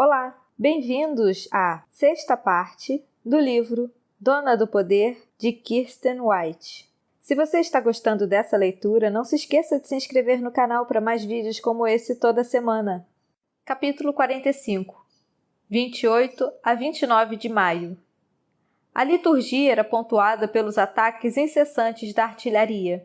Olá, bem-vindos à sexta parte do livro Dona do Poder, de Kirsten White. Se você está gostando dessa leitura, não se esqueça de se inscrever no canal para mais vídeos como esse toda semana. Capítulo 45, 28 a 29 de maio. A liturgia era pontuada pelos ataques incessantes da artilharia.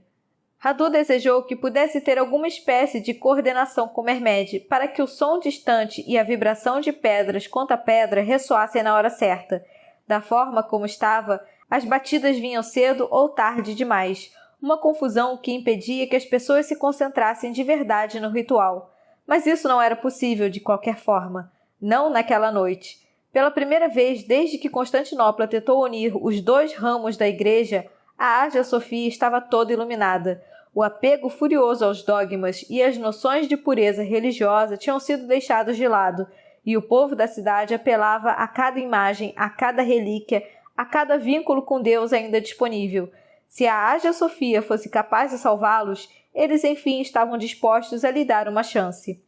Radu desejou que pudesse ter alguma espécie de coordenação com Mermed para que o som distante e a vibração de pedras contra pedra ressoassem na hora certa. Da forma como estava, as batidas vinham cedo ou tarde demais, uma confusão que impedia que as pessoas se concentrassem de verdade no ritual. Mas isso não era possível de qualquer forma, não naquela noite. Pela primeira vez desde que Constantinopla tentou unir os dois ramos da igreja, a Hagia Sophia estava toda iluminada. O apego furioso aos dogmas e as noções de pureza religiosa tinham sido deixados de lado, e o povo da cidade apelava a cada imagem, a cada relíquia, a cada vínculo com Deus ainda disponível. Se a Hagia Sophia fosse capaz de salvá-los, eles enfim estavam dispostos a lhe dar uma chance.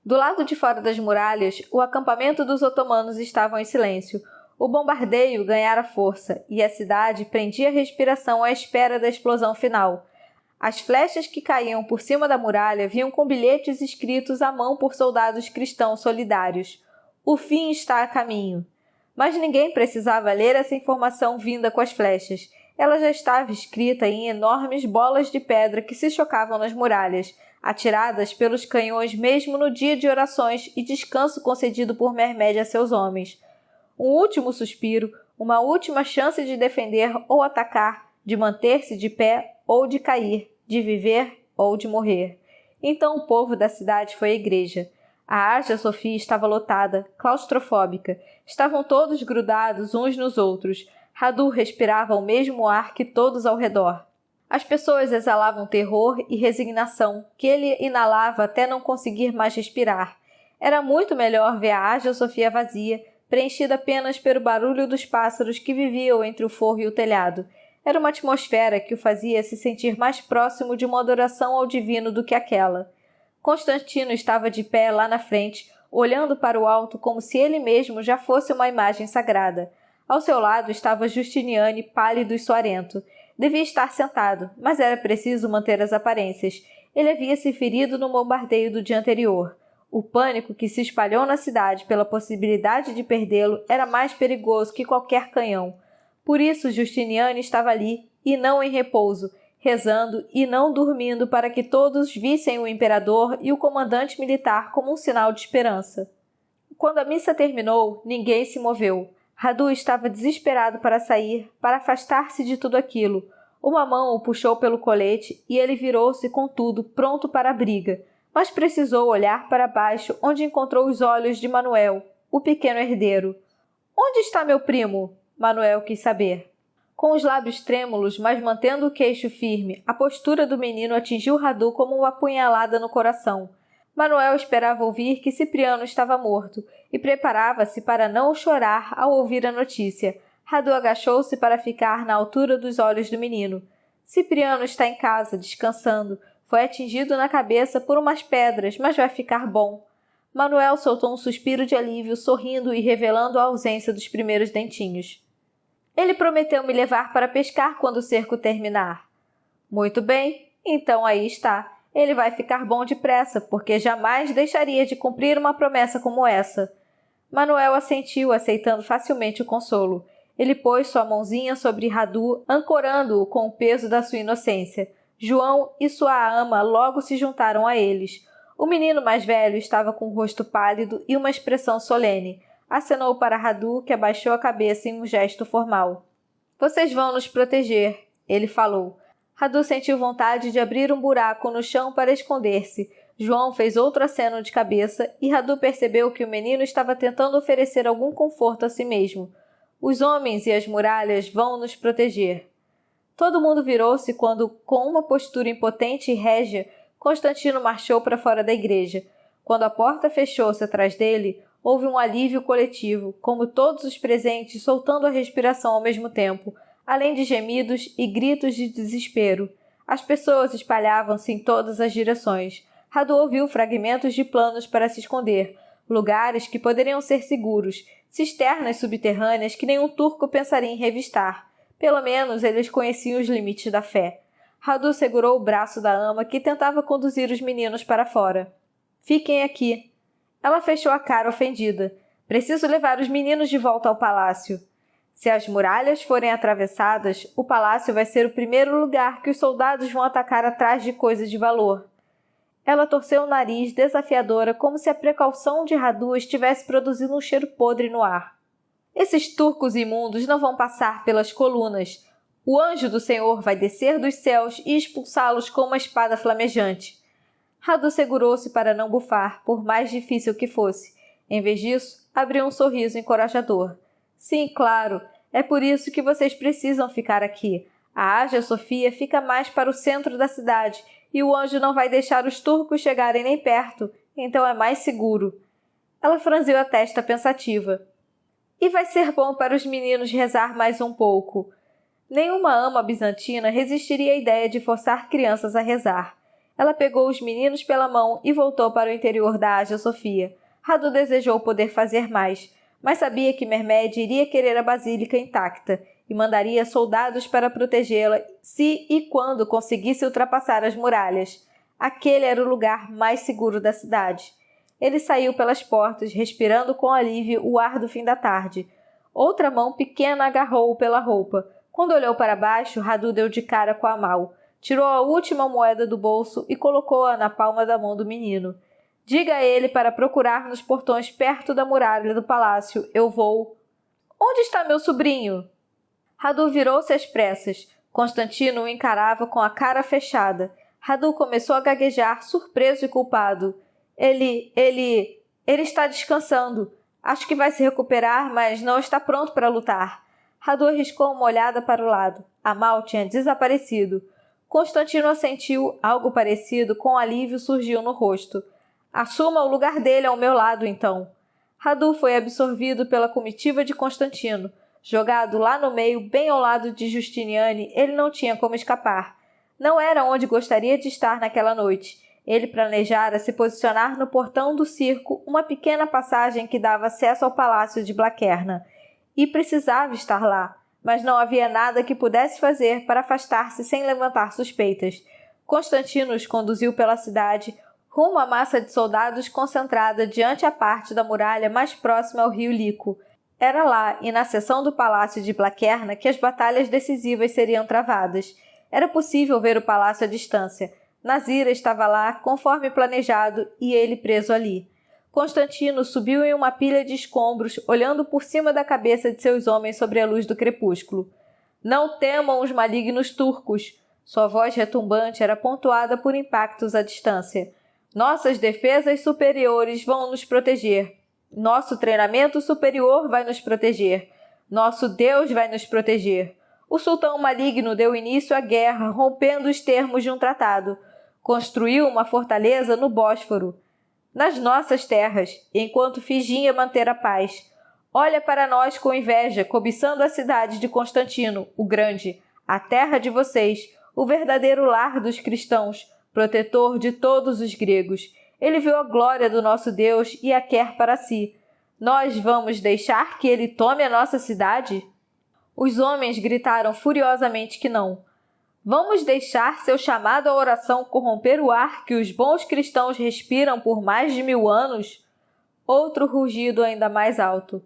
Do lado de fora das muralhas, o acampamento dos otomanos estava em silêncio. O bombardeio ganhara força, e a cidade prendia a respiração à espera da explosão final. As flechas que caíam por cima da muralha vinham com bilhetes escritos à mão por soldados cristãos solidários. O fim está a caminho. Mas ninguém precisava ler essa informação vinda com as flechas. Ela já estava escrita em enormes bolas de pedra que se chocavam nas muralhas, atiradas pelos canhões mesmo no dia de orações e descanso concedido por Mermed a seus homens. Um último suspiro, uma última chance de defender ou atacar, de manter-se de pé ou de cair, de viver ou de morrer. Então o povo da cidade foi à igreja. A Hagia Sophia estava lotada, claustrofóbica. Estavam todos grudados uns nos outros. Radu respirava o mesmo ar que todos ao redor. As pessoas exalavam terror e resignação, que ele inalava até não conseguir mais respirar. Era muito melhor ver a Hagia Sophia vazia, preenchida apenas pelo barulho dos pássaros que viviam entre o forro e o telhado. Era uma atmosfera que o fazia se sentir mais próximo de uma adoração ao divino do que aquela. Constantino estava de pé lá na frente, olhando para o alto como se ele mesmo já fosse uma imagem sagrada. Ao seu lado estava Justiniane, pálido e suarento. Devia estar sentado, mas era preciso manter as aparências. Ele havia se ferido no bombardeio do dia anterior. O pânico que se espalhou na cidade pela possibilidade de perdê-lo era mais perigoso que qualquer canhão. Por isso Justiniane estava ali, e não em repouso, rezando e não dormindo para que todos vissem o imperador e o comandante militar como um sinal de esperança. Quando a missa terminou, ninguém se moveu. Radu estava desesperado para sair, para afastar-se de tudo aquilo. Uma mão o puxou pelo colete e ele virou-se com tudo, pronto para a briga. Mas precisou olhar para baixo, onde encontrou os olhos de Manuel, o pequeno herdeiro. — Onde está meu primo? Manuel quis saber. Com os lábios trêmulos, mas mantendo o queixo firme, a postura do menino atingiu Radu como uma apunhalada no coração. Manuel esperava ouvir que Cipriano estava morto e preparava-se para não chorar ao ouvir a notícia. Radu agachou-se para ficar na altura dos olhos do menino. Cipriano está em casa, descansando. Foi atingido na cabeça por umas pedras, mas vai ficar bom. Manuel soltou um suspiro de alívio, sorrindo e revelando a ausência dos primeiros dentinhos. Ele prometeu me levar para pescar quando o cerco terminar. Muito bem, então aí está. Ele vai ficar bom depressa, porque jamais deixaria de cumprir uma promessa como essa. Manuel assentiu, aceitando facilmente o consolo. Ele pôs sua mãozinha sobre Radu, ancorando-o com o peso da sua inocência. João e sua ama logo se juntaram a eles. O menino mais velho estava com o rosto pálido e uma expressão solene. Acenou para Radu, que abaixou a cabeça em um gesto formal. — Vocês vão nos proteger, ele falou. Radu sentiu vontade de abrir um buraco no chão para esconder-se. João fez outro aceno de cabeça e Radu percebeu que o menino estava tentando oferecer algum conforto a si mesmo. Os homens e as muralhas vão nos proteger. Todo mundo virou-se quando, com uma postura impotente e régia, Constantino marchou para fora da igreja. Quando a porta fechou-se atrás dele, houve um alívio coletivo, como todos os presentes soltando a respiração ao mesmo tempo, além de gemidos e gritos de desespero. As pessoas espalhavam-se em todas as direções. Radu ouviu fragmentos de planos para se esconder. lugares que poderiam ser seguros, cisternas subterrâneas que nenhum turco pensaria em revistar. Pelo menos eles conheciam os limites da fé. Radu segurou o braço da ama que tentava conduzir os meninos para fora. Fiquem aqui. Ela fechou a cara ofendida. Preciso levar os meninos de volta ao palácio. Se as muralhas forem atravessadas, o palácio vai ser o primeiro lugar que os soldados vão atacar atrás de coisas de valor. Ela torceu o nariz, desafiadora, como se a precaução de Radu estivesse produzindo um cheiro podre no ar. Esses turcos imundos não vão passar pelas colunas. O anjo do Senhor vai descer dos céus e expulsá-los com uma espada flamejante. Radu segurou-se para não bufar, por mais difícil que fosse. Em vez disso, abriu um sorriso encorajador. Sim, claro. É por isso que vocês precisam ficar aqui. A Hagia Sophia fica mais para o centro da cidade e o anjo não vai deixar os turcos chegarem nem perto, então é mais seguro. Ela franziu a testa pensativa. E vai ser bom para os meninos rezar mais um pouco. Nenhuma ama bizantina resistiria à ideia de forçar crianças a rezar. Ela pegou os meninos pela mão e voltou para o interior da Hagia Sophia. Radu desejou poder fazer mais, mas sabia que Mehmed iria querer a basílica intacta e mandaria soldados para protegê-la se e quando conseguisse ultrapassar as muralhas. Aquele era o lugar mais seguro da cidade. Ele saiu pelas portas, respirando com alívio o ar do fim da tarde. Outra mão pequena agarrou-o pela roupa. Quando olhou para baixo, Radu deu de cara com Amal. Tirou a última moeda do bolso e colocou-a na palma da mão do menino. Diga a ele para procurar nos portões perto da muralha do palácio. Eu vou. Onde está meu sobrinho? Radu virou-se às pressas. Constantino o encarava com a cara fechada. Radu começou a gaguejar, surpreso e culpado. Ele está descansando. Acho que vai se recuperar, mas não está pronto para lutar. Radu arriscou uma olhada para o lado. Amal tinha desaparecido. Constantino assentiu, algo parecido com alívio surgiu no rosto. Assuma o lugar dele ao meu lado, então. Radu foi absorvido pela comitiva de Constantino. Jogado lá no meio, bem ao lado de Justiniane, ele não tinha como escapar. Não era onde gostaria de estar naquela noite. Ele planejara se posicionar no portão do circo, uma pequena passagem que dava acesso ao palácio de Blaquerna. E precisava estar lá, mas não havia nada que pudesse fazer para afastar-se sem levantar suspeitas. Constantino os conduziu pela cidade, rumo à massa de soldados concentrada diante a parte da muralha mais próxima ao rio Lico. Era lá, e na seção do palácio de Blaquerna, que as batalhas decisivas seriam travadas. Era possível ver o palácio à distância. Nazira estava lá, conforme planejado, e ele preso ali. Constantino subiu em uma pilha de escombros, olhando por cima da cabeça de seus homens sobre a luz do crepúsculo. Não temam os malignos turcos! Sua voz retumbante era pontuada por impactos à distância. Nossas defesas superiores vão nos proteger. Nosso treinamento superior vai nos proteger. Nosso Deus vai nos proteger. O sultão maligno deu início à guerra, rompendo os termos de um tratado. Construiu uma fortaleza no Bósforo, nas nossas terras, enquanto fingia manter a paz. Olha para nós com inveja, cobiçando a cidade de Constantino, o Grande, a terra de vocês, o verdadeiro lar dos cristãos, protetor de todos os gregos. Ele viu a glória do nosso Deus e a quer para si. Nós vamos deixar que ele tome a nossa cidade? Os homens gritaram furiosamente que não. Vamos deixar seu chamado à oração corromper o ar que os bons cristãos respiram por mais de 1000 anos? Outro rugido ainda mais alto.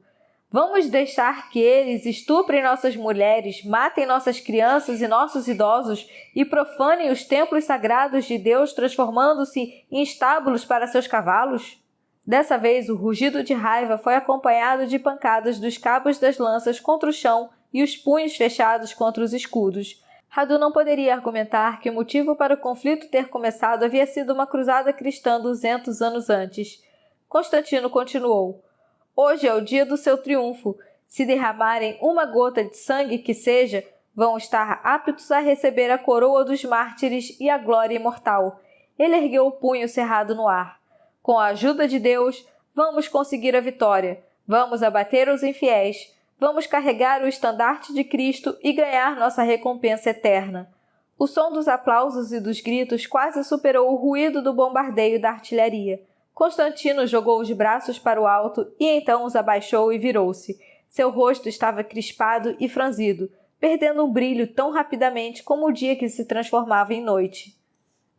Vamos deixar que eles estuprem nossas mulheres, matem nossas crianças e nossos idosos e profanem os templos sagrados de Deus, transformando-se em estábulos para seus cavalos? Dessa vez, o rugido de raiva foi acompanhado de pancadas dos cabos das lanças contra o chão e os punhos fechados contra os escudos. Radu não poderia argumentar que o motivo para o conflito ter começado havia sido uma cruzada cristã 200 anos antes. Constantino continuou. Hoje é o dia do seu triunfo. Se derramarem uma gota de sangue que seja, vão estar aptos a receber a coroa dos mártires e a glória imortal. Ele ergueu o punho cerrado no ar. Com a ajuda de Deus, vamos conseguir a vitória. Vamos abater os infiéis. Vamos carregar o estandarte de Cristo e ganhar nossa recompensa eterna. O som dos aplausos e dos gritos quase superou o ruído do bombardeio da artilharia. Constantino jogou os braços para o alto e então os abaixou e virou-se. Seu rosto estava crispado e franzido, perdendo um brilho tão rapidamente como o dia que se transformava em noite.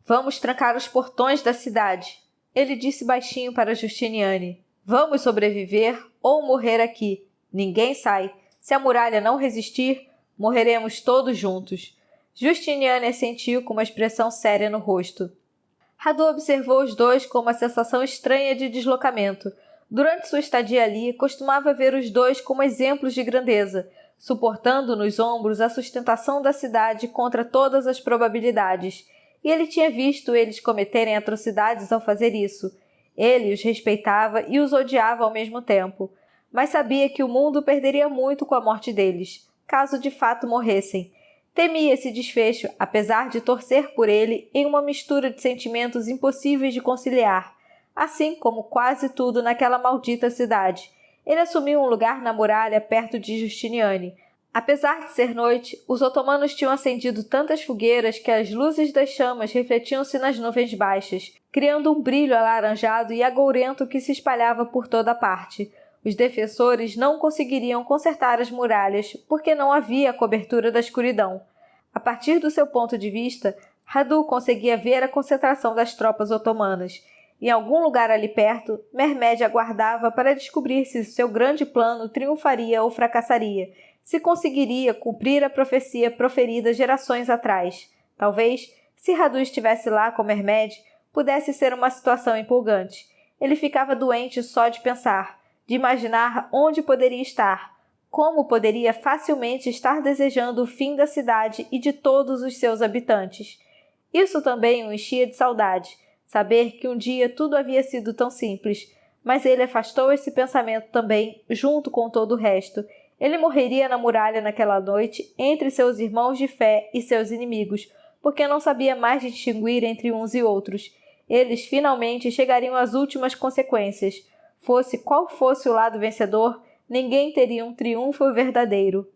Vamos trancar os portões da cidade, ele disse baixinho para Justiniane. Vamos sobreviver ou morrer aqui. Ninguém sai. Se a muralha não resistir, morreremos todos juntos. Justiniane assentiu com uma expressão séria no rosto. Radu observou os dois com uma sensação estranha de deslocamento. Durante sua estadia ali, costumava ver os dois como exemplos de grandeza, suportando nos ombros a sustentação da cidade contra todas as probabilidades. E ele tinha visto eles cometerem atrocidades ao fazer isso. Ele os respeitava e os odiava ao mesmo tempo, mas sabia que o mundo perderia muito com a morte deles, caso de fato morressem. Temia esse desfecho, apesar de torcer por ele em uma mistura de sentimentos impossíveis de conciliar. Assim como quase tudo naquela maldita cidade, ele assumiu um lugar na muralha perto de Justiniane. Apesar de ser noite, os otomanos tinham acendido tantas fogueiras que as luzes das chamas refletiam-se nas nuvens baixas, criando um brilho alaranjado e agourento que se espalhava por toda parte. Os defensores não conseguiriam consertar as muralhas porque não havia a cobertura da escuridão. A partir do seu ponto de vista, Radu conseguia ver a concentração das tropas otomanas. Em algum lugar ali perto, Mehmed aguardava para descobrir se seu grande plano triunfaria ou fracassaria, se conseguiria cumprir a profecia proferida gerações atrás. Talvez, se Radu estivesse lá com Mehmed, pudesse ser uma situação empolgante. Ele ficava doente só de pensar, de imaginar onde poderia estar, como poderia facilmente estar desejando o fim da cidade e de todos os seus habitantes. Isso também o enchia de saudade, saber que um dia tudo havia sido tão simples, mas ele afastou esse pensamento também, junto com todo o resto. Ele morreria na muralha naquela noite, entre seus irmãos de fé e seus inimigos, porque não sabia mais distinguir entre uns e outros. Eles finalmente chegariam às últimas consequências. Fosse qual fosse o lado vencedor, ninguém teria um triunfo verdadeiro.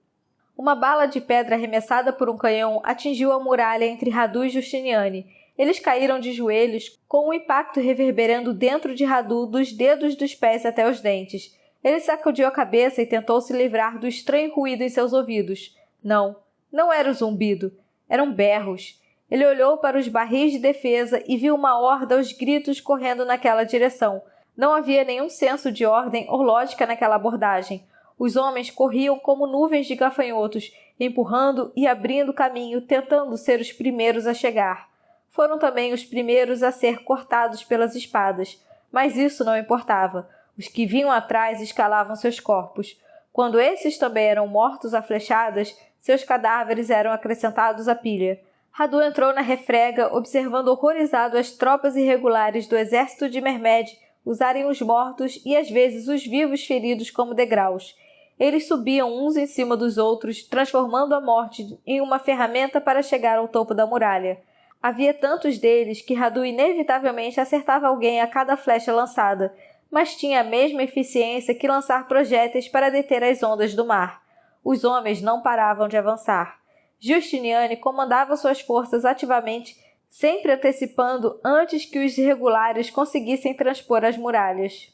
Uma bala de pedra arremessada por um canhão atingiu a muralha entre Radu e Justiniane. Eles caíram de joelhos, com um impacto reverberando dentro de Radu dos dedos dos pés até os dentes. Ele sacudiu a cabeça e tentou se livrar do estranho ruído em seus ouvidos. Não era o zumbido. Eram berros. Ele olhou para os barris de defesa e viu uma horda aos gritos correndo naquela direção. Não havia nenhum senso de ordem ou lógica naquela abordagem. Os homens corriam como nuvens de gafanhotos, empurrando e abrindo caminho, tentando ser os primeiros a chegar. Foram também os primeiros a ser cortados pelas espadas, mas isso não importava. Os que vinham atrás escalavam seus corpos. Quando esses também eram mortos a flechadas, seus cadáveres eram acrescentados à pilha. Radu entrou na refrega, observando horrorizado as tropas irregulares do exército de Mehmed usarem os mortos e às vezes os vivos feridos como degraus. Eles subiam uns em cima dos outros, transformando a morte em uma ferramenta para chegar ao topo da muralha. Havia tantos deles que Radu inevitavelmente acertava alguém a cada flecha lançada, mas tinha a mesma eficiência que lançar projéteis para deter as ondas do mar. Os homens não paravam de avançar. Justiniane comandava suas forças ativamente, sempre antecipando antes que os irregulares conseguissem transpor as muralhas.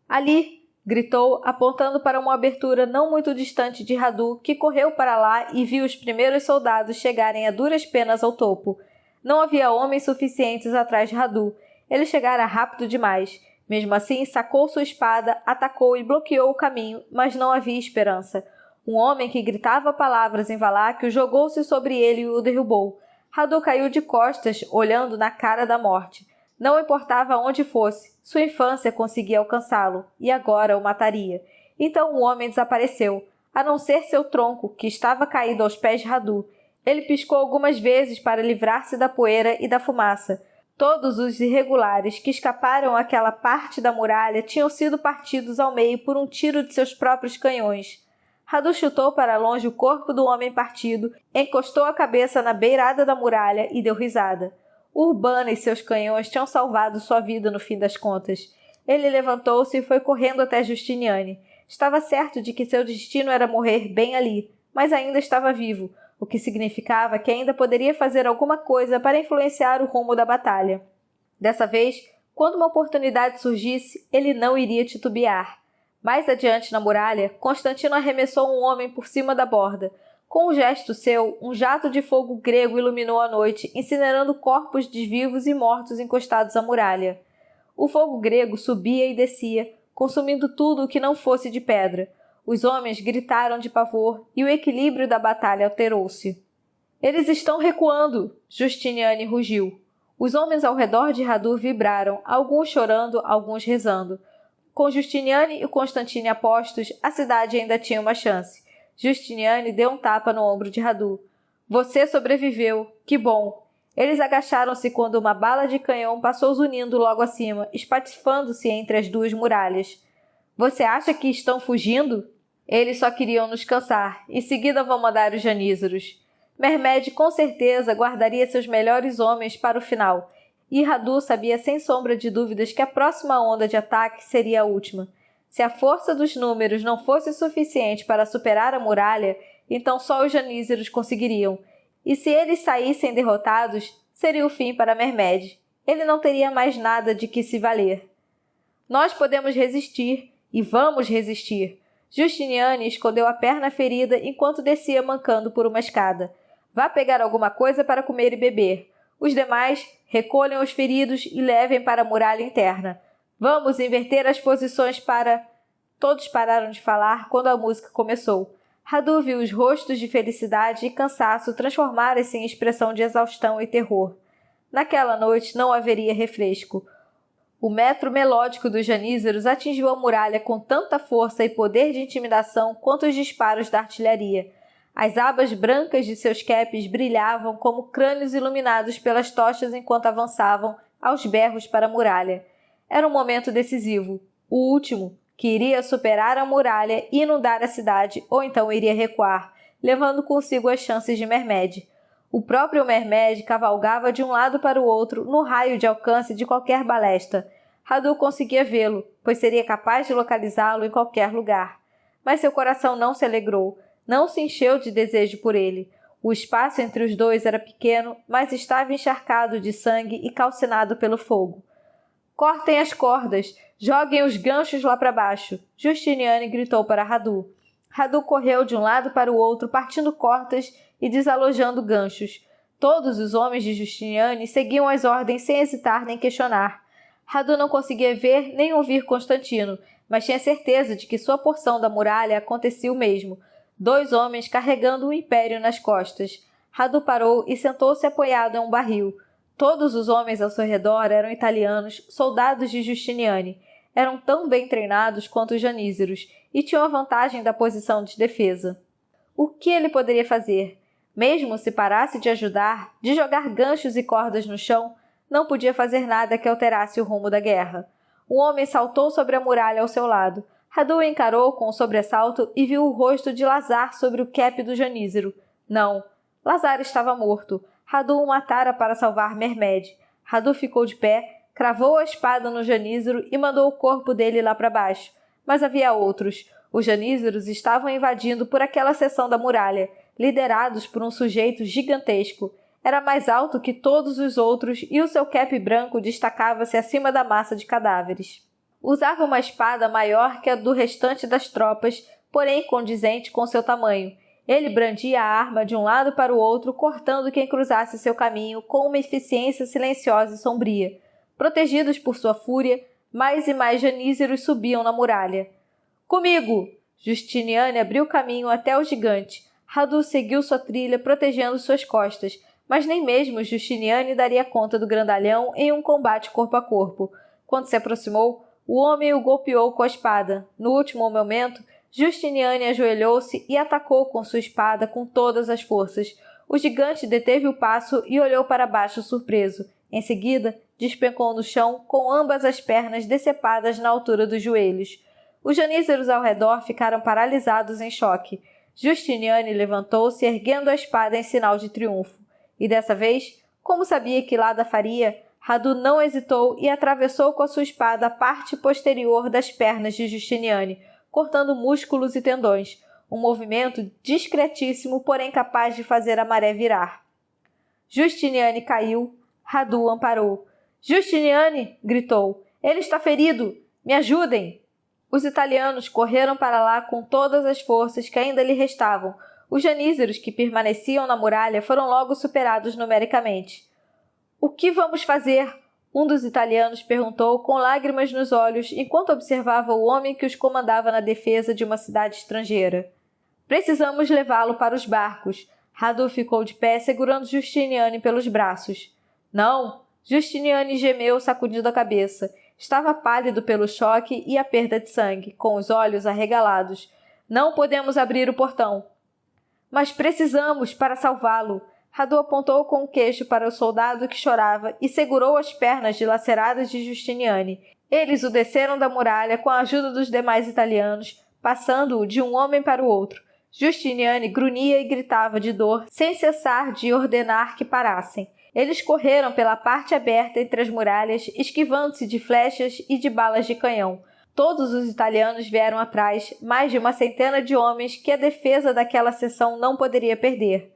Ali! Gritou, apontando para uma abertura não muito distante de Radu, que correu para lá e viu os primeiros soldados chegarem a duras penas ao topo. Não havia homens suficientes atrás de Radu. Ele chegara rápido demais. Mesmo assim, sacou sua espada, atacou e bloqueou o caminho, mas não havia esperança. Um homem que gritava palavras em valáquio jogou-se sobre ele e o derrubou. Radu caiu de costas, olhando na cara da morte. Não importava onde fosse, sua infância conseguia alcançá-lo, e agora o mataria. Então o homem desapareceu, a não ser seu tronco, que estava caído aos pés de Radu. Ele piscou algumas vezes para livrar-se da poeira e da fumaça. Todos os irregulares que escaparam àquela parte da muralha tinham sido partidos ao meio por um tiro de seus próprios canhões. Radu chutou para longe o corpo do homem partido, encostou a cabeça na beirada da muralha e deu risada. Urbana e seus canhões tinham salvado sua vida no fim das contas. Ele levantou-se e foi correndo até Justiniane. Estava certo de que seu destino era morrer bem ali, mas ainda estava vivo, o que significava que ainda poderia fazer alguma coisa para influenciar o rumo da batalha. Dessa vez, Quando uma oportunidade surgisse, ele não iria titubear. Mais adiante na muralha, Constantino arremessou um homem por cima da borda. Com um gesto seu, um jato de fogo grego iluminou a noite, incinerando corpos de vivos e mortos encostados à muralha. O fogo grego subia e descia, consumindo tudo o que não fosse de pedra. Os homens gritaram de pavor e o equilíbrio da batalha alterou-se. Eles estão recuando! Justiniane rugiu. Os homens ao redor de Radu vibraram, alguns chorando, alguns rezando. Com Justiniane e Constantine apostos, a cidade ainda tinha uma chance. Justiniane deu um tapa no ombro de Radu. Você sobreviveu! Que bom! Eles agacharam-se quando uma bala de canhão passou zunindo logo acima, espatifando-se entre as duas muralhas. Você acha que estão fugindo? Eles só queriam nos cansar. Em seguida vão mandar os janízaros. Mermed com certeza guardaria seus melhores homens para o final. E Radu sabia sem sombra de dúvidas que a próxima onda de ataque seria a última. Se a força dos números não fosse suficiente para superar a muralha, então só os janízaros conseguiriam. E se eles saíssem derrotados, seria o fim para Mermed. Ele não teria mais nada de que se valer. Nós podemos resistir, e vamos resistir. Justiniane escondeu a perna ferida enquanto descia mancando por uma escada. Vá pegar alguma coisa para comer e beber. Os demais, recolham os feridos e levem para a muralha interna. Vamos inverter as posições para... Todos pararam de falar quando a música começou. Radu viu os rostos de felicidade e cansaço transformarem-se em expressão de exaustão e terror. Naquela noite não haveria refresco. O metro melódico dos janízaros atingiu a muralha com tanta força e poder de intimidação quanto os disparos da artilharia. As abas brancas de seus capes brilhavam como crânios iluminados pelas tochas enquanto avançavam, aos berros para a muralha. Era um momento decisivo, o último, que iria superar a muralha e inundar a cidade, ou então iria recuar, levando consigo as chances de Mermed. O próprio Mermed cavalgava de um lado para o outro, no raio de alcance de qualquer balesta. Radu conseguia vê-lo, pois seria capaz de localizá-lo em qualquer lugar. Mas seu coração não se alegrou, não se encheu de desejo por ele. O espaço entre os dois era pequeno, mas estava encharcado de sangue e calcinado pelo fogo. Cortem as cordas! Joguem os ganchos lá para baixo! Justiniane gritou para Radu. Radu correu de um lado para o outro, partindo cortas e desalojando ganchos. Todos os homens de Justiniane seguiam as ordens sem hesitar nem questionar. Radu não conseguia ver nem ouvir Constantino, mas tinha certeza de que sua porção da muralha acontecia o mesmo. 2 homens carregando o império nas costas. Radu parou e sentou-se apoiado em um barril. Todos os homens ao seu redor eram italianos, soldados de Justiniane. Eram tão bem treinados quanto os janízaros e tinham a vantagem da posição de defesa. O que ele poderia fazer? Mesmo se parasse de ajudar, de jogar ganchos e cordas no chão, não podia fazer nada que alterasse o rumo da guerra. Um homem saltou sobre a muralha ao seu lado. Radu o encarou com um sobressalto e viu o rosto de Lazar sobre o cap do janízaro. Não, Lazar estava morto. Radu o matara para salvar Mermed. Radu ficou de pé, cravou a espada no janízaro e mandou o corpo dele lá para baixo. Mas havia outros. Os janízaros estavam invadindo por aquela seção da muralha, liderados por um sujeito gigantesco. Era mais alto que todos os outros e o seu cap branco destacava-se acima da massa de cadáveres. Usava uma espada maior que a do restante das tropas, porém condizente com seu tamanho. Ele brandia a arma de um lado para o outro, cortando quem cruzasse seu caminho com uma eficiência silenciosa e sombria. Protegidos por sua fúria, mais e mais janízaros subiam na muralha. Comigo! Justiniane abriu caminho até o gigante. Radu seguiu sua trilha, protegendo suas costas, mas nem mesmo Justiniane daria conta do grandalhão em um combate corpo a corpo. Quando se aproximou, o homem o golpeou com a espada. No último momento, Justiniane ajoelhou-se e atacou com sua espada com todas as forças. O gigante deteve o passo e olhou para baixo surpreso. Em seguida, despencou no chão com ambas as pernas decepadas na altura dos joelhos. Os janízaros ao redor ficaram paralisados em choque. Justiniane levantou-se erguendo a espada em sinal de triunfo. E dessa vez, como sabia que Lada faria, Radu não hesitou e atravessou com a sua espada a parte posterior das pernas de Justiniane, cortando músculos e tendões, um movimento discretíssimo, porém capaz de fazer a maré virar. Justiniane caiu, Radu amparou. Justiniane! Gritou. Ele está ferido! Me ajudem! Os italianos correram para lá com todas as forças que ainda lhe restavam. Os janízaros que permaneciam na muralha foram logo superados numericamente. O que vamos fazer? Um dos italianos perguntou com lágrimas nos olhos enquanto observava o homem que os comandava na defesa de uma cidade estrangeira. Precisamos levá-lo para os barcos. Radu ficou de pé segurando Justiniane pelos braços. Não! Justiniane gemeu sacudindo a cabeça. Estava pálido pelo choque e a perda de sangue, com os olhos arregalados. Não podemos abrir o portão. Mas precisamos para salvá-lo. Radu apontou com o queixo para o soldado que chorava e segurou as pernas dilaceradas de Justiniane. Eles o desceram da muralha com a ajuda dos demais italianos, passando-o de um homem para o outro. Justiniane grunhia e gritava de dor, sem cessar de ordenar que parassem. Eles correram pela parte aberta entre as muralhas, esquivando-se de flechas e de balas de canhão. Todos os italianos vieram atrás, mais de uma centena de homens que a defesa daquela seção não poderia perder.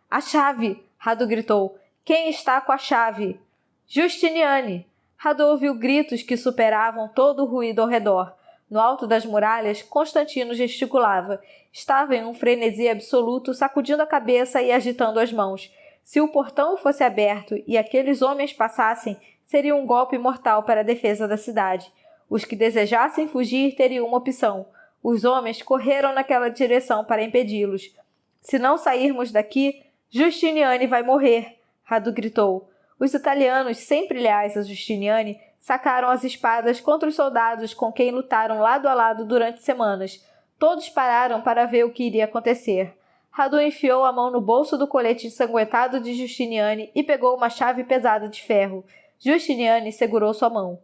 A chave! Radu gritou. Quem está com a chave? Justiniane! Radu ouviu gritos que superavam todo o ruído ao redor. No alto das muralhas, Constantino gesticulava. Estava em um frenesi absoluto, sacudindo a cabeça e agitando as mãos. Se o portão fosse aberto e aqueles homens passassem, seria um golpe mortal para a defesa da cidade. Os que desejassem fugir teriam uma opção. Os homens correram naquela direção para impedi-los. Se não sairmos daqui, Justiniane vai morrer, Radu gritou. Os italianos, sempre leais a Justiniane, sacaram as espadas contra os soldados com quem lutaram lado a lado durante semanas. Todos pararam para ver o que iria acontecer. Radu enfiou a mão no bolso do colete ensanguentado de Justiniane e pegou uma chave pesada de ferro. Justiniane segurou sua mão.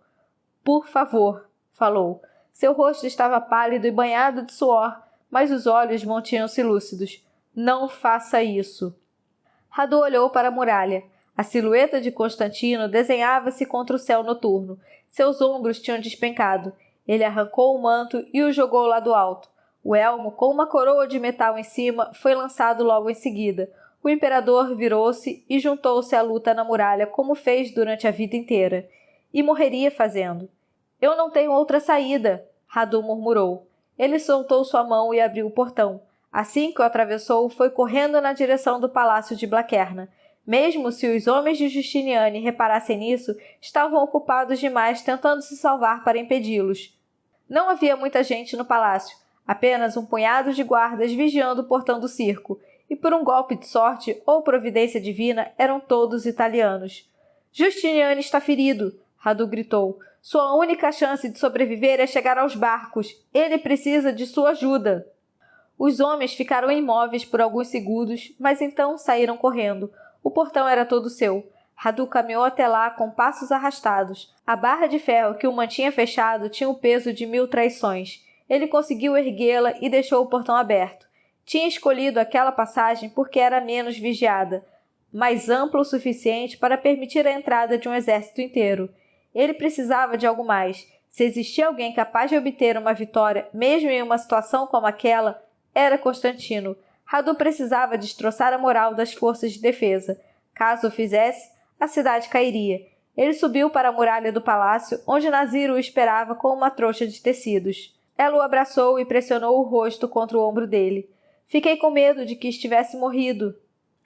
Por favor, falou. Seu rosto estava pálido e banhado de suor, mas os olhos mantinham-se lúcidos. Não faça isso. Radu olhou para a muralha. A silhueta de Constantino desenhava-se contra o céu noturno. Seus ombros tinham despencado. Ele arrancou o manto e o jogou lá do alto. O elmo, com uma coroa de metal em cima, foi lançado logo em seguida. O imperador virou-se e juntou-se à luta na muralha como fez durante a vida inteira. E morreria fazendo. Eu não tenho outra saída, Radu murmurou. Ele soltou sua mão e abriu o portão. Assim que o atravessou, foi correndo na direção do palácio de Blaquerna. Mesmo se os homens de Justiniane reparassem nisso, estavam ocupados demais tentando se salvar para impedi-los. Não havia muita gente no palácio, apenas um punhado de guardas vigiando o portão do circo, e por um golpe de sorte ou providência divina eram todos italianos. Justiniane está ferido, Radu gritou. Sua única chance de sobreviver é chegar aos barcos. Ele precisa de sua ajuda. Os homens ficaram imóveis por alguns segundos, mas então saíram correndo. O portão era todo seu. Radu caminhou até lá com passos arrastados. A barra de ferro que o mantinha fechado tinha o peso de 1000 traições. Ele conseguiu erguê-la e deixou o portão aberto. Tinha escolhido aquela passagem porque era menos vigiada, mais ampla o suficiente para permitir a entrada de um exército inteiro. Ele precisava de algo mais. Se existia alguém capaz de obter uma vitória, mesmo em uma situação como aquela, era Constantino. Radu precisava destroçar a moral das forças de defesa. Caso o fizesse, a cidade cairia. Ele subiu para a muralha do palácio, onde Nazir o esperava com uma trouxa de tecidos. Ela o abraçou e pressionou o rosto contra o ombro dele. Fiquei com medo de que estivesse morrido.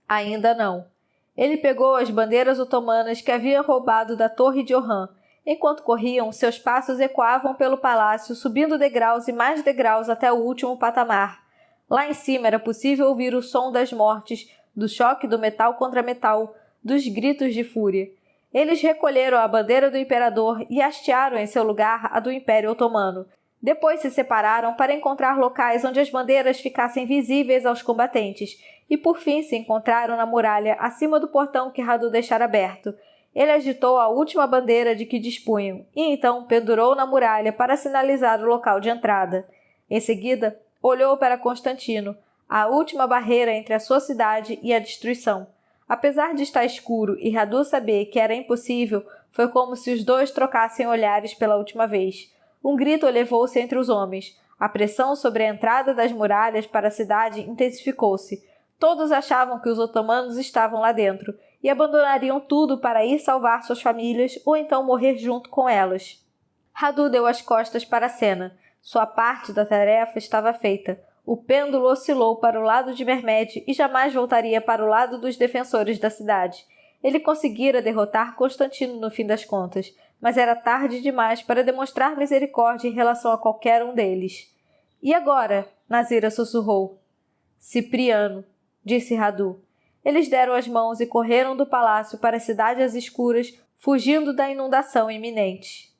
Ainda não. Ele pegou as bandeiras otomanas que havia roubado da torre de Orhan. Enquanto corriam, seus passos ecoavam pelo palácio, subindo degraus e mais degraus até o último patamar. Lá em cima era possível ouvir o som das mortes, do choque do metal contra metal, dos gritos de fúria. Eles recolheram a bandeira do imperador e hastearam em seu lugar a do Império Otomano. Depois se separaram para encontrar locais onde as bandeiras ficassem visíveis aos combatentes, e por fim se encontraram na muralha acima do portão que Radu deixara aberto. Ele agitou a última bandeira de que dispunham, e então pendurou na muralha para sinalizar o local de entrada. Em seguida, olhou para Constantino, a última barreira entre a sua cidade e a destruição. Apesar de estar escuro e Radu saber que era impossível, foi como se os dois trocassem olhares pela última vez. Um grito elevou-se entre os homens. A pressão sobre a entrada das muralhas para a cidade intensificou-se. Todos achavam que os otomanos estavam lá dentro, e abandonariam tudo para ir salvar suas famílias ou então morrer junto com elas. Radu deu as costas para a cena. Sua parte da tarefa estava feita. O pêndulo oscilou para o lado de Mermed e jamais voltaria para o lado dos defensores da cidade. Ele conseguira derrotar Constantino no fim das contas, mas era tarde demais para demonstrar misericórdia em relação a qualquer um deles. — E agora? Nazira sussurrou. — Cipriano, disse Radu. Eles deram as mãos e correram do palácio para a cidade às escuras, fugindo da inundação iminente.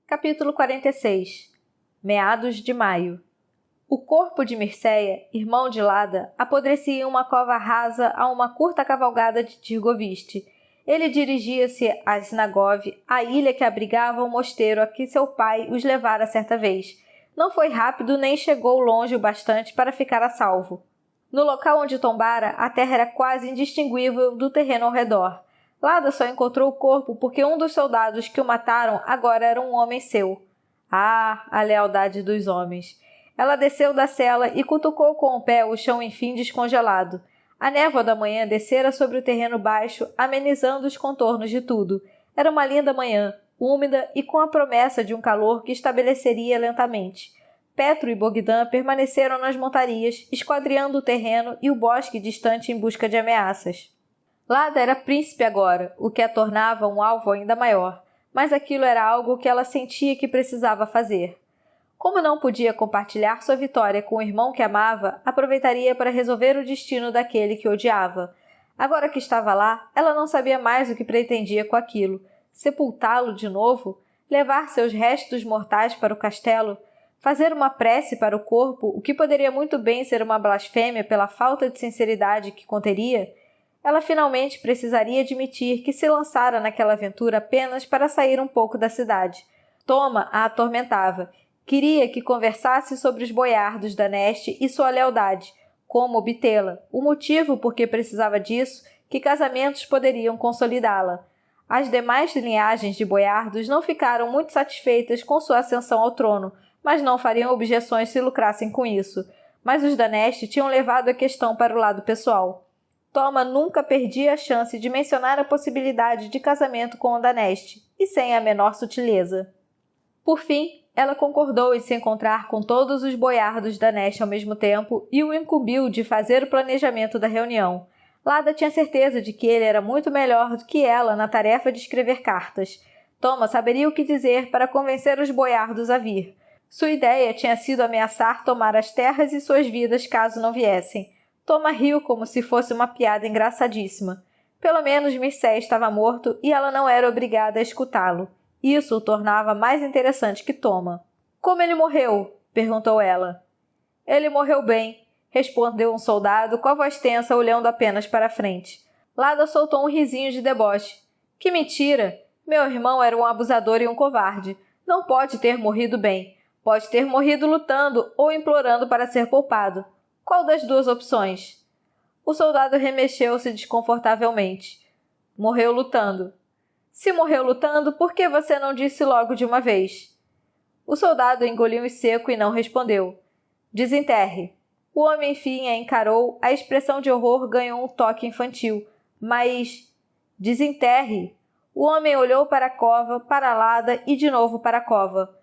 Capítulo 46. Meados de maio. O corpo de Mirceia, irmão de Lada, apodrecia em uma cova rasa a uma curta cavalgada de Tirgoviste. Ele dirigia-se a Snagov, a ilha que abrigava o mosteiro a que seu pai os levara certa vez. Não foi rápido nem chegou longe o bastante para ficar a salvo. No local onde tombara, a terra era quase indistinguível do terreno ao redor. Lada só encontrou o corpo porque um dos soldados que o mataram agora era um homem seu. Ah, a lealdade dos homens! Ela desceu da cela e cutucou com o pé o chão enfim descongelado. A névoa da manhã descera sobre o terreno baixo, amenizando os contornos de tudo. Era uma linda manhã, úmida e com a promessa de um calor que estabeleceria lentamente. Petro e Bogdan permaneceram nas montarias, esquadriando o terreno e o bosque distante em busca de ameaças. Lada era príncipe agora, o que a tornava um alvo ainda maior, mas aquilo era algo que ela sentia que precisava fazer. Como não podia compartilhar sua vitória com o irmão que amava, aproveitaria para resolver o destino daquele que odiava. Agora que estava lá, ela não sabia mais o que pretendia com aquilo. Sepultá-lo de novo? Levar seus restos mortais para o castelo? Fazer uma prece para o corpo, o que poderia muito bem ser uma blasfêmia pela falta de sinceridade que conteria? Ela finalmente precisaria admitir que se lançara naquela aventura apenas para sair um pouco da cidade. Toma a atormentava. Queria que conversasse sobre os boiardos da Neste e sua lealdade, como obtê-la, o motivo por que precisava disso, que casamentos poderiam consolidá-la. As demais linhagens de boiardos não ficaram muito satisfeitas com sua ascensão ao trono, mas não fariam objeções se lucrassem com isso. Mas os da Neste tinham levado a questão para o lado pessoal. Toma nunca perdia a chance de mencionar a possibilidade de casamento com o da Neste, e sem a menor sutileza. Por fim, ela concordou em se encontrar com todos os boiardos da Neste ao mesmo tempo e o incumbiu de fazer o planejamento da reunião. Lada tinha certeza de que ele era muito melhor do que ela na tarefa de escrever cartas. Toma saberia o que dizer para convencer os boiardos a vir. Sua ideia tinha sido ameaçar tomar as terras e suas vidas caso não viessem. Toma riu como se fosse uma piada engraçadíssima. Pelo menos Mircea estava morto e ela não era obrigada a escutá-lo. Isso o tornava mais interessante que Toma. — Como ele morreu? Perguntou ela. — Ele morreu bem, respondeu um soldado com a voz tensa olhando apenas para a frente. Lada soltou um risinho de deboche. — Que mentira! Meu irmão era um abusador e um covarde. Não pode ter morrido bem. Pode ter morrido lutando ou implorando para ser poupado. Qual das duas opções? O soldado remexeu-se desconfortavelmente. Morreu lutando. Se morreu lutando, por que você não disse logo de uma vez? O soldado engoliu em seco e não respondeu. Desenterre. O homem enfim a encarou, a expressão de horror ganhou um toque infantil. Mas... Desenterre. O homem olhou para a cova, para a Lada e de novo para a cova.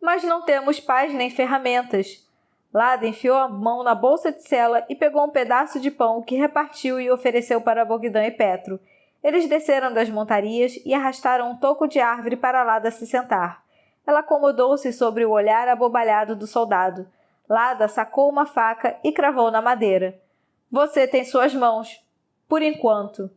Mas não temos pás nem ferramentas. Lada enfiou a mão na bolsa de sela e pegou um pedaço de pão que repartiu e ofereceu para Bogdan e Petro. Eles desceram das montarias e arrastaram um toco de árvore para Lada se sentar. Ela acomodou-se sobre o olhar abobalhado do soldado. Lada sacou uma faca e cravou na madeira. — Você tem suas mãos. Por enquanto.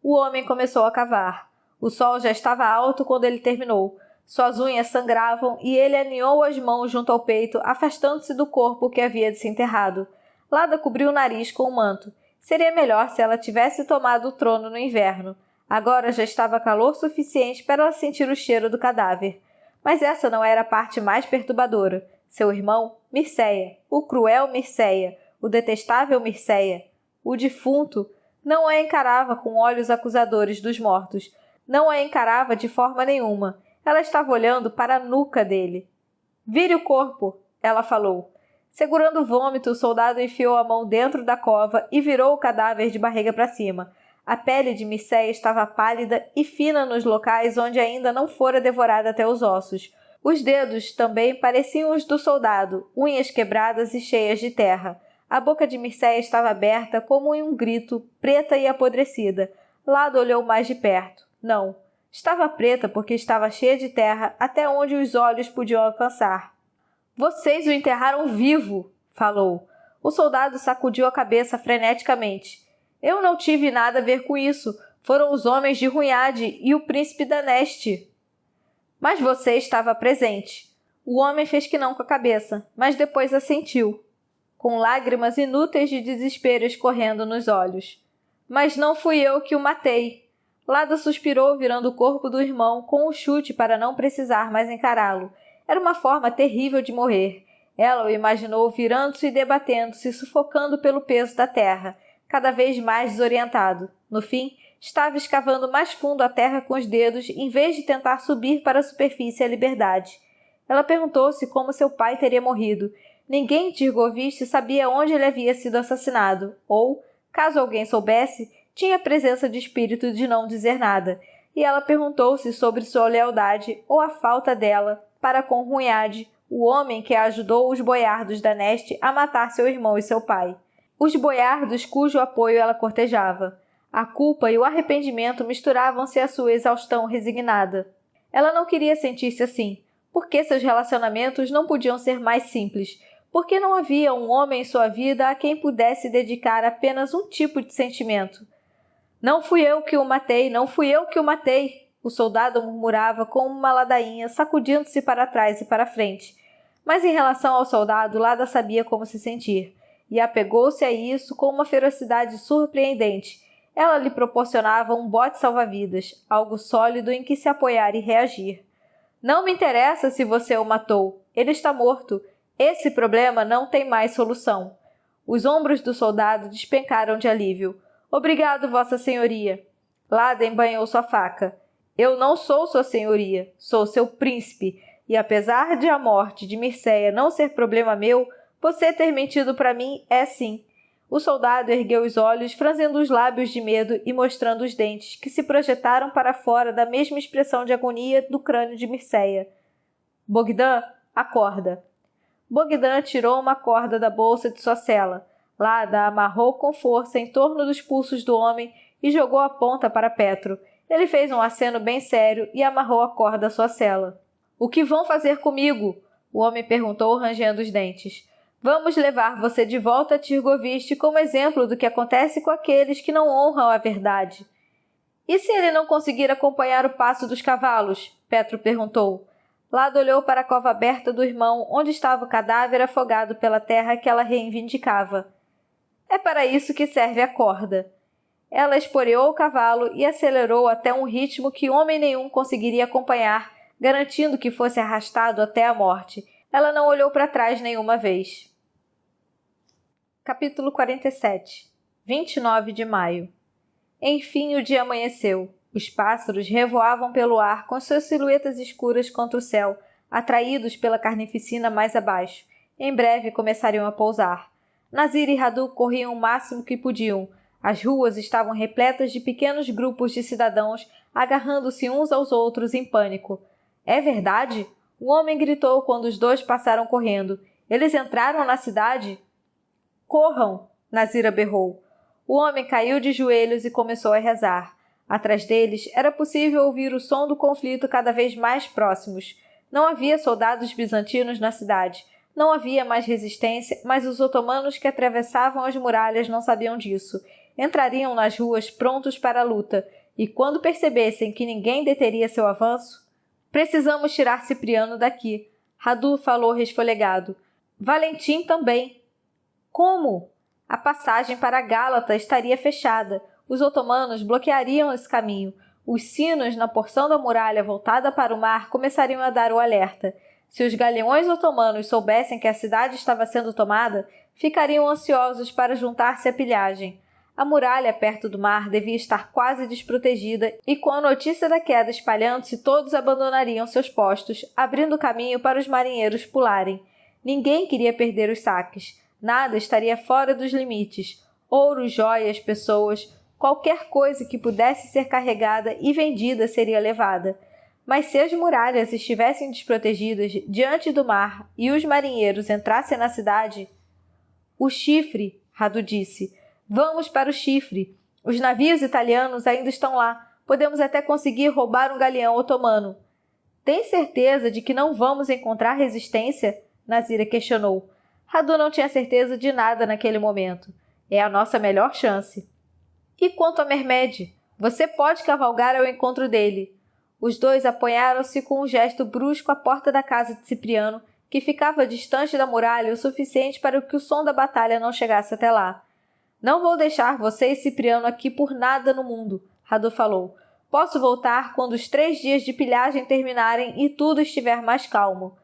O homem começou a cavar. O sol já estava alto quando ele terminou. Suas unhas sangravam e ele aninhou as mãos junto ao peito, afastando-se do corpo que havia desenterrado. Lada cobriu o nariz com o manto. Seria melhor se ela tivesse tomado o trono no inverno. Agora já estava calor suficiente para ela sentir o cheiro do cadáver. Mas essa não era a parte mais perturbadora. Seu irmão, Mircea, o cruel Mircea, o detestável Mircea, o defunto, não a encarava com olhos acusadores dos mortos. Não a encarava de forma nenhuma. Ela estava olhando para a nuca dele. — Vire o corpo, ela falou. Segurando o vômito, o soldado enfiou a mão dentro da cova e virou o cadáver de barriga para cima. A pele de Mircea estava pálida e fina nos locais onde ainda não fora devorada até os ossos. Os dedos também pareciam os do soldado, unhas quebradas e cheias de terra. A boca de Mircea estava aberta como em um grito, preta e apodrecida. Lado olhou mais de perto. Não. Estava preta porque estava cheia de terra até onde os olhos podiam alcançar. Vocês o enterraram vivo, falou. O soldado sacudiu a cabeça freneticamente. Eu não tive nada a ver com isso. Foram os homens de Runhade e o príncipe da Neste. Mas você estava presente. O homem fez que não com a cabeça, mas depois assentiu, com lágrimas inúteis de desespero escorrendo nos olhos. Mas não fui eu que o matei. Lada suspirou, virando o corpo do irmão com um chute para não precisar mais encará-lo. Era uma forma terrível de morrer. Ela o imaginou virando-se e debatendo-se, sufocando pelo peso da terra, cada vez mais desorientado. No fim, estava escavando mais fundo a terra com os dedos, em vez de tentar subir para a superfície à liberdade. Ela perguntou-se como seu pai teria morrido. Ninguém em Tirgoviste sabia onde ele havia sido assassinado, ou, caso alguém soubesse, tinha a presença de espírito de não dizer nada. E ela perguntou-se sobre sua lealdade, ou a falta dela, para com Runhade, o homem que ajudou os boiardos da Neste a matar seu irmão e seu pai. Os boiardos cujo apoio ela cortejava. A culpa e o arrependimento misturavam-se à sua exaustão resignada. Ela não queria sentir-se assim. Por que seus relacionamentos não podiam ser mais simples? Por que não havia um homem em sua vida a quem pudesse dedicar apenas um tipo de sentimento? Não fui eu que o matei, não fui eu que o matei! O soldado murmurava com uma ladainha, sacudindo-se para trás e para frente. Mas em relação ao soldado, Lada sabia como se sentir, e apegou-se a isso com uma ferocidade surpreendente. Ela lhe proporcionava um bote salva-vidas, algo sólido em que se apoiar e reagir. Não me interessa se você o matou. Ele está morto. Esse problema não tem mais solução. Os ombros do soldado despencaram de alívio. Obrigado, Vossa Senhoria. Lada embanhou sua faca. Eu não sou sua senhoria, sou seu príncipe, e apesar de a morte de Mircea não ser problema meu, você ter mentido para mim é sim. O soldado ergueu os olhos, franzindo os lábios de medo e mostrando os dentes, que se projetaram para fora da mesma expressão de agonia do crânio de Mircea. Bogdan, acorda. Bogdan tirou uma corda da bolsa de sua cela. Lada a amarrou com força em torno dos pulsos do homem e jogou a ponta para Petro. Ele fez um aceno bem sério e amarrou a corda à sua cela. — O que vão fazer comigo? O homem perguntou, rangendo os dentes. — Vamos levar você de volta a Tirgoviste como exemplo do que acontece com aqueles que não honram a verdade. — E se ele não conseguir acompanhar o passo dos cavalos? Petro perguntou. Lada olhou para a cova aberta do irmão, onde estava o cadáver afogado pela terra que ela reivindicava. — É para isso que serve a corda. Ela esporeou o cavalo e acelerou até um ritmo que homem nenhum conseguiria acompanhar, garantindo que fosse arrastado até a morte. Ela não olhou para trás nenhuma vez. Capítulo 47 29 de maio. Enfim o dia amanheceu. Os pássaros revoavam pelo ar com suas silhuetas escuras contra o céu, atraídos pela carnificina mais abaixo. Em breve começariam a pousar. Nazir e Radu corriam o máximo que podiam. As ruas estavam repletas de pequenos grupos de cidadãos agarrando-se uns aos outros em pânico. — É verdade? Um homem gritou quando os dois passaram correndo. — Eles entraram na cidade? — Corram! Nazira berrou. O homem caiu de joelhos e começou a rezar. Atrás deles era possível ouvir o som do conflito cada vez mais próximos. Não havia soldados bizantinos na cidade. Não havia mais resistência, mas os otomanos que atravessavam as muralhas não sabiam disso. Entrariam nas ruas prontos para a luta, e quando percebessem que ninguém deteria seu avanço... Precisamos tirar Cipriano daqui. Radu falou resfolegado. Valentim também. Como? A passagem para Gálata estaria fechada. Os otomanos bloqueariam esse caminho. Os sinos na porção da muralha voltada para o mar começariam a dar o alerta. Se os galeões otomanos soubessem que a cidade estava sendo tomada, ficariam ansiosos para juntar-se à pilhagem. A muralha perto do mar devia estar quase desprotegida e com a notícia da queda espalhando-se todos abandonariam seus postos, abrindo caminho para os marinheiros pularem. Ninguém queria perder os saques. Nada estaria fora dos limites. Ouro, joias, pessoas, qualquer coisa que pudesse ser carregada e vendida seria levada. Mas se as muralhas estivessem desprotegidas diante do mar e os marinheiros entrassem na cidade... O chifre, Radu disse. Vamos para o chifre. Os navios italianos ainda estão lá. Podemos até conseguir roubar um galeão otomano. Tem certeza de que não vamos encontrar resistência? Nazira questionou. Radu não tinha certeza de nada naquele momento. É a nossa melhor chance. E quanto a Mermed? Você pode cavalgar ao encontro dele. Os dois apoiaram-se com um gesto brusco à porta da casa de Cipriano, que ficava distante da muralha o suficiente para que o som da batalha não chegasse até lá. Não vou deixar você e Cipriano aqui por nada no mundo, Radu falou. Posso voltar quando os 3 dias de pilhagem terminarem e tudo estiver mais calmo.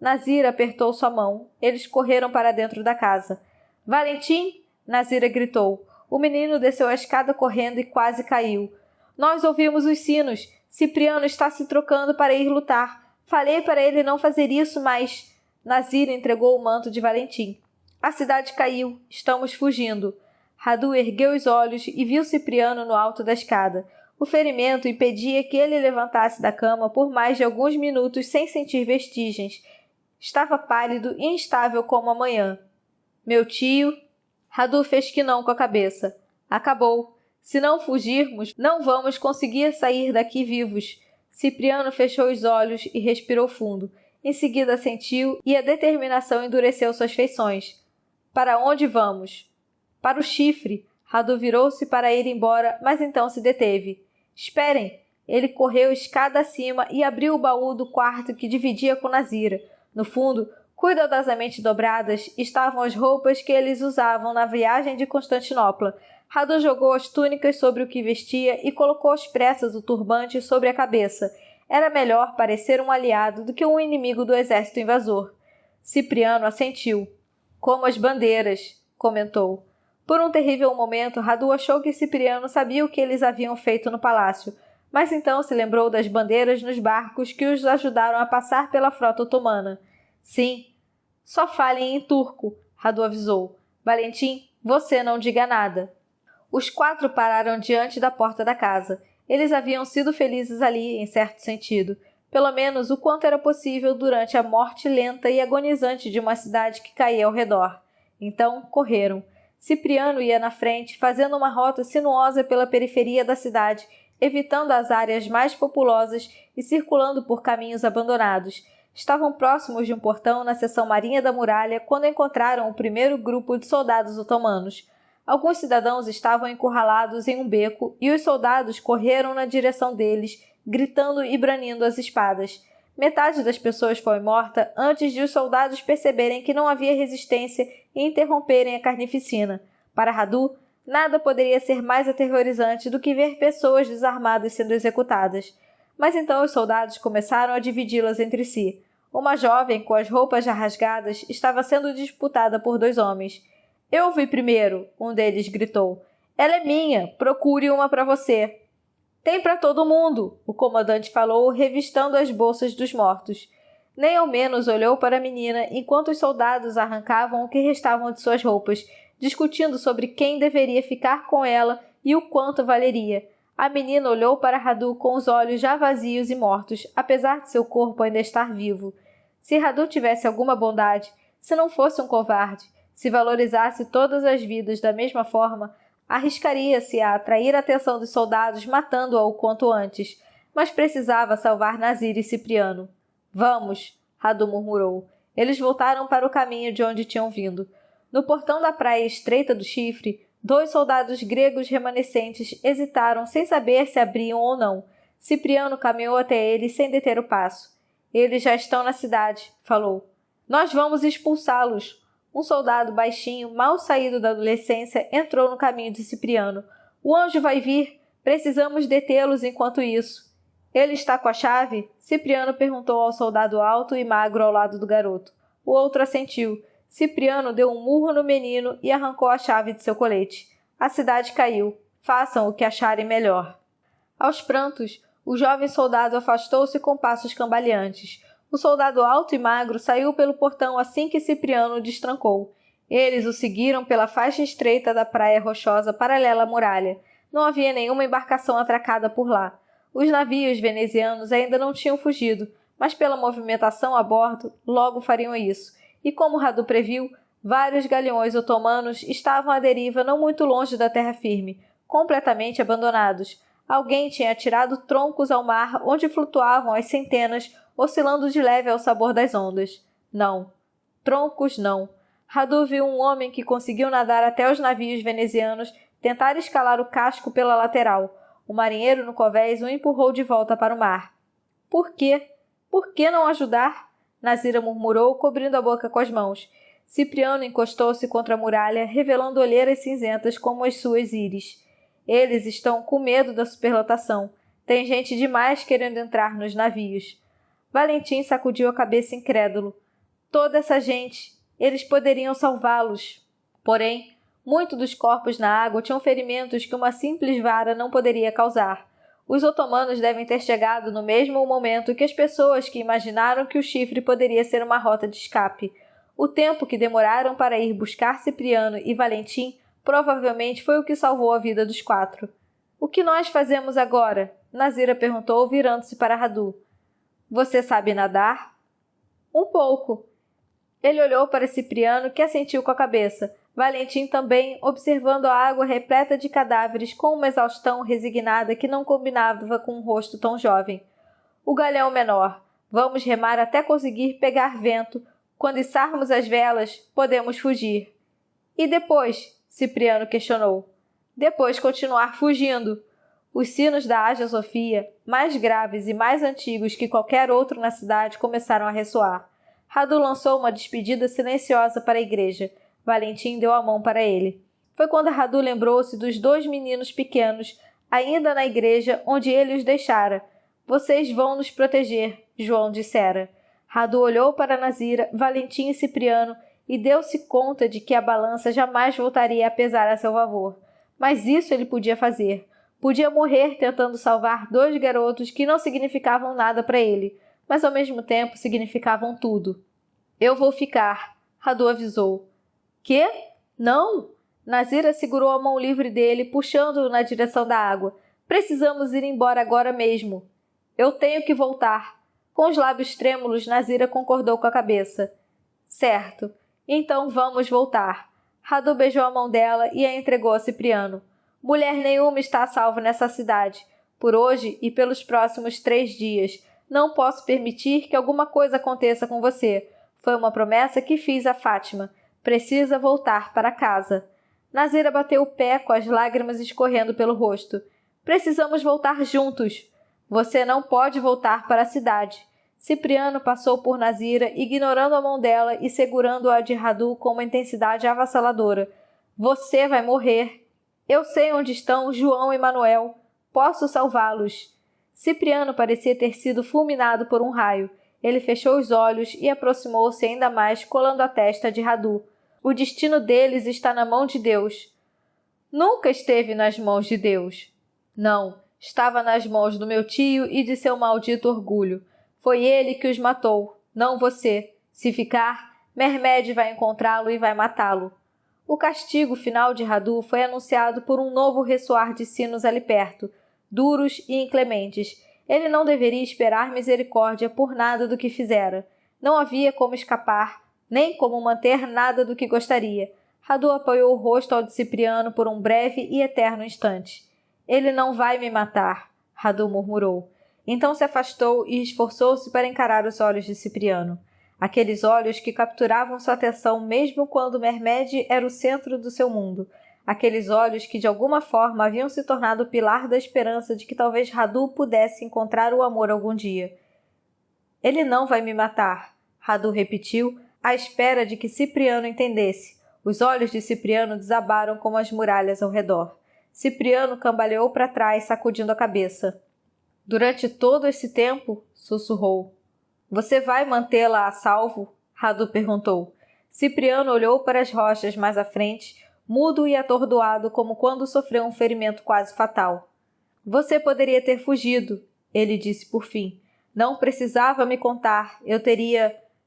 Nazira apertou sua mão. Eles correram para dentro da casa. Valentim! Nazira gritou. O menino desceu a escada correndo e quase caiu. Nós ouvimos os sinos. Cipriano está se trocando para ir lutar. Falei para ele não fazer isso, mas... Nazira entregou o manto de Valentim. A cidade caiu. Estamos fugindo. Radu ergueu os olhos e viu Cipriano no alto da escada. O ferimento impedia que ele levantasse da cama por mais de alguns minutos sem sentir vestígios. Estava pálido e instável como a manhã. Meu tio... Radu fez que não com a cabeça. Acabou. Se não fugirmos, não vamos conseguir sair daqui vivos. Cipriano fechou os olhos e respirou fundo. Em seguida assentiu e a determinação endureceu suas feições. Para onde vamos? Para o chifre. Radu virou-se para ir embora, mas então se deteve. Esperem! Ele correu escada acima e abriu o baú do quarto que dividia com Nazira. No fundo, cuidadosamente dobradas, estavam as roupas que eles usavam na viagem de Constantinopla. Radu jogou as túnicas sobre o que vestia e colocou às pressas o turbante sobre a cabeça. Era melhor parecer um aliado do que um inimigo do exército invasor. Cipriano assentiu. Como as bandeiras, comentou. Por um terrível momento, Radu achou que Cipriano sabia o que eles haviam feito no palácio, mas então se lembrou das bandeiras nos barcos que os ajudaram a passar pela frota otomana. Sim. Só falem em turco, Radu avisou. Valentim, você não diga nada. Os 4 pararam diante da porta da casa. Eles haviam sido felizes ali, em certo sentido. Pelo menos o quanto era possível durante a morte lenta e agonizante de uma cidade que caía ao redor. Então, correram. Cipriano ia na frente, fazendo uma rota sinuosa pela periferia da cidade, evitando as áreas mais populosas e circulando por caminhos abandonados. Estavam próximos de um portão na seção marinha da muralha quando encontraram o primeiro grupo de soldados otomanos. Alguns cidadãos estavam encurralados em um beco e os soldados correram na direção deles, gritando e branindo as espadas. Metade das pessoas foi morta antes de os soldados perceberem que não havia resistência e interromperem a carnificina. Para Radu, nada poderia ser mais aterrorizante do que ver pessoas desarmadas sendo executadas. Mas então os soldados começaram a dividi-las entre si. Uma jovem, com as roupas já rasgadas, estava sendo disputada por 2 homens. Eu vi primeiro, um deles gritou. Ela é minha, procure uma para você. Tem para todo mundo, o comandante falou, revistando as bolsas dos mortos. Nem ao menos olhou para a menina enquanto os soldados arrancavam o que restavam de suas roupas, discutindo sobre quem deveria ficar com ela e o quanto valeria. A menina olhou para Radu com os olhos já vazios e mortos, apesar de seu corpo ainda estar vivo. Se Radu tivesse alguma bondade, se não fosse um covarde, se valorizasse todas as vidas da mesma forma, arriscaria-se a atrair a atenção dos soldados matando-a o quanto antes, mas precisava salvar Nazira e Cipriano. Vamos, Radu murmurou. Eles voltaram para o caminho de onde tinham vindo. No portão da praia estreita do chifre, 2 soldados gregos remanescentes hesitaram sem saber se abriam ou não. Cipriano caminhou até eles sem deter o passo. Eles já estão na cidade, falou. Nós vamos expulsá-los. Um soldado baixinho, mal saído da adolescência, entrou no caminho de Cipriano. O anjo vai vir. Precisamos detê-los enquanto isso. Ele está com a chave? Cipriano perguntou ao soldado alto e magro ao lado do garoto. O outro assentiu. Cipriano deu um murro no menino e arrancou a chave de seu colete. A cidade caiu. Façam o que acharem melhor. Aos prantos, o jovem soldado afastou-se com passos cambaleantes. O soldado alto e magro saiu pelo portão assim que Cipriano o destrancou. Eles o seguiram pela faixa estreita da praia rochosa paralela à muralha. Não havia nenhuma embarcação atracada por lá. Os navios venezianos ainda não tinham fugido, mas pela movimentação a bordo, logo fariam isso. E como Radu previu, vários galeões otomanos estavam à deriva não muito longe da terra firme, completamente abandonados. Alguém tinha atirado troncos ao mar onde flutuavam as centenas, oscilando de leve ao sabor das ondas. Não. Troncos não. Radu viu um homem que conseguiu nadar até os navios venezianos, tentar escalar o casco pela lateral. O marinheiro no convés o empurrou de volta para o mar. Por quê? Por que não ajudar? Nazira murmurou, cobrindo a boca com as mãos. Cipriano encostou-se contra a muralha, revelando olheiras cinzentas como as suas íris. Eles estão com medo da superlotação. Tem gente demais querendo entrar nos navios. Valentim sacudiu a cabeça incrédulo. Toda essa gente, eles poderiam salvá-los. Porém, muitos dos corpos na água tinham ferimentos que uma simples vara não poderia causar. Os otomanos devem ter chegado no mesmo momento que as pessoas que imaginaram que o chifre poderia ser uma rota de escape. O tempo que demoraram para ir buscar Cipriano e Valentim provavelmente foi o que salvou a vida dos 4. O que nós fazemos agora? Nazira perguntou, virando-se para Radu. Você sabe nadar? Um pouco. Ele olhou para Cipriano, que assentiu com a cabeça. Valentim também, observando a água repleta de cadáveres com uma exaustão resignada que não combinava com um rosto tão jovem. O galeão menor. Vamos remar até conseguir pegar vento. Quando içarmos as velas, podemos fugir. E depois? Cipriano questionou. Depois continuar fugindo. Os sinos da Hagia Sophia, mais graves e mais antigos que qualquer outro na cidade, começaram a ressoar. Radu lançou uma despedida silenciosa para a igreja. Valentim deu a mão para ele. Foi quando Radu lembrou-se dos 2 meninos pequenos, ainda na igreja onde ele os deixara. Vocês vão nos proteger, João dissera. Radu olhou para Nazira, Valentim e Cipriano e deu-se conta de que a balança jamais voltaria a pesar a seu favor. Mas isso ele podia fazer. Podia morrer tentando salvar 2 garotos que não significavam nada para ele, mas ao mesmo tempo significavam tudo. Eu vou ficar, Radu avisou. Quê? Não! Nazira segurou a mão livre dele, puxando-o na direção da água. Precisamos ir embora agora mesmo. Eu tenho que voltar. Com os lábios trêmulos, Nazira concordou com a cabeça. Certo. Então vamos voltar. Radu beijou a mão dela e a entregou a Cipriano. Mulher nenhuma está a salvo nessa cidade. Por hoje e pelos próximos 3 dias. Não posso permitir que alguma coisa aconteça com você. Foi uma promessa que fiz a Fátima. Precisa voltar para casa. Nazira bateu o pé com as lágrimas escorrendo pelo rosto. Precisamos voltar juntos. Você não pode voltar para a cidade. Cipriano passou por Nazira, ignorando a mão dela e segurando-a de Radu com uma intensidade avassaladora. Você vai morrer. Eu sei onde estão João e Manuel. Posso salvá-los. Cipriano parecia ter sido fulminado por um raio. Ele fechou os olhos e aproximou-se ainda mais, colando a testa de Radu. O destino deles está na mão de Deus. Nunca esteve nas mãos de Deus. Não, estava nas mãos do meu tio e de seu maldito orgulho. Foi ele que os matou, não você. Se ficar, Mermed vai encontrá-lo e vai matá-lo. O castigo final de Radu foi anunciado por um novo ressoar de sinos ali perto, duros e inclementes. Ele não deveria esperar misericórdia por nada do que fizera. Não havia como escapar, nem como manter nada do que gostaria. Radu apoiou o rosto ao de Cipriano por um breve e eterno instante. Ele não vai me matar, Radu murmurou. Então se afastou e esforçou-se para encarar os olhos de Cipriano. Aqueles olhos que capturavam sua atenção mesmo quando Mermed era o centro do seu mundo. Aqueles olhos que de alguma forma haviam se tornado o pilar da esperança de que talvez Radu pudesse encontrar o amor algum dia. Ele não vai me matar, Radu repetiu, à espera de que Cipriano entendesse. Os olhos de Cipriano desabaram como as muralhas ao redor. Cipriano cambaleou para trás, sacudindo a cabeça. Durante todo esse tempo, sussurrou. Você vai mantê-la a salvo? Radu perguntou. Cipriano olhou para as rochas mais à frente, mudo e atordoado como quando sofreu um ferimento quase fatal. Você poderia ter fugido, ele disse por fim. Não precisava me contar,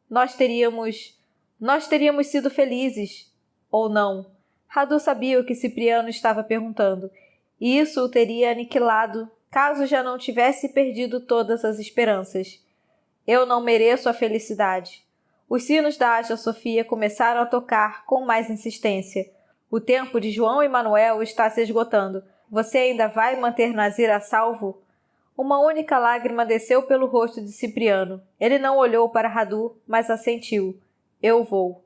nós teríamos sido felizes. Ou não. Radu sabia o que Cipriano estava perguntando, e isso o teria aniquilado, caso já não tivesse perdido todas as esperanças. Eu não mereço a felicidade. Os sinos da Hagia Sophia começaram a tocar com mais insistência. O tempo de João e Manuel está se esgotando. Você ainda vai manter Nazir a salvo? Uma única lágrima desceu pelo rosto de Cipriano. Ele não olhou para Radu, mas assentiu. Eu vou.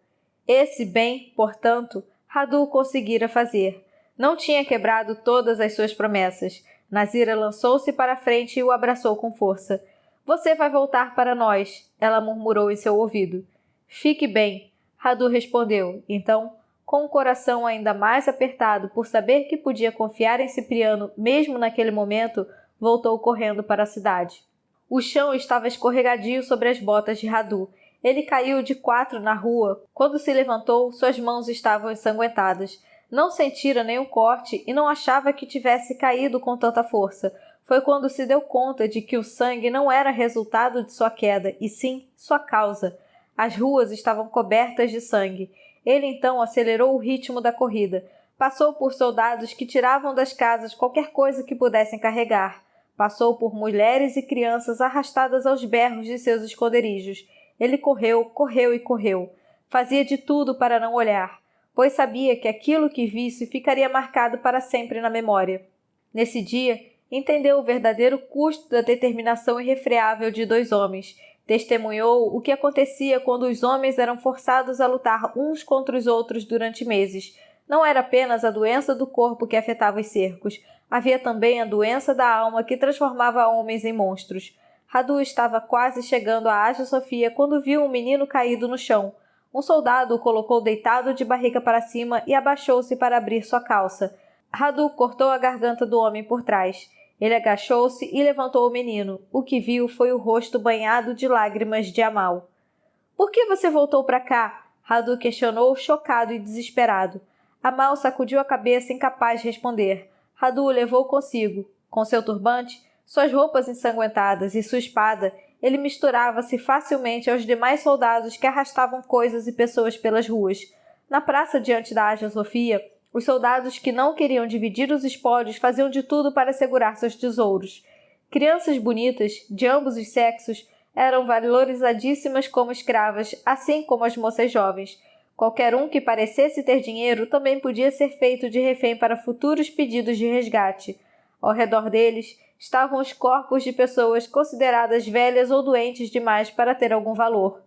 Esse bem, portanto, Radu conseguira fazer. Não tinha quebrado todas as suas promessas. Nazira lançou-se para a frente e o abraçou com força. Você vai voltar para nós, ela murmurou em seu ouvido. Fique bem, Radu respondeu. Então, com o coração ainda mais apertado por saber que podia confiar em Cipriano mesmo naquele momento, voltou correndo para a cidade. O chão estava escorregadio sobre as botas de Radu. Ele caiu de 4 na rua. Quando se levantou, suas mãos estavam ensanguentadas. Não sentira nenhum corte e não achava que tivesse caído com tanta força. Foi quando se deu conta de que o sangue não era resultado de sua queda, e sim sua causa. As ruas estavam cobertas de sangue. Ele então acelerou o ritmo da corrida. Passou por soldados que tiravam das casas qualquer coisa que pudessem carregar. Passou por mulheres e crianças arrastadas aos berros de seus esconderijos. Ele correu, correu e correu. Fazia de tudo para não olhar, pois sabia que aquilo que visse ficaria marcado para sempre na memória. Nesse dia, entendeu o verdadeiro custo da determinação irrefreável de 2 homens. Testemunhou o que acontecia quando os homens eram forçados a lutar uns contra os outros durante meses. Não era apenas a doença do corpo que afetava os cercos. Havia também a doença da alma que transformava homens em monstros. Radu estava quase chegando à Hagia Sophia quando viu um menino caído no chão. Um soldado o colocou deitado de barriga para cima e abaixou-se para abrir sua calça. Radu cortou a garganta do homem por trás. Ele agachou-se e levantou o menino. O que viu foi o rosto banhado de lágrimas de Amal. — Por que você voltou para cá? Radu questionou, chocado e desesperado. Amal sacudiu a cabeça, incapaz de responder. Radu o levou consigo. Com seu turbante, suas roupas ensanguentadas e sua espada, ele misturava-se facilmente aos demais soldados que arrastavam coisas e pessoas pelas ruas. Na praça diante da Hagia Sophia, os soldados que não queriam dividir os espólios faziam de tudo para segurar seus tesouros. Crianças bonitas, de ambos os sexos, eram valorizadíssimas como escravas, assim como as moças jovens. Qualquer um que parecesse ter dinheiro também podia ser feito de refém para futuros pedidos de resgate. Ao redor deles estavam os corpos de pessoas consideradas velhas ou doentes demais para ter algum valor.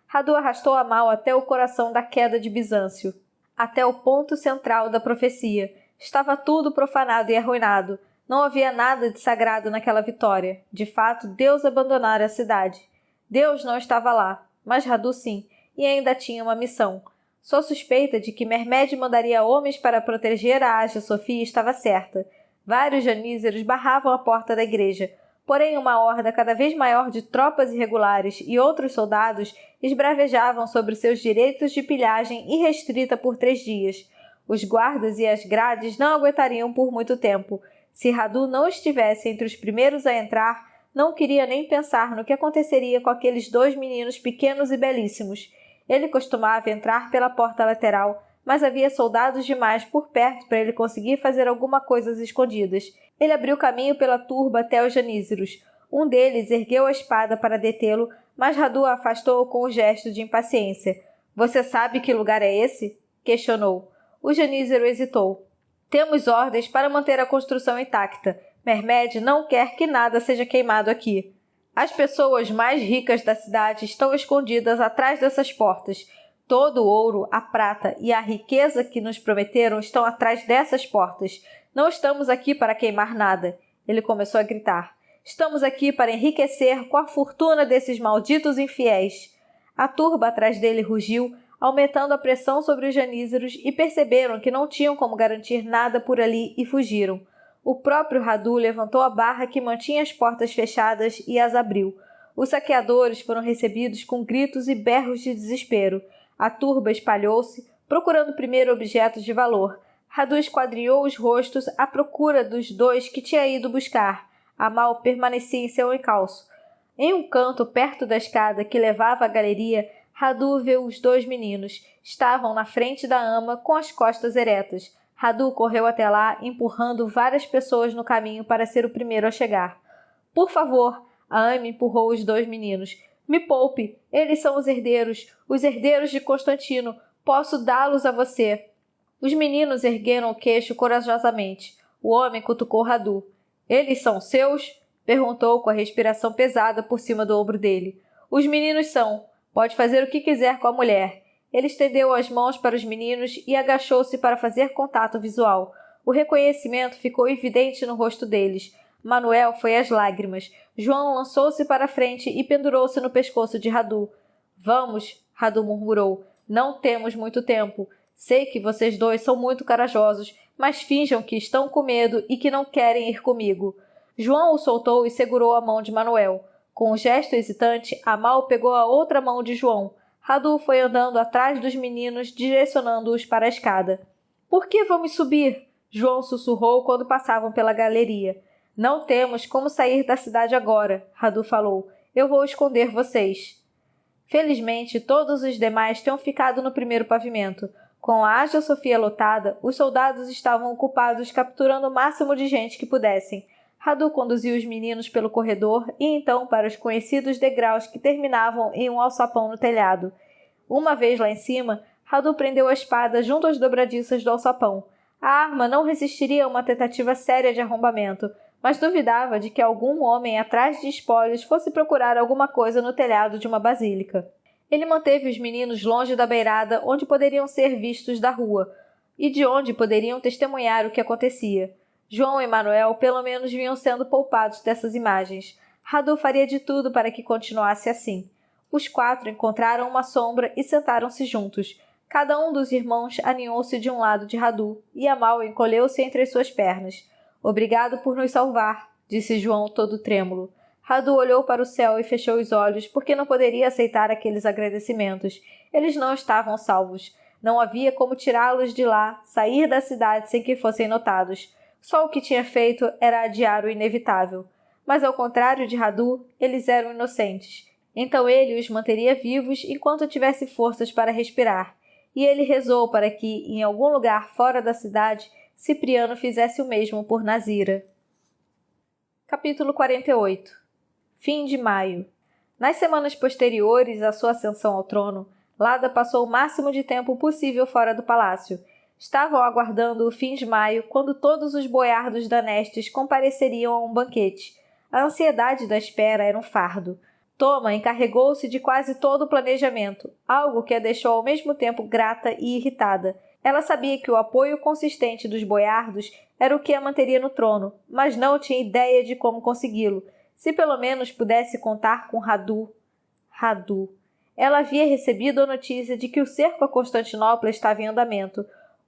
Radu arrastou Amal até o coração da queda de Bizâncio, até o ponto central da profecia. Estava tudo profanado e arruinado. Não havia nada de sagrado naquela vitória. De fato, Deus abandonara a cidade. Deus não estava lá, mas Radu sim, e ainda tinha uma missão. Sua suspeita de que Mermed mandaria homens para proteger a Hagia Sophia estava certa. Vários janízaros barravam a porta da igreja, porém uma horda cada vez maior de tropas irregulares e outros soldados esbravejavam sobre seus direitos de pilhagem irrestrita por 3 dias. Os guardas e as grades não aguentariam por muito tempo. Se Radu não estivesse entre os primeiros a entrar, não queria nem pensar no que aconteceria com aqueles 2 meninos pequenos e belíssimos. Ele costumava entrar pela porta lateral, mas havia soldados demais por perto para ele conseguir fazer alguma coisa às escondidas. Ele abriu caminho pela turba até os janízaros. Um deles ergueu a espada para detê-lo, mas Radu a afastou com um gesto de impaciência. — Você sabe que lugar é esse? Questionou. O janízaro hesitou. — Temos ordens para manter a construção intacta. Mermed não quer que nada seja queimado aqui. As pessoas mais ricas da cidade estão escondidas atrás dessas portas. Todo o ouro, a prata e a riqueza que nos prometeram estão atrás dessas portas. Não estamos aqui para queimar nada. Ele começou a gritar. Estamos aqui para enriquecer com a fortuna desses malditos infiéis. A turba atrás dele rugiu, aumentando a pressão sobre os janízaros e perceberam que não tinham como garantir nada por ali e fugiram. O próprio Radu levantou a barra que mantinha as portas fechadas e as abriu. Os saqueadores foram recebidos com gritos e berros de desespero. A turba espalhou-se, procurando primeiro objetos de valor. Radu esquadrinhou os rostos à procura dos 2 que tinha ido buscar. Amal permanecia em seu encalço. Em um canto perto da escada que levava à galeria, Radu viu os 2 meninos. Estavam na frente da ama com as costas eretas. Radu correu até lá, empurrando várias pessoas no caminho para ser o primeiro a chegar. Por favor, a ama empurrou os 2 meninos. Me poupe, eles são os herdeiros de Constantino. Posso dá-los a você. Os meninos ergueram o queixo corajosamente. O homem cutucou Radu. Eles são seus? Perguntou com a respiração pesada por cima do ombro dele. Os meninos são. Pode fazer o que quiser com a mulher. Ele estendeu as mãos para os meninos e agachou-se para fazer contato visual. O reconhecimento ficou evidente no rosto deles. Manuel foi às lágrimas. João lançou-se para a frente e pendurou-se no pescoço de Radu. Vamos, Radu murmurou. Não temos muito tempo. Sei que vocês 2 são muito corajosos, mas finjam que estão com medo e que não querem ir comigo. João o soltou e segurou a mão de Manuel. Com um gesto hesitante, Amal pegou a outra mão de João. Radu foi andando atrás dos meninos, direcionando-os para a escada. — Por que vamos subir? João sussurrou quando passavam pela galeria. — Não temos como sair da cidade agora, Radu falou. Eu vou esconder vocês. Felizmente, todos os demais tinham ficado no primeiro pavimento. Com a Ágia Sofia lotada, os soldados estavam ocupados capturando o máximo de gente que pudessem. Radu conduziu os meninos pelo corredor e então para os conhecidos degraus que terminavam em um alçapão no telhado. Uma vez lá em cima, Radu prendeu a espada junto às dobradiças do alçapão. A arma não resistiria a uma tentativa séria de arrombamento, mas duvidava de que algum homem atrás de espólios fosse procurar alguma coisa no telhado de uma basílica. Ele manteve os meninos longe da beirada onde poderiam ser vistos da rua e de onde poderiam testemunhar o que acontecia. João e Manuel pelo menos vinham sendo poupados dessas imagens. Radu faria de tudo para que continuasse assim. Os 4 encontraram uma sombra e sentaram-se juntos. Cada um dos irmãos aninhou-se de um lado de Radu e Amal encolheu-se entre as suas pernas. — Obrigado por nos salvar, disse João todo trêmulo. Radu olhou para o céu e fechou os olhos porque não poderia aceitar aqueles agradecimentos. Eles não estavam salvos. Não havia como tirá-los de lá, sair da cidade sem que fossem notados. Só o que tinha feito era adiar o inevitável. Mas, ao contrário de Radu, eles eram inocentes. Então ele os manteria vivos enquanto tivesse forças para respirar. E ele rezou para que, em algum lugar fora da cidade, Cipriano fizesse o mesmo por Nazira. Capítulo 48. Fim de maio. Nas semanas posteriores à sua ascensão ao trono, Lada passou o máximo de tempo possível fora do palácio. Estavam aguardando o fim de maio, quando todos os boiardos danestes compareceriam a um banquete. A ansiedade da espera era um fardo. Toma encarregou-se de quase todo o planejamento, algo que a deixou ao mesmo tempo grata e irritada. Ela sabia que o apoio consistente dos boiardos era o que a manteria no trono, mas não tinha ideia de como consegui-lo. Se pelo menos pudesse contar com Radu. Radu. Ela havia recebido a notícia de que o cerco a Constantinopla estava em andamento.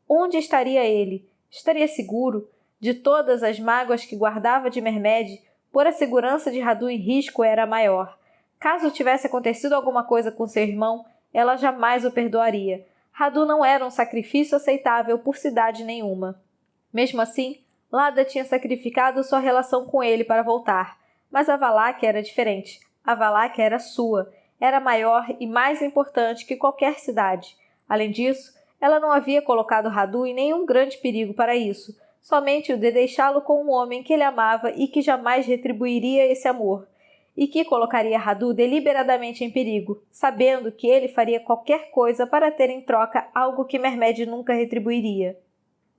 Onde estaria ele? Estaria seguro? De todas as mágoas que guardava de Mermed, pôr a segurança de Radu em risco era a maior. Caso tivesse acontecido alguma coisa com seu irmão, ela jamais o perdoaria. Radu não era um sacrifício aceitável por cidade nenhuma. Mesmo assim, Lada tinha sacrificado sua relação com ele para voltar. Mas a Valáquia era diferente. A Valáquia era sua. Era maior e mais importante que qualquer cidade. Além disso, ela não havia colocado Radu em nenhum grande perigo para isso, somente o de deixá-lo com um homem que ele amava e que jamais retribuiria esse amor, e que colocaria Radu deliberadamente em perigo, sabendo que ele faria qualquer coisa para ter em troca algo que Mermed nunca retribuiria.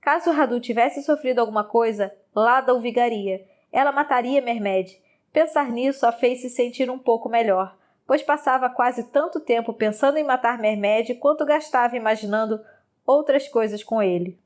Caso Radu tivesse sofrido alguma coisa, Lada o vigaria. Ela mataria Mermed. Pensar nisso a fez se sentir um pouco melhor, pois passava quase tanto tempo pensando em matar Mermed quanto gastava imaginando outras coisas com ele.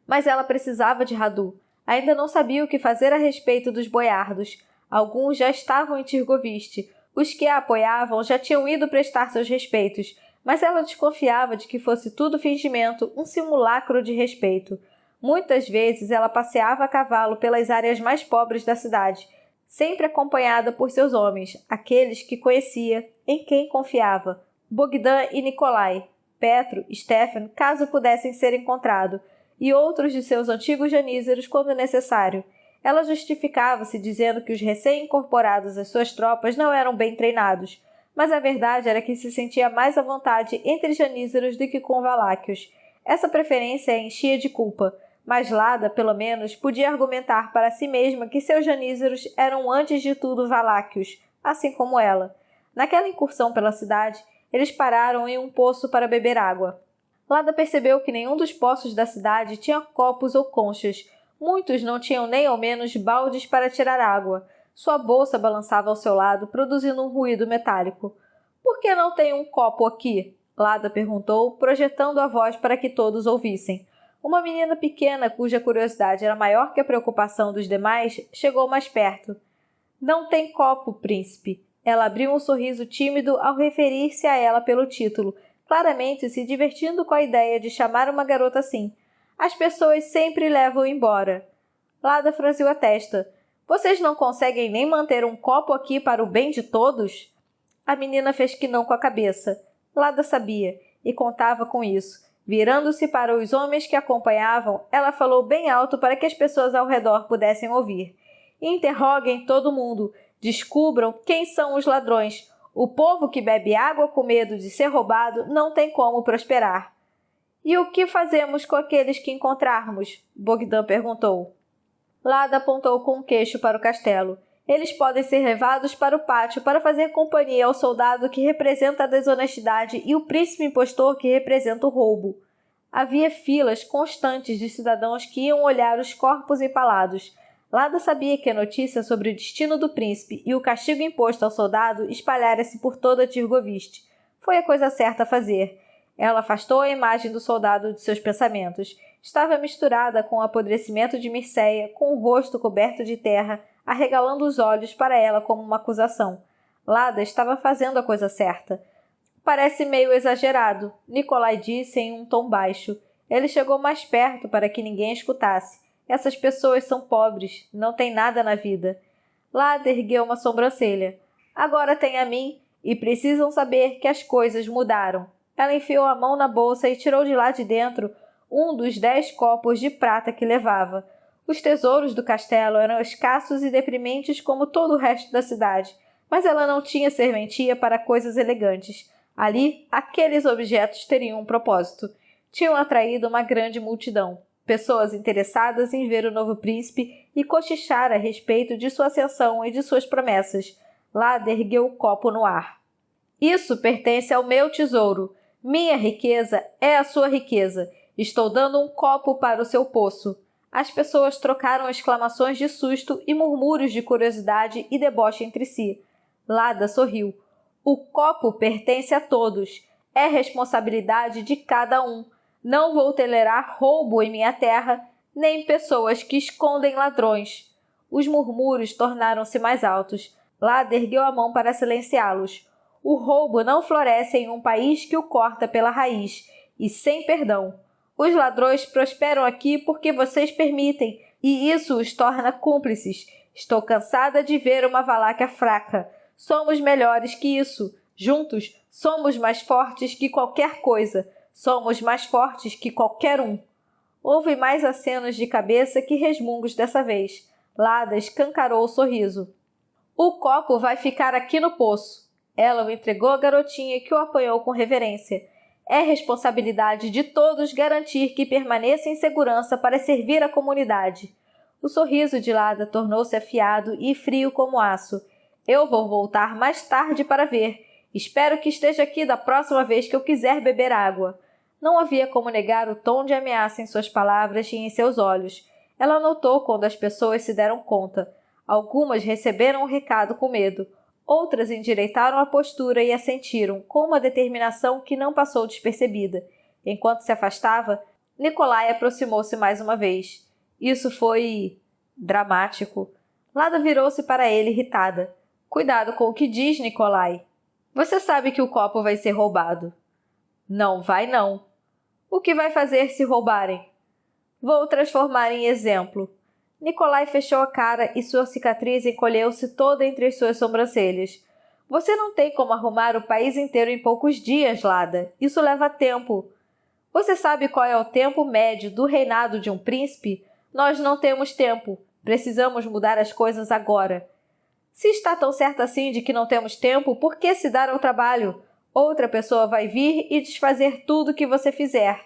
Mas ela precisava de Radu. Ainda não sabia o que fazer a respeito dos boiardos. Alguns já estavam em Tirgoviste. Os que a apoiavam já tinham ido prestar seus respeitos, mas ela desconfiava de que fosse tudo fingimento, um simulacro de respeito. Muitas vezes ela passeava a cavalo pelas áreas mais pobres da cidade, sempre acompanhada por seus homens, aqueles que conhecia, em quem confiava, Bogdan e Nikolai, Petro, Stefan, caso pudessem ser encontrados, e outros de seus antigos janízaros quando necessário. Ela justificava-se dizendo que os recém-incorporados às suas tropas não eram bem treinados, mas a verdade era que se sentia mais à vontade entre janízaros do que com valáquios. Essa preferência a enchia de culpa, mas Lada, pelo menos, podia argumentar para si mesma que seus janízaros eram antes de tudo valáquios, assim como ela. Naquela incursão pela cidade, eles pararam em um poço para beber água. Lada percebeu que nenhum dos poços da cidade tinha copos ou conchas. Muitos não tinham nem ao menos baldes para tirar água. Sua bolsa balançava ao seu lado, produzindo um ruído metálico. — Por que não tem um copo aqui? Lada perguntou, projetando a voz para que todos ouvissem. Uma menina pequena, cuja curiosidade era maior que a preocupação dos demais, chegou mais perto. — Não tem copo, príncipe. Ela abriu um sorriso tímido ao referir-se a ela pelo título, claramente se divertindo com a ideia de chamar uma garota assim. As pessoas sempre levam embora. Lada franziu a testa. Vocês não conseguem nem manter um copo aqui para o bem de todos? A menina fez que não com a cabeça. Lada sabia, e contava com isso. Virando-se para os homens que acompanhavam, ela falou bem alto para que as pessoas ao redor pudessem ouvir. Interroguem todo mundo. Descubram quem são os ladrões. O povo que bebe água com medo de ser roubado não tem como prosperar. — E o que fazemos com aqueles que encontrarmos? Bogdan perguntou. Lada apontou com o queixo para o castelo. Eles podem ser levados para o pátio para fazer companhia ao soldado que representa a desonestidade e o príncipe impostor que representa o roubo. Havia filas constantes de cidadãos que iam olhar os corpos empalados. Lada sabia que a notícia sobre o destino do príncipe e o castigo imposto ao soldado espalhara-se por toda Tirgoviste. Foi a coisa certa a fazer. Ela afastou a imagem do soldado de seus pensamentos. Estava misturada com o apodrecimento de Mirceia, com o rosto coberto de terra, arregalando os olhos para ela como uma acusação. Lada estava fazendo a coisa certa. — Parece meio exagerado, Nikolai disse em um tom baixo. Ele chegou mais perto para que ninguém escutasse. Essas pessoas são pobres, não têm nada na vida. Lada ergueu uma sobrancelha. Agora tem a mim, e precisam saber que as coisas mudaram. Ela enfiou a mão na bolsa e tirou de lá de dentro um dos 10 copos de prata que levava. Os tesouros do castelo eram escassos e deprimentes como todo o resto da cidade, mas ela não tinha serventia para coisas elegantes. Ali, aqueles objetos teriam um propósito. Tinham atraído uma grande multidão. Pessoas interessadas em ver o novo príncipe e cochichar a respeito de sua ascensão e de suas promessas. Lada ergueu o copo no ar. — Isso pertence ao meu tesouro. Minha riqueza é a sua riqueza. Estou dando um copo para o seu poço. As pessoas trocaram exclamações de susto e murmúrios de curiosidade e deboche entre si. Lada sorriu. O copo pertence a todos. É responsabilidade de cada um. Não vou tolerar roubo em minha terra, nem pessoas que escondem ladrões. Os murmúrios tornaram-se mais altos. Lada ergueu a mão para silenciá-los. O roubo não floresce em um país que o corta pela raiz, e sem perdão. Os ladrões prosperam aqui porque vocês permitem, e isso os torna cúmplices. Estou cansada de ver uma Valáquia fraca. Somos melhores que isso. Juntos, somos mais fortes que qualquer coisa. Somos mais fortes que qualquer um. Houve mais acenos de cabeça que resmungos dessa vez. Lada escancarou o sorriso. O copo vai ficar aqui no poço. Ela o entregou à garotinha que o apanhou com reverência. É responsabilidade de todos garantir que permaneça em segurança para servir a comunidade. O sorriso de Lada tornou-se afiado e frio como aço. Eu vou voltar mais tarde para ver. Espero que esteja aqui da próxima vez que eu quiser beber água. Não havia como negar o tom de ameaça em suas palavras e em seus olhos. Ela notou quando as pessoas se deram conta. Algumas receberam o recado com medo. Outras endireitaram a postura e assentiram, com uma determinação que não passou despercebida. Enquanto se afastava, Nikolai aproximou-se mais uma vez. Isso foi dramático. Lada virou-se para ele irritada. Cuidado com o que diz, Nikolai. Você sabe que o copo vai ser roubado. Não vai não. O que vai fazer se roubarem? Vou transformar em exemplo. Nikolai fechou a cara e sua cicatriz encolheu-se toda entre as suas sobrancelhas. Você não tem como arrumar o país inteiro em poucos dias, Lada. Isso leva tempo. Você sabe qual é o tempo médio do reinado de um príncipe? Nós não temos tempo. Precisamos mudar as coisas agora. Se está tão certa assim de que não temos tempo, por que se dar ao trabalho? Outra pessoa vai vir e desfazer tudo o que você fizer.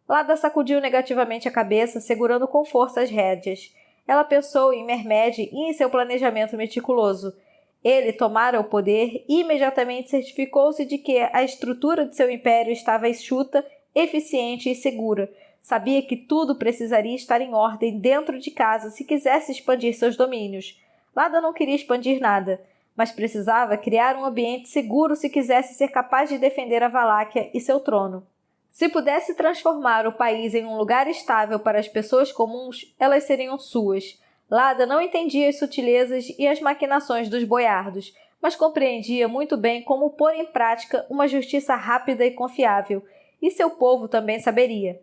Lada sacudiu negativamente a cabeça, segurando com força as rédeas. Ela pensou em Mermed e em seu planejamento meticuloso. Ele tomara o poder e imediatamente certificou-se de que a estrutura de seu império estava enxuta, eficiente e segura. Sabia que tudo precisaria estar em ordem dentro de casa se quisesse expandir seus domínios. Lada não queria expandir nada, mas precisava criar um ambiente seguro se quisesse ser capaz de defender a Valáquia e seu trono. Se pudesse transformar o país em um lugar estável para as pessoas comuns, elas seriam suas. Lada não entendia as sutilezas e as maquinações dos boiardos, mas compreendia muito bem como pôr em prática uma justiça rápida e confiável, e seu povo também saberia.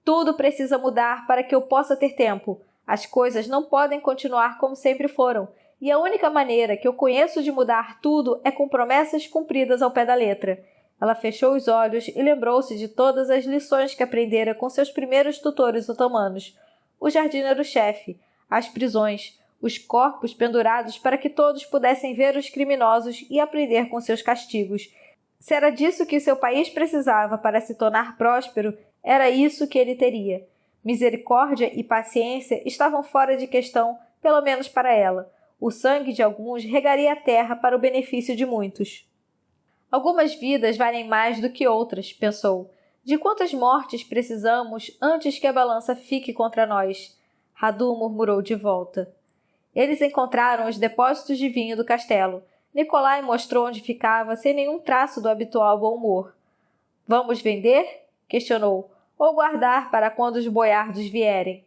Tudo precisa mudar para que eu possa ter tempo. As coisas não podem continuar como sempre foram, e a única maneira que eu conheço de mudar tudo é com promessas cumpridas ao pé da letra. Ela fechou os olhos e lembrou-se de todas as lições que aprendera com seus primeiros tutores otomanos. O jardineiro-chefe, as prisões, os corpos pendurados para que todos pudessem ver os criminosos e aprender com seus castigos. Se era disso que seu país precisava para se tornar próspero, era isso que ele teria. Misericórdia e paciência estavam fora de questão, pelo menos para ela. O sangue de alguns regaria a terra para o benefício de muitos. Algumas vidas valem mais do que outras, pensou. De quantas mortes precisamos antes que a balança fique contra nós? Radu murmurou de volta. Eles encontraram os depósitos de vinho do castelo. Nikolai mostrou onde ficava, sem nenhum traço do habitual bom humor. Vamos vender? Questionou. Ou guardar para quando os boiardos vierem?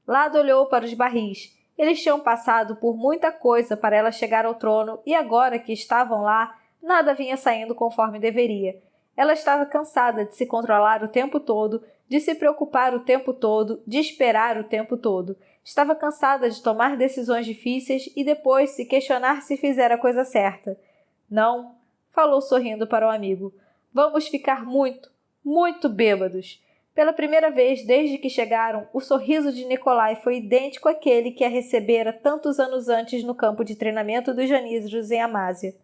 Lada olhou para os barris. Eles tinham passado por muita coisa para ela chegar ao trono e agora que estavam lá, nada vinha saindo conforme deveria. Ela estava cansada de se controlar o tempo todo, de se preocupar o tempo todo, de esperar o tempo todo. Estava cansada de tomar decisões difíceis e depois se questionar se fizera a coisa certa. Não, falou sorrindo para o amigo. Vamos ficar muito, muito bêbados. Pela primeira vez desde que chegaram, o sorriso de Nikolai foi idêntico àquele que a recebera tantos anos antes no campo de treinamento dos janízaros em Amásia.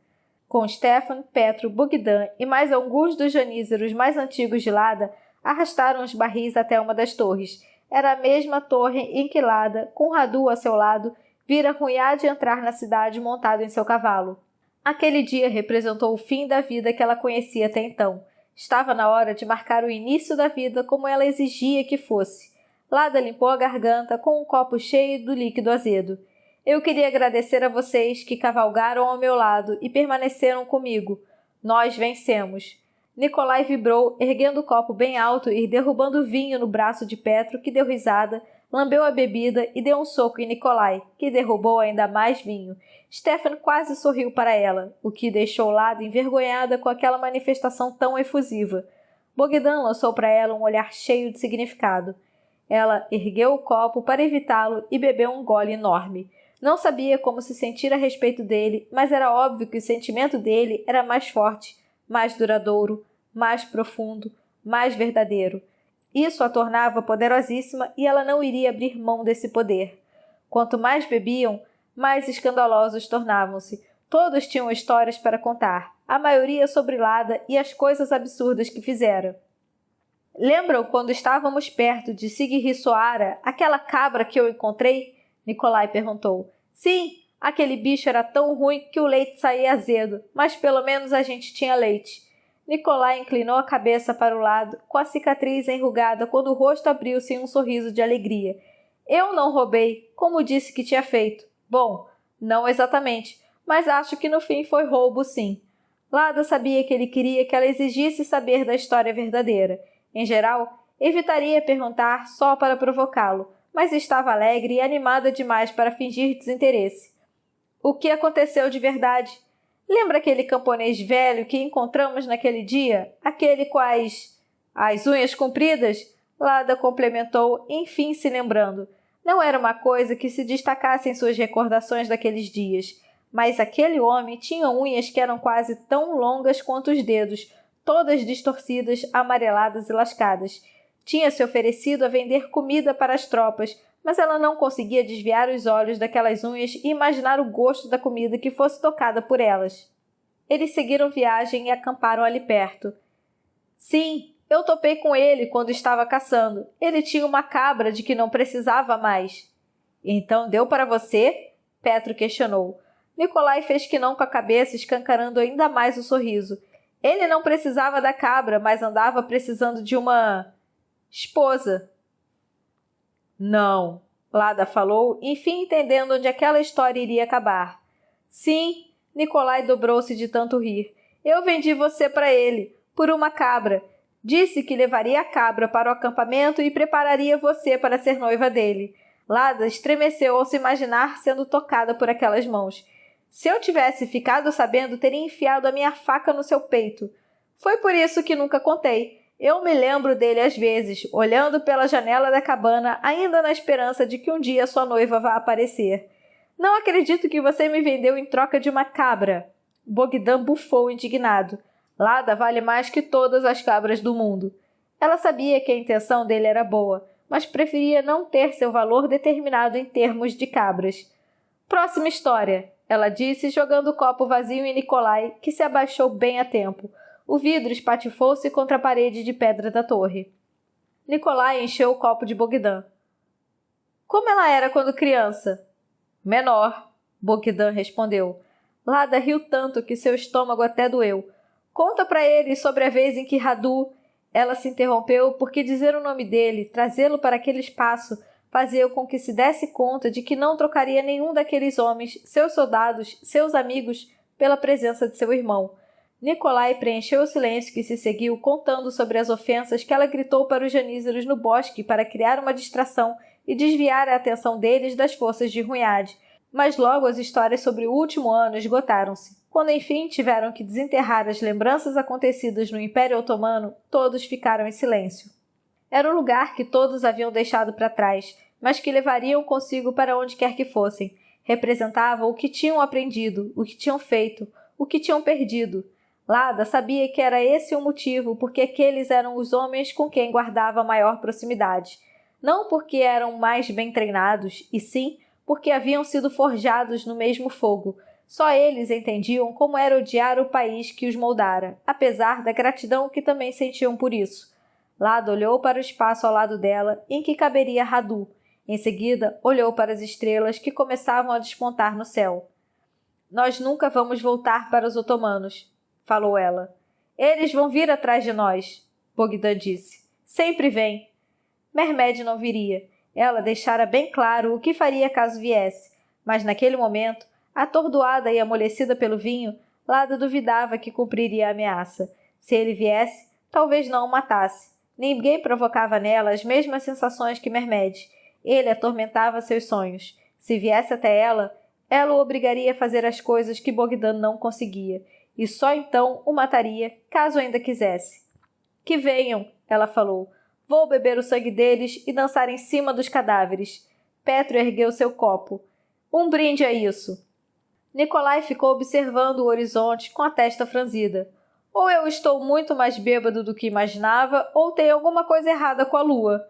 Com Stefan, Petro, Bogdan e mais alguns dos janízaros mais antigos de Lada, arrastaram os barris até uma das torres. Era a mesma torre em que Lada, com Radu a seu lado, vira Hunhad entrar na cidade montado em seu cavalo. Aquele dia representou o fim da vida que ela conhecia até então. Estava na hora de marcar o início da vida como ela exigia que fosse. Lada limpou a garganta com um copo cheio do líquido azedo. Eu queria agradecer a vocês que cavalgaram ao meu lado e permaneceram comigo. Nós vencemos. Nikolai vibrou, erguendo o copo bem alto e derrubando vinho no braço de Petro, que deu risada, lambeu a bebida e deu um soco em Nikolai, que derrubou ainda mais vinho. Stefan quase sorriu para ela, o que deixou Lada envergonhada com aquela manifestação tão efusiva. Bogdan lançou para ela um olhar cheio de significado. Ela ergueu o copo para evitá-lo e bebeu um gole enorme. Não sabia como se sentir a respeito dele, mas era óbvio que o sentimento dele era mais forte, mais duradouro, mais profundo, mais verdadeiro. Isso a tornava poderosíssima e ela não iria abrir mão desse poder. Quanto mais bebiam, mais escandalosos tornavam-se. Todos tinham histórias para contar, a maioria sobre Lada e as coisas absurdas que fizera. Lembram quando estávamos perto de Sigirrissoara, aquela cabra que eu encontrei? Nikolai perguntou. Sim, aquele bicho era tão ruim que o leite saía azedo, mas pelo menos a gente tinha leite. Nikolai inclinou a cabeça para o lado, com a cicatriz enrugada quando o rosto abriu-se em um sorriso de alegria. Eu não roubei, como disse que tinha feito. Bom, não exatamente, mas acho que no fim foi roubo sim. Lada sabia que ele queria que ela exigisse saber da história verdadeira. Em geral, evitaria perguntar só para provocá-lo, mas estava alegre e animada demais para fingir desinteresse. O que aconteceu de verdade? Lembra aquele camponês velho que encontramos naquele dia? Aquele com as unhas compridas? Lada complementou, enfim se lembrando. Não era uma coisa que se destacasse em suas recordações daqueles dias, mas aquele homem tinha unhas que eram quase tão longas quanto os dedos, todas distorcidas, amareladas e lascadas. Tinha se oferecido a vender comida para as tropas, mas ela não conseguia desviar os olhos daquelas unhas e imaginar o gosto da comida que fosse tocada por elas. Eles seguiram viagem e acamparam ali perto. Sim, eu topei com ele quando estava caçando. Ele tinha uma cabra de que não precisava mais. Então deu para você? Petro questionou. Nikolai fez que não com a cabeça, escancarando ainda mais o sorriso. Ele não precisava da cabra, mas andava precisando de uma esposa. Não, Lada falou, enfim entendendo onde aquela história iria acabar. Sim, Nikolai dobrou-se de tanto rir. Eu vendi você para ele, por uma cabra. Disse que levaria a cabra para o acampamento e prepararia você para ser noiva dele. Lada estremeceu ao se imaginar sendo tocada por aquelas mãos. Se eu tivesse ficado sabendo, teria enfiado a minha faca no seu peito. Foi por isso que nunca contei. Eu me lembro dele às vezes, olhando pela janela da cabana, ainda na esperança de que um dia sua noiva vá aparecer. Não acredito que você me vendeu em troca de uma cabra. Bogdan bufou indignado. Lada vale mais que todas as cabras do mundo. Ela sabia que a intenção dele era boa, mas preferia não ter seu valor determinado em termos de cabras. Próxima história, ela disse, jogando o copo vazio em Nikolai, que se abaixou bem a tempo. O vidro espatifou-se contra a parede de pedra da torre. Nikolai encheu o copo de Bogdan. Como ela era quando criança? Menor, Bogdan respondeu. Lada riu tanto que seu estômago até doeu. Conta para ele sobre a vez em que Radu... Ela se interrompeu porque dizer o nome dele, trazê-lo para aquele espaço, fazia com que se desse conta de que não trocaria nenhum daqueles homens, seus soldados, seus amigos, pela presença de seu irmão. Nikolai preencheu o silêncio que se seguiu contando sobre as ofensas que ela gritou para os janízaros no bosque para criar uma distração e desviar a atenção deles das forças de Hunhad. Mas logo as histórias sobre o último ano esgotaram-se. Quando enfim tiveram que desenterrar as lembranças acontecidas no Império Otomano, todos ficaram em silêncio. Era um lugar que todos haviam deixado para trás, mas que levariam consigo para onde quer que fossem. Representava o que tinham aprendido, o que tinham feito, o que tinham perdido. Lada sabia que era esse o motivo porque aqueles eram os homens com quem guardava maior proximidade. Não porque eram mais bem treinados, e sim porque haviam sido forjados no mesmo fogo. Só eles entendiam como era odiar o país que os moldara, apesar da gratidão que também sentiam por isso. Lada olhou para o espaço ao lado dela, em que caberia Radu. Em seguida, olhou para as estrelas que começavam a despontar no céu. Nós nunca vamos voltar para os otomanos, falou ela. Eles vão vir atrás de nós, Bogdan disse. Sempre vêm. Mermed não viria. Ela deixara bem claro o que faria caso viesse, mas naquele momento, atordoada e amolecida pelo vinho, Lada duvidava que cumpriria a ameaça. Se ele viesse, talvez não o matasse. Ninguém provocava nela as mesmas sensações que Mermed. Ele atormentava seus sonhos. Se viesse até ela, ela o obrigaria a fazer as coisas que Bogdan não conseguia, e só então o mataria, caso ainda quisesse. Que venham, ela falou. Vou beber o sangue deles e dançar em cima dos cadáveres. Petro ergueu seu copo. Um brinde a isso. Nikolai ficou observando o horizonte com a testa franzida. Ou eu estou muito mais bêbado do que imaginava, ou tem alguma coisa errada com a lua.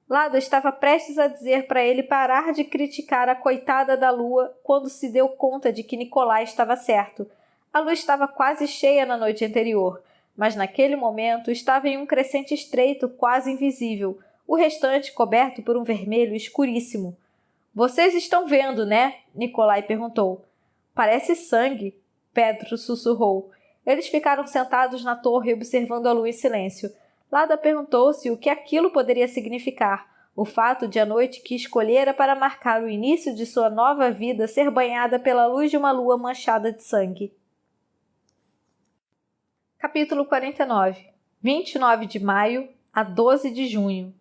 Lada estava prestes a dizer para ele parar de criticar a coitada da lua quando se deu conta de que Nikolai estava certo. A lua estava quase cheia na noite anterior, mas naquele momento estava em um crescente estreito quase invisível, o restante coberto por um vermelho escuríssimo. Vocês estão vendo, né? Nikolai perguntou. Parece sangue, Petro sussurrou. Eles ficaram sentados na torre observando a lua em silêncio. Lada perguntou-se o que aquilo poderia significar. O fato de a noite que escolhera para marcar o início de sua nova vida ser banhada pela luz de uma lua manchada de sangue. Capítulo 49. 29 de maio a 12 de junho.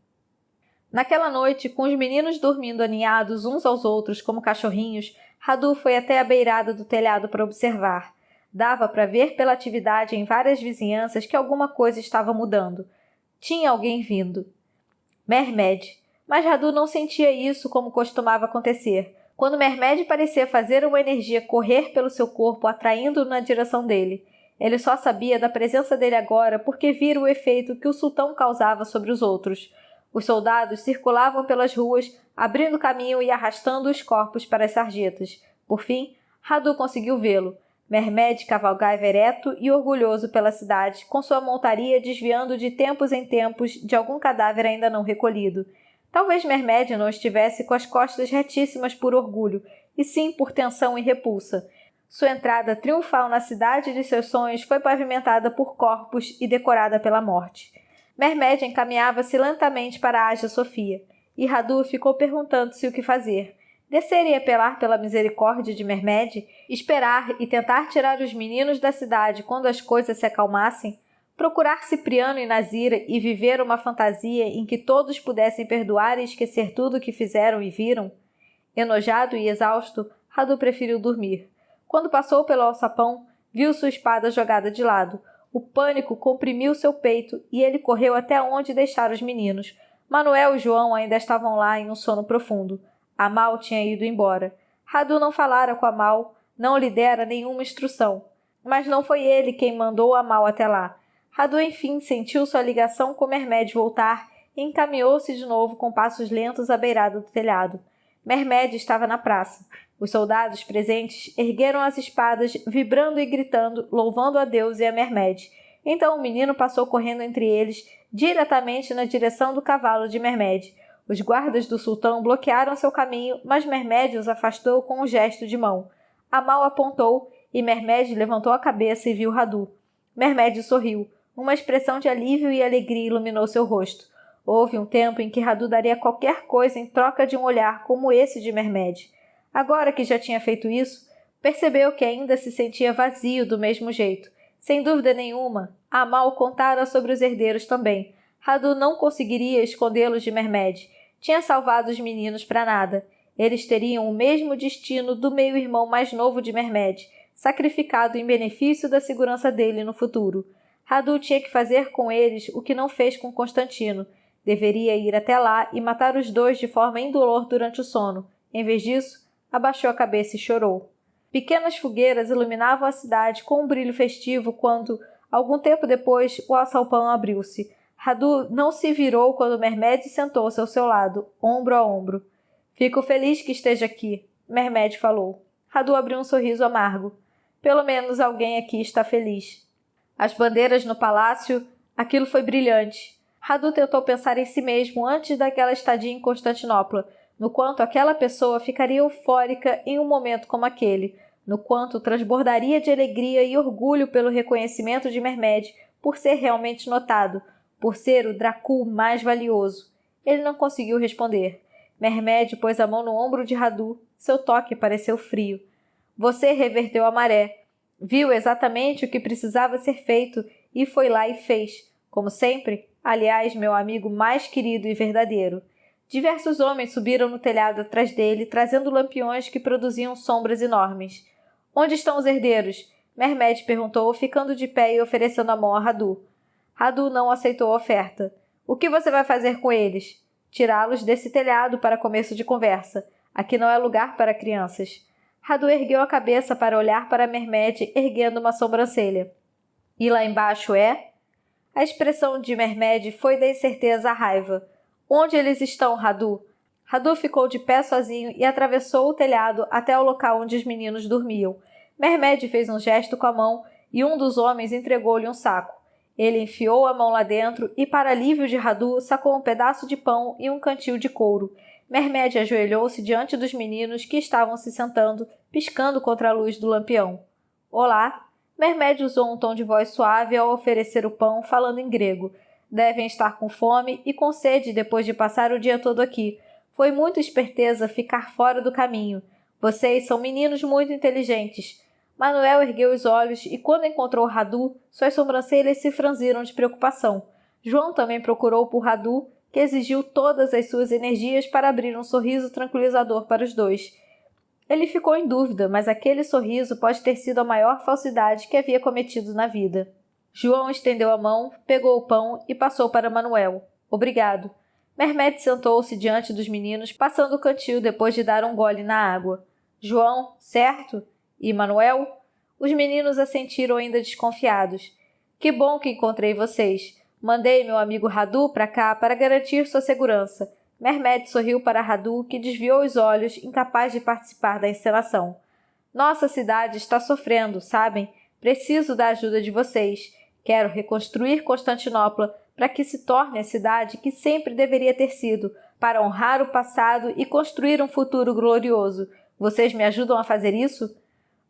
Naquela noite, com os meninos dormindo aninhados uns aos outros como cachorrinhos, Radu foi até a beirada do telhado para observar. Dava para ver pela atividade em várias vizinhanças que alguma coisa estava mudando. Tinha alguém vindo. Mermed. Mas Radu não sentia isso como costumava acontecer. Quando Mermed parecia fazer uma energia correr pelo seu corpo, atraindo-o na direção dele. Ele só sabia da presença dele agora porque vira o efeito que o sultão causava sobre os outros. Os soldados circulavam pelas ruas, abrindo caminho e arrastando os corpos para as sarjetas. Por fim, Radu conseguiu vê-lo. Mermed cavalgava ereto e orgulhoso pela cidade, com sua montaria desviando de tempos em tempos de algum cadáver ainda não recolhido. Talvez Mermed não estivesse com as costas retíssimas por orgulho, e sim por tensão e repulsa. Sua entrada triunfal na cidade de seus sonhos foi pavimentada por corpos e decorada pela morte. Mermed encaminhava-se lentamente para a Hagia Sophia, e Radu ficou perguntando-se o que fazer. Descer e apelar pela misericórdia de Mermed, esperar e tentar tirar os meninos da cidade quando as coisas se acalmassem, procurar Cipriano e Nazira e viver uma fantasia em que todos pudessem perdoar e esquecer tudo o que fizeram e viram? Enojado e exausto, Radu preferiu dormir. Quando passou pelo alçapão, viu sua espada jogada de lado. O pânico comprimiu seu peito e ele correu até onde deixara os meninos. Manuel e João ainda estavam lá em um sono profundo. Amal tinha ido embora. Radu não falara com Amal, não lhe dera nenhuma instrução. Mas não foi ele quem mandou Amal até lá. Radu, enfim, sentiu sua ligação com Mermed voltar e encaminhou-se de novo com passos lentos à beirada do telhado. Mermed estava na praça. Os soldados presentes ergueram as espadas, vibrando e gritando, louvando a Deus e a Mermed. Então o menino passou correndo entre eles, diretamente na direção do cavalo de Mermed. Os guardas do sultão bloquearam seu caminho, mas Mermed os afastou com um gesto de mão. Amal apontou e Mermed levantou a cabeça e viu Radu. Mermed sorriu. Uma expressão de alívio e alegria iluminou seu rosto. Houve um tempo em que Radu daria qualquer coisa em troca de um olhar como esse de Mermed. Agora que já tinha feito isso, percebeu que ainda se sentia vazio do mesmo jeito. Sem dúvida nenhuma, Amal contara sobre os herdeiros também. Radu não conseguiria escondê-los de Mermed. Tinha salvado os meninos para nada. Eles teriam o mesmo destino do meio-irmão mais novo de Mermed, sacrificado em benefício da segurança dele no futuro. Radu tinha que fazer com eles o que não fez com Constantino. Deveria ir até lá e matar os dois de forma indolor durante o sono. Em vez disso, abaixou a cabeça e chorou. Pequenas fogueiras iluminavam a cidade com um brilho festivo quando, algum tempo depois, o alçapão abriu-se. Radu não se virou quando Mermed sentou-se ao seu lado, ombro a ombro. Fico feliz que esteja aqui, Mermed falou. Radu abriu um sorriso amargo. Pelo menos alguém aqui está feliz. As bandeiras no palácio, aquilo foi brilhante. Radu tentou pensar em si mesmo antes daquela estadia em Constantinopla, no quanto aquela pessoa ficaria eufórica em um momento como aquele, no quanto transbordaria de alegria e orgulho pelo reconhecimento de Mermed por ser realmente notado, por ser o Dracul mais valioso. Ele não conseguiu responder. Mermed pôs a mão no ombro de Radu. Seu toque pareceu frio. Você reverteu a maré. Viu exatamente o que precisava ser feito e foi lá e fez. Como sempre, aliás, meu amigo mais querido e verdadeiro. Diversos homens subiram no telhado atrás dele, trazendo lampiões que produziam sombras enormes. Onde estão os herdeiros? Mermed perguntou, ficando de pé e oferecendo a mão a Radu. Radu não aceitou a oferta. O que você vai fazer com eles? Tirá-los desse telhado para começo de conversa. Aqui não é lugar para crianças. Radu ergueu a cabeça para olhar para Mermed, erguendo uma sobrancelha. E lá embaixo é? A expressão de Mermed foi da incerteza à raiva. Onde eles estão, Radu? Radu ficou de pé sozinho e atravessou o telhado até o local onde os meninos dormiam. Mermed fez um gesto com a mão e um dos homens entregou-lhe um saco. Ele enfiou a mão lá dentro e, para alívio de Radu, sacou um pedaço de pão e um cantil de couro. Mermed ajoelhou-se diante dos meninos que estavam se sentando, piscando contra a luz do lampião. Olá! Mermed usou um tom de voz suave ao oferecer o pão, falando em grego. Devem estar com fome e com sede depois de passar o dia todo aqui. Foi muita esperteza ficar fora do caminho. Vocês são meninos muito inteligentes. Manuel ergueu os olhos e, quando encontrou Radu, suas sobrancelhas se franziram de preocupação. João também procurou por Radu, que exigiu todas as suas energias para abrir um sorriso tranquilizador para os dois. Ele ficou em dúvida, mas aquele sorriso pode ter sido a maior falsidade que havia cometido na vida. João estendeu a mão, pegou o pão e passou para Manuel. Obrigado. Mermed sentou-se diante dos meninos, passando o cantil depois de dar um gole na água. João, certo? E Manuel? Os meninos assentiram ainda desconfiados. Que bom que encontrei vocês. Mandei meu amigo Radu para cá para garantir sua segurança. Mehmed sorriu para Radu, que desviou os olhos, incapaz de participar da encenação. Nossa cidade está sofrendo, sabem? Preciso da ajuda de vocês. Quero reconstruir Constantinopla para que se torne a cidade que sempre deveria ter sido, para honrar o passado e construir um futuro glorioso. Vocês me ajudam a fazer isso?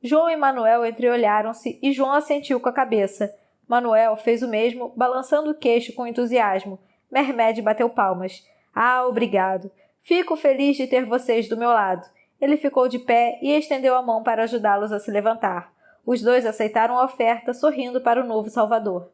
João e Manuel entreolharam-se e João assentiu com a cabeça. Manuel fez o mesmo, balançando o queixo com entusiasmo. Mehmed bateu palmas. Ah, obrigado. Fico feliz de ter vocês do meu lado. Ele ficou de pé e estendeu a mão para ajudá-los a se levantar. Os dois aceitaram a oferta, sorrindo para o novo Salvador.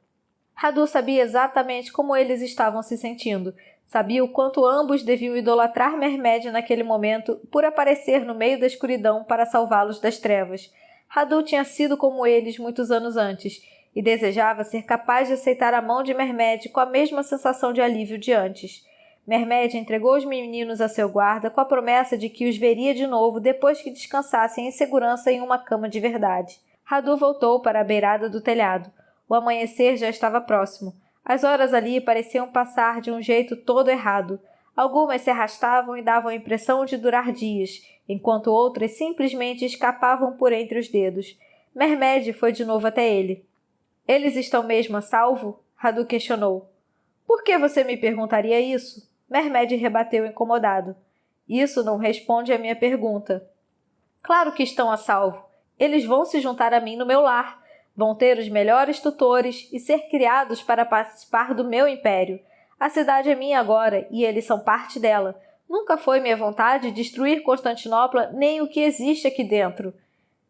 Radu sabia exatamente como eles estavam se sentindo. Sabia o quanto ambos deviam idolatrar Mehmed naquele momento por aparecer no meio da escuridão para salvá-los das trevas. Radu tinha sido como eles muitos anos antes e desejava ser capaz de aceitar a mão de Mehmed com a mesma sensação de alívio de antes. Mehmed entregou os meninos a seu guarda com a promessa de que os veria de novo depois que descansassem em segurança em uma cama de verdade. Radu voltou para a beirada do telhado. O amanhecer já estava próximo. As horas ali pareciam passar de um jeito todo errado. Algumas se arrastavam e davam a impressão de durar dias, enquanto outras simplesmente escapavam por entre os dedos. Mehmed foi de novo até ele. — Eles estão mesmo a salvo? Radu questionou. — Por que você me perguntaria isso? Mehmed rebateu incomodado. — Isso não responde à minha pergunta. — Claro que estão a salvo. Eles vão se juntar a mim no meu lar. Vão ter os melhores tutores e ser criados para participar do meu império. A cidade é minha agora e eles são parte dela. Nunca foi minha vontade destruir Constantinopla nem o que existe aqui dentro.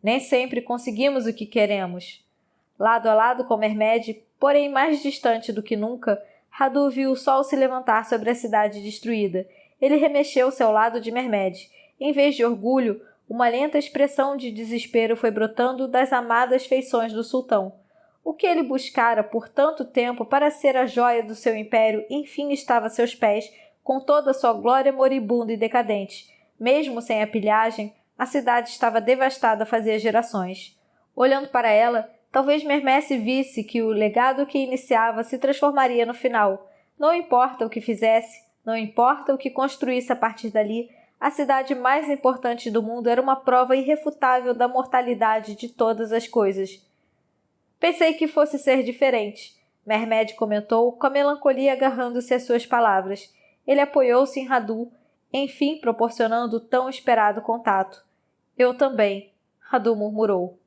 Nem sempre conseguimos o que queremos. Lado a lado com Mehmed, porém mais distante do que nunca, Radu viu o sol se levantar sobre a cidade destruída. Ele remexeu-se ao lado de Mehmed. Em vez de orgulho, uma lenta expressão de desespero foi brotando das amadas feições do sultão. O que ele buscara por tanto tempo para ser a joia do seu império enfim estava a seus pés, com toda a sua glória moribunda e decadente. Mesmo sem a pilhagem, a cidade estava devastada fazia gerações. Olhando para ela, talvez Mehmed visse que o legado que iniciava se transformaria no final. Não importa o que fizesse, não importa o que construísse a partir dali, a cidade mais importante do mundo era uma prova irrefutável da mortalidade de todas as coisas. Pensei que fosse ser diferente, Mehmed comentou, com a melancolia agarrando-se às suas palavras. Ele apoiou-se em Radu, enfim proporcionando o tão esperado contato. Eu também, Radu murmurou.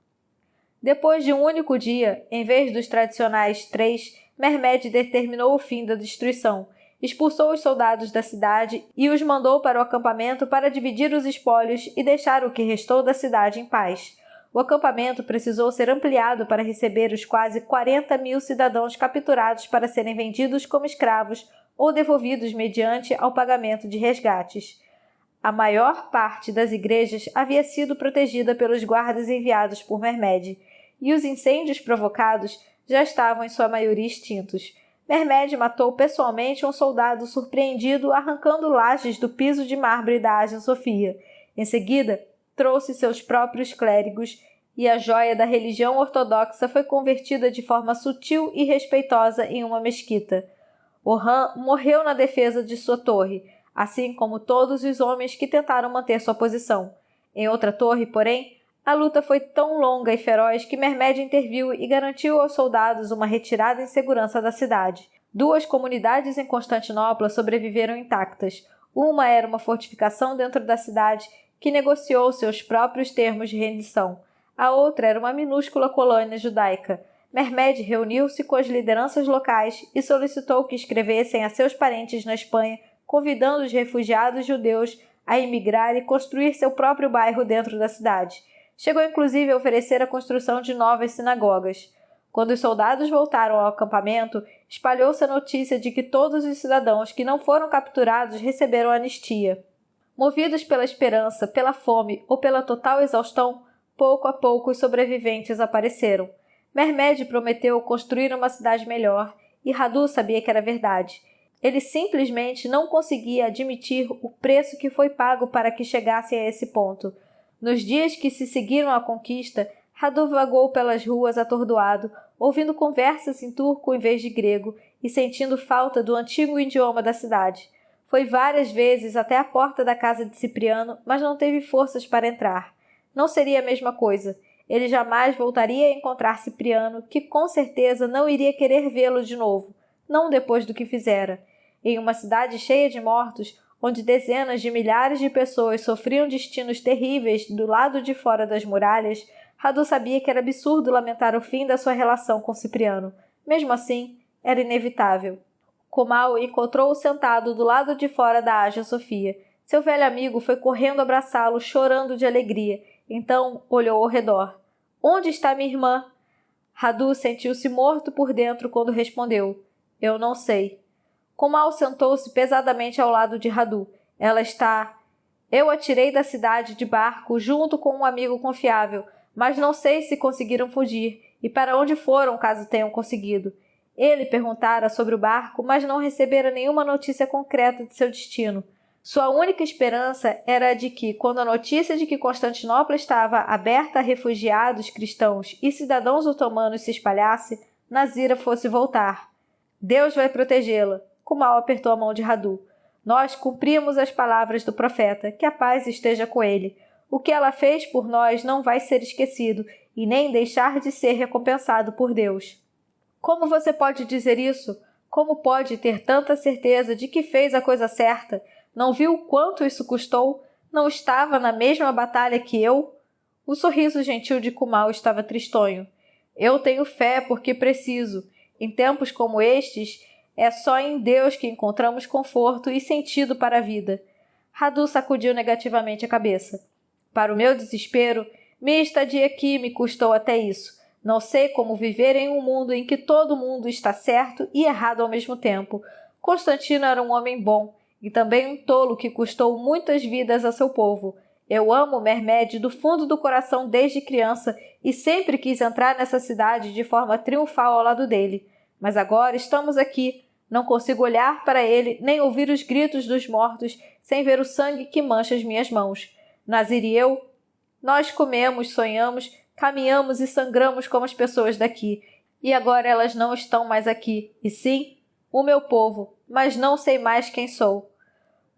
Depois de um único dia, em vez dos tradicionais 3, Mehmed determinou o fim da destruição. Expulsou os soldados da cidade e os mandou para o acampamento para dividir os espólios e deixar o que restou da cidade em paz. O acampamento precisou ser ampliado para receber os quase 40.000 cidadãos capturados para serem vendidos como escravos ou devolvidos mediante ao pagamento de resgates. A maior parte das igrejas havia sido protegida pelos guardas enviados por Mehmed, e os incêndios provocados já estavam em sua maioria extintos. Mehmed matou pessoalmente um soldado surpreendido arrancando lajes do piso de mármore da Hagia Sofia. Em seguida, trouxe seus próprios clérigos e a joia da religião ortodoxa foi convertida de forma sutil e respeitosa em uma mesquita. Orhan morreu na defesa de sua torre, assim como todos os homens que tentaram manter sua posição. Em outra torre, porém, a luta foi tão longa e feroz que Mehmed interviu e garantiu aos soldados uma retirada em segurança da cidade. 2 comunidades em Constantinopla sobreviveram intactas. Uma era uma fortificação dentro da cidade que negociou seus próprios termos de rendição. A outra era uma minúscula colônia judaica. Mehmed reuniu-se com as lideranças locais e solicitou que escrevessem a seus parentes na Espanha, convidando os refugiados judeus a emigrar e construir seu próprio bairro dentro da cidade. Chegou inclusive a oferecer a construção de novas sinagogas. Quando os soldados voltaram ao acampamento, espalhou-se a notícia de que todos os cidadãos que não foram capturados receberam anistia. Movidos pela esperança, pela fome ou pela total exaustão, pouco a pouco os sobreviventes apareceram. Mehmed prometeu construir uma cidade melhor e Radu sabia que era verdade. Ele simplesmente não conseguia admitir o preço que foi pago para que chegassem a esse ponto. Nos dias que se seguiram à conquista, Radu vagou pelas ruas atordoado, ouvindo conversas em turco em vez de grego e sentindo falta do antigo idioma da cidade. Foi várias vezes até a porta da casa de Cipriano, mas não teve forças para entrar. Não seria a mesma coisa. Ele jamais voltaria a encontrar Cipriano, que com certeza não iria querer vê-lo de novo, não depois do que fizera. Em uma cidade cheia de mortos, onde dezenas de milhares de pessoas sofriam destinos terríveis do lado de fora das muralhas, Radu sabia que era absurdo lamentar o fim da sua relação com Cipriano. Mesmo assim, era inevitável. Comal encontrou-o sentado do lado de fora da Hagia Sophia. Seu velho amigo foi correndo abraçá-lo, chorando de alegria. Então olhou ao redor. — Onde está minha irmã? Radu sentiu-se morto por dentro quando respondeu. — Eu não sei. Comal sentou-se pesadamente ao lado de Radu. Ela está... Eu a tirei da cidade de barco junto com um amigo confiável, mas não sei se conseguiram fugir e para onde foram caso tenham conseguido. Ele perguntara sobre o barco, mas não recebera nenhuma notícia concreta de seu destino. Sua única esperança era a de que, quando a notícia de que Constantinopla estava aberta a refugiados cristãos e cidadãos otomanos se espalhasse, Nazira fosse voltar. Deus vai protegê-la. Comal apertou a mão de Radu. Nós cumprimos as palavras do profeta, que a paz esteja com ele. O que ela fez por nós não vai ser esquecido e nem deixar de ser recompensado por Deus. Como você pode dizer isso? Como pode ter tanta certeza de que fez a coisa certa? Não viu quanto isso custou? Não estava na mesma batalha que eu? O sorriso gentil de Comal estava tristonho. Eu tenho fé porque preciso. Em tempos como estes, é só em Deus que encontramos conforto e sentido para a vida. Radu sacudiu negativamente a cabeça. Para o meu desespero, minha estadia aqui me custou até isso. Não sei como viver em um mundo em que todo mundo está certo e errado ao mesmo tempo. Constantino era um homem bom e também um tolo que custou muitas vidas a seu povo. Eu amo Mermed do fundo do coração desde criança e sempre quis entrar nessa cidade de forma triunfal ao lado dele. Mas agora estamos aqui. Não consigo olhar para ele nem ouvir os gritos dos mortos sem ver o sangue que mancha as minhas mãos. Nazir e eu, nós comemos, sonhamos, caminhamos e sangramos como as pessoas daqui. E agora elas não estão mais aqui. E sim, o meu povo, mas não sei mais quem sou.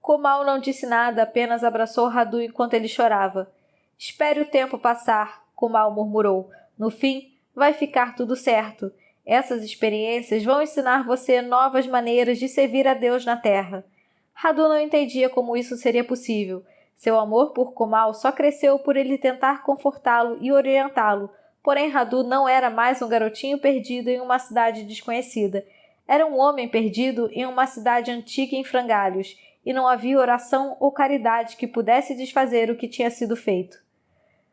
Comal não disse nada, apenas abraçou Radu enquanto ele chorava. Espere o tempo passar, Comal murmurou. No fim, vai ficar tudo certo. Essas experiências vão ensinar você novas maneiras de servir a Deus na terra. Radu não entendia como isso seria possível. Seu amor por Comal só cresceu por ele tentar confortá-lo e orientá-lo, porém Radu não era mais um garotinho perdido em uma cidade desconhecida. Era um homem perdido em uma cidade antiga em frangalhos, e não havia oração ou caridade que pudesse desfazer o que tinha sido feito.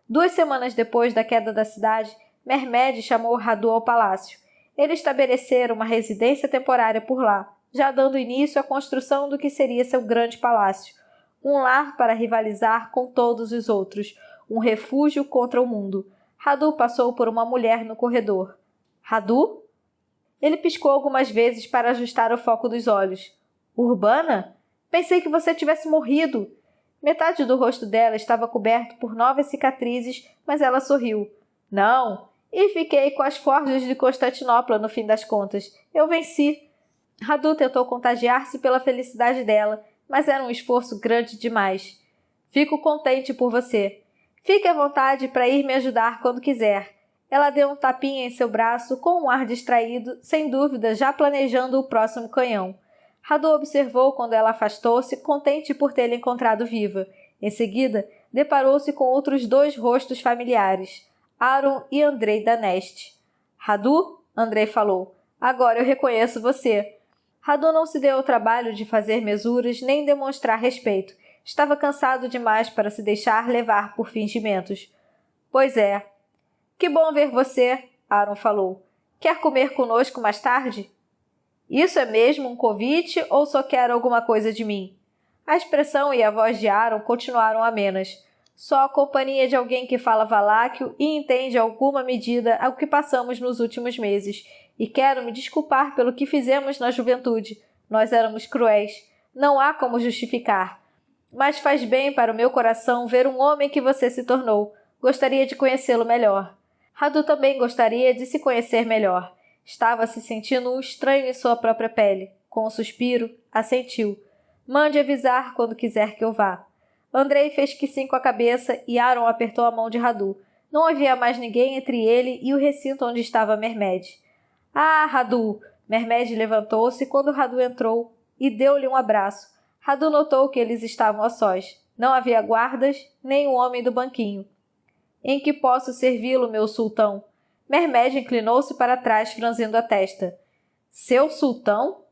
2 semanas depois da queda da cidade, Mermed chamou Radu ao palácio. Ele estabelecera uma residência temporária por lá, já dando início à construção do que seria seu grande palácio. Um lar para rivalizar com todos os outros, um refúgio contra o mundo. Radu passou por uma mulher no corredor. — Radu? Ele piscou algumas vezes para ajustar o foco dos olhos. — Urbana? Pensei que você tivesse morrido. Metade do rosto dela estava coberto por novas cicatrizes, mas ela sorriu. — Não, e fiquei com as forjas de Constantinopla no fim das contas. Eu venci. Radu tentou contagiar-se pela felicidade dela, mas era um esforço grande demais. Fico contente por você. Fique à vontade para ir me ajudar quando quiser. Ela deu um tapinha em seu braço com um ar distraído, sem dúvida já planejando o próximo canhão. Radu observou quando ela afastou-se, contente por tê-la encontrado viva. Em seguida, deparou-se com outros 2 rostos familiares, Aaron e Andrei da Neste. — Radu? Andrei falou. — Agora eu reconheço você. Radu não se deu ao trabalho de fazer mesuras nem demonstrar respeito. Estava cansado demais para se deixar levar por fingimentos. — Pois é. — Que bom ver você, Aaron falou. — Quer comer conosco mais tarde? Isso é mesmo um convite ou só quer alguma coisa de mim? A expressão e a voz de Aaron continuaram amenas. Só a companhia de alguém que fala valáquio e entende alguma medida ao que passamos nos últimos meses. E quero me desculpar pelo que fizemos na juventude. Nós éramos cruéis. Não há como justificar. Mas faz bem para o meu coração ver um homem que você se tornou. Gostaria de conhecê-lo melhor. Radu também gostaria de se conhecer melhor. Estava se sentindo um estranho em sua própria pele. Com um suspiro, assentiu. Mande avisar quando quiser que eu vá. Andrei fez que sim com a cabeça e Aaron apertou a mão de Radu. Não havia mais ninguém entre ele e o recinto onde estava Mermed. Ah, Radu! Mermed levantou-se quando Radu entrou e deu-lhe um abraço. Radu notou que eles estavam a sós. Não havia guardas, nem o homem do banquinho. Em que posso servi-lo, meu sultão? Mermed inclinou-se para trás, franzindo a testa. Seu sultão?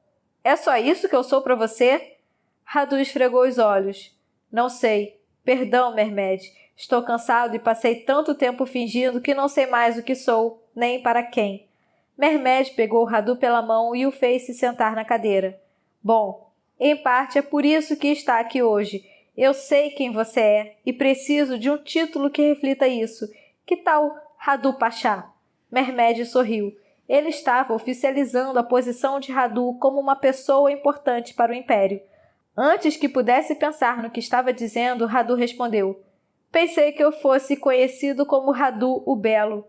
É só isso que eu sou para você? Radu esfregou os olhos. Não sei. Perdão, Mermed. Estou cansado e passei tanto tempo fingindo que não sei mais o que sou, nem para quem. Mermed pegou Radu pela mão e o fez se sentar na cadeira. Bom, em parte é por isso que está aqui hoje. Eu sei quem você é e preciso de um título que reflita isso. Que tal Radu Pachá? Mermed sorriu. Ele estava oficializando a posição de Radu como uma pessoa importante para o Império. Antes que pudesse pensar no que estava dizendo, Radu respondeu. Pensei que eu fosse conhecido como Radu o Belo.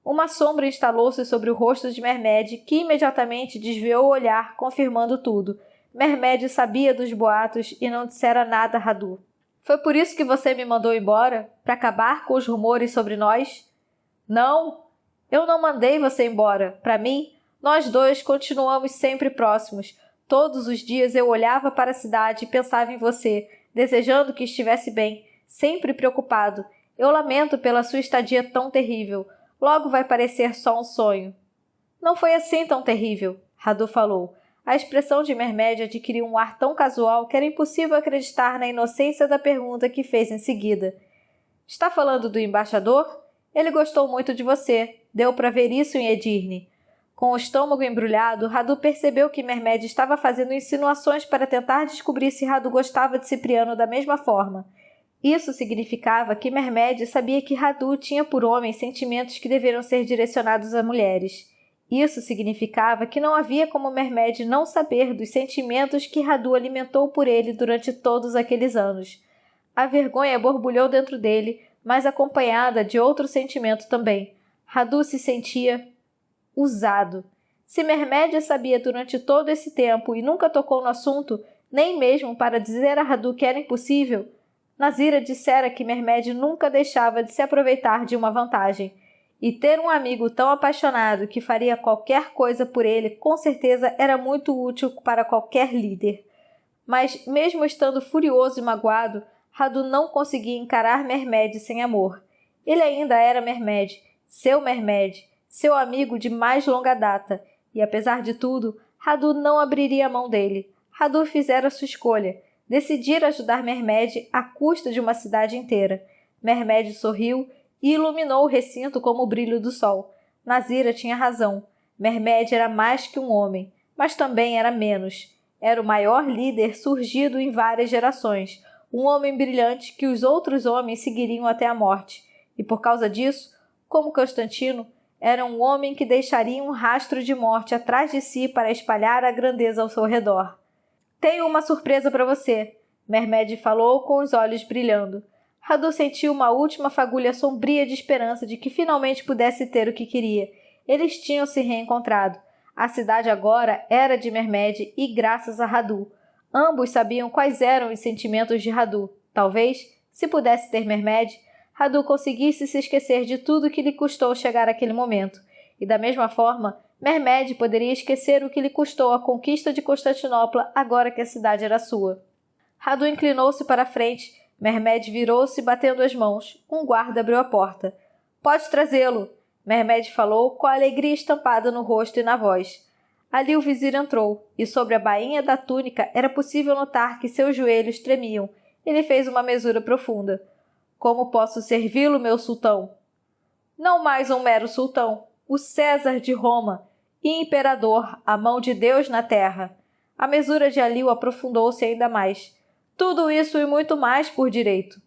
Uma sombra instalou-se sobre o rosto de Mermed, que imediatamente desviou o olhar, confirmando tudo. Mermed sabia dos boatos e não dissera nada a Radu. Foi por isso que você me mandou embora? Para acabar com os rumores sobre nós? Não, eu não mandei você embora. Para mim, nós dois continuamos sempre próximos. Todos os dias eu olhava para a cidade e pensava em você, desejando que estivesse bem, sempre preocupado. Eu lamento pela sua estadia tão terrível. Logo vai parecer só um sonho. Não foi assim tão terrível, Radu falou. A expressão de Mermed adquiriu um ar tão casual que era impossível acreditar na inocência da pergunta que fez em seguida. Está falando do embaixador? Ele gostou muito de você. Deu para ver isso em Edirne. Com o estômago embrulhado, Radu percebeu que Mermed estava fazendo insinuações para tentar descobrir se Radu gostava de Cipriano da mesma forma. Isso significava que Mermed sabia que Radu tinha por homem sentimentos que deveriam ser direcionados a mulheres. Isso significava que não havia como Mermed não saber dos sentimentos que Radu alimentou por ele durante todos aqueles anos. A vergonha borbulhou dentro dele, mas acompanhada de outro sentimento também. Radu se sentia usado. Se Mermed sabia durante todo esse tempo e nunca tocou no assunto, nem mesmo para dizer a Radu que era impossível, Nazira dissera que Mermed nunca deixava de se aproveitar de uma vantagem. E ter um amigo tão apaixonado que faria qualquer coisa por ele, com certeza era muito útil para qualquer líder. Mas, mesmo estando furioso e magoado, Radu não conseguia encarar Mermed sem amor. Ele ainda era Mermed, seu amigo de mais longa data, e apesar de tudo, Radu não abriria a mão dele. Radu fizera sua escolha, decidir ajudar Mermed à custa de uma cidade inteira. Mermed sorriu e iluminou o recinto como o brilho do sol. Nazira tinha razão. Mermed era mais que um homem, mas também era menos. Era o maior líder surgido em várias gerações, um homem brilhante que os outros homens seguiriam até a morte. E por causa disso, como Constantino, era um homem que deixaria um rastro de morte atrás de si para espalhar a grandeza ao seu redor. Tenho uma surpresa para você, Mermed falou com os olhos brilhando. Radu sentiu uma última fagulha sombria de esperança de que finalmente pudesse ter o que queria. Eles tinham se reencontrado. A cidade agora era de Mermed e graças a Radu. Ambos sabiam quais eram os sentimentos de Radu. Talvez, se pudesse ter Mermed, Radu conseguisse se esquecer de tudo que lhe custou chegar àquele momento. E da mesma forma, Mermed poderia esquecer o que lhe custou a conquista de Constantinopla agora que a cidade era sua. Radu inclinou-se para a frente. Mermed virou-se batendo as mãos. Um guarda abriu a porta. Pode trazê-lo, Mermed falou com a alegria estampada no rosto e na voz. Ali o vizir entrou, e sobre a bainha da túnica era possível notar que seus joelhos tremiam. Ele fez uma mesura profunda. Como posso servi-lo, meu sultão? Não mais um mero sultão, o César de Roma, e imperador, a mão de Deus na terra. A mesura de Alil aprofundou-se ainda mais. Tudo isso e muito mais por direito.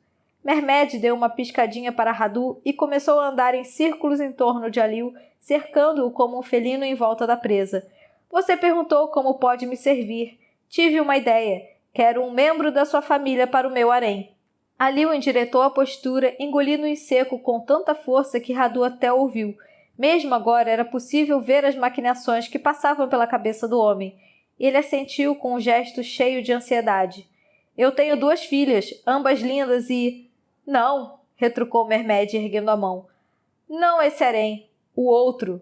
Mermed deu uma piscadinha para Radu e começou a andar em círculos em torno de Alil, cercando-o como um felino em volta da presa. Você perguntou como pode me servir. Tive uma ideia. Quero um membro da sua família para o meu harém. Aliu endireitou a postura, engolindo em seco com tanta força que Radu até ouviu. Mesmo agora era possível ver as maquinações que passavam pela cabeça do homem. Ele assentiu com um gesto cheio de ansiedade. Eu tenho 2 filhas, ambas lindas e... Não, retrucou Mermed erguendo a mão. Não esse harém, o outro.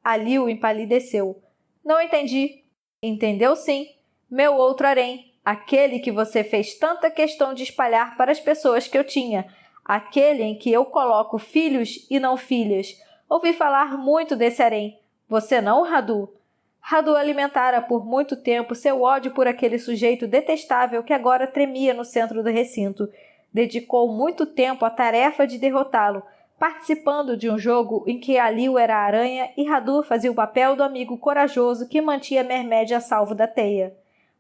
Aliu empalideceu. Não entendi. Entendeu sim. Meu outro harém. Aquele que você fez tanta questão de espalhar para as pessoas que eu tinha. Aquele em que eu coloco filhos e não filhas. Ouvi falar muito desse harém. Você não, Radu? Radu alimentara por muito tempo seu ódio por aquele sujeito detestável que agora tremia no centro do recinto. Dedicou muito tempo à tarefa de derrotá-lo, participando de um jogo em que Aliu era a aranha e Radu fazia o papel do amigo corajoso que mantinha Mermed a salvo da teia.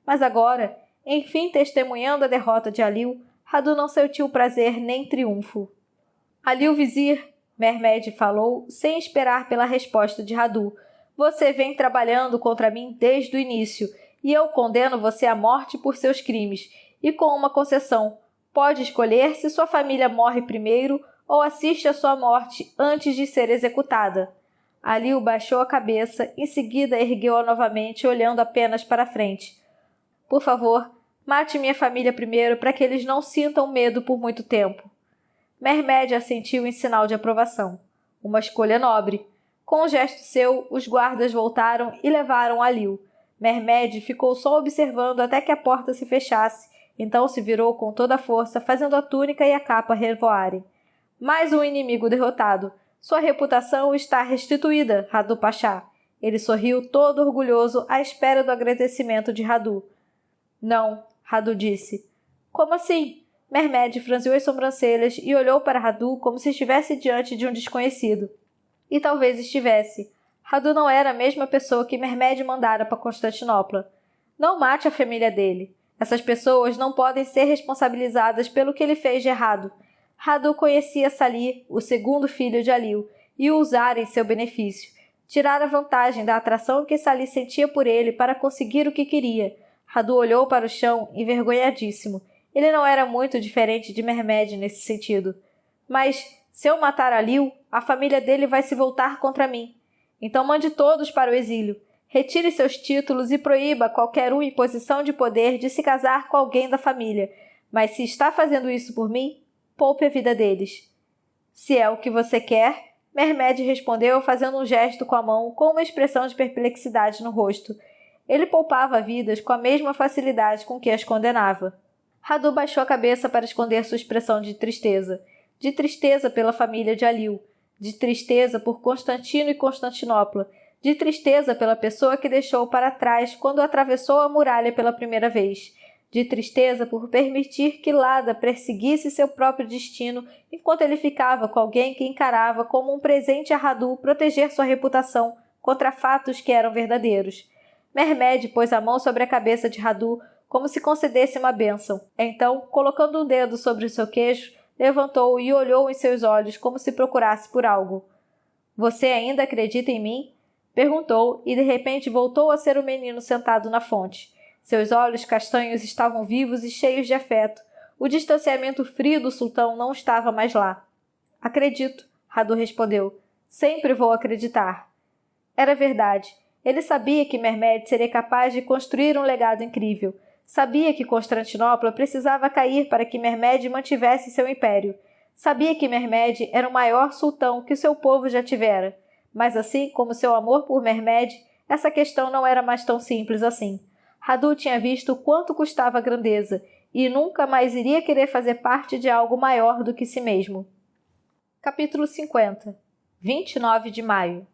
Mas agora, enfim testemunhando a derrota de Aliu, Radu não sentiu prazer nem triunfo. Aliu Vizir, Mermed falou, sem esperar pela resposta de Radu. Você vem trabalhando contra mim desde o início, e eu condeno você à morte por seus crimes, e com uma concessão. Pode escolher se sua família morre primeiro ou assiste à sua morte antes de ser executada. Aliu baixou a cabeça, em seguida ergueu-a novamente, olhando apenas para frente. Por favor, mate minha família primeiro para que eles não sintam medo por muito tempo. Mermed assentiu em sinal de aprovação. Uma escolha nobre. Com um gesto seu, os guardas voltaram e levaram Aliu. Mermed ficou só observando até que a porta se fechasse, então se virou com toda a força, fazendo a túnica e a capa revoarem. Mais um inimigo derrotado. Sua reputação está restituída, Radu Pachá. Ele sorriu todo orgulhoso à espera do agradecimento de Radu. Não, Radu disse. Como assim? Mermed franziu as sobrancelhas e olhou para Radu como se estivesse diante de um desconhecido. E talvez estivesse. Radu não era a mesma pessoa que Mermed mandara para Constantinopla. Não mate a família dele. Essas pessoas não podem ser responsabilizadas pelo que ele fez de errado. Radu conhecia Salih, o segundo filho de Aliu, e o usara em seu benefício. Tirara vantagem da atração que Salih sentia por ele para conseguir o que queria. Radu olhou para o chão, envergonhadíssimo. Ele não era muito diferente de Mermed nesse sentido. Mas, se eu matar Aliu, a família dele vai se voltar contra mim. Então mande todos para o exílio. Retire seus títulos e proíba qualquer um em posição de poder de se casar com alguém da família. Mas se está fazendo isso por mim, poupe a vida deles. Se é o que você quer, Mermed respondeu fazendo um gesto com a mão com uma expressão de perplexidade no rosto. Ele poupava vidas com a mesma facilidade com que as condenava. Radu baixou a cabeça para esconder sua expressão de tristeza. De tristeza pela família de Aliu. De tristeza por Constantino e Constantinopla. De tristeza pela pessoa que deixou para trás quando atravessou a muralha pela primeira vez. De tristeza por permitir que Lada perseguisse seu próprio destino enquanto ele ficava com alguém que encarava como um presente a Radu proteger sua reputação contra fatos que eram verdadeiros. Mermed pôs a mão sobre a cabeça de Radu como se concedesse uma bênção. Então, colocando um dedo sobre o seu queixo, levantou-o e olhou em seus olhos como se procurasse por algo. — Você ainda acredita em mim? Perguntou e de repente voltou a ser o menino sentado na fonte. Seus olhos castanhos estavam vivos e cheios de afeto. O distanciamento frio do sultão não estava mais lá. — Acredito, Radu respondeu. Sempre vou acreditar. Era verdade. Ele sabia que Mermed seria capaz de construir um legado incrível. Sabia que Constantinopla precisava cair para que Mermed mantivesse seu império. Sabia que Mermed era o maior sultão que seu povo já tivera. Mas assim como seu amor por Mermed, essa questão não era mais tão simples assim. Radu tinha visto quanto custava a grandeza e nunca mais iria querer fazer parte de algo maior do que si mesmo. Capítulo 50. 29 de maio.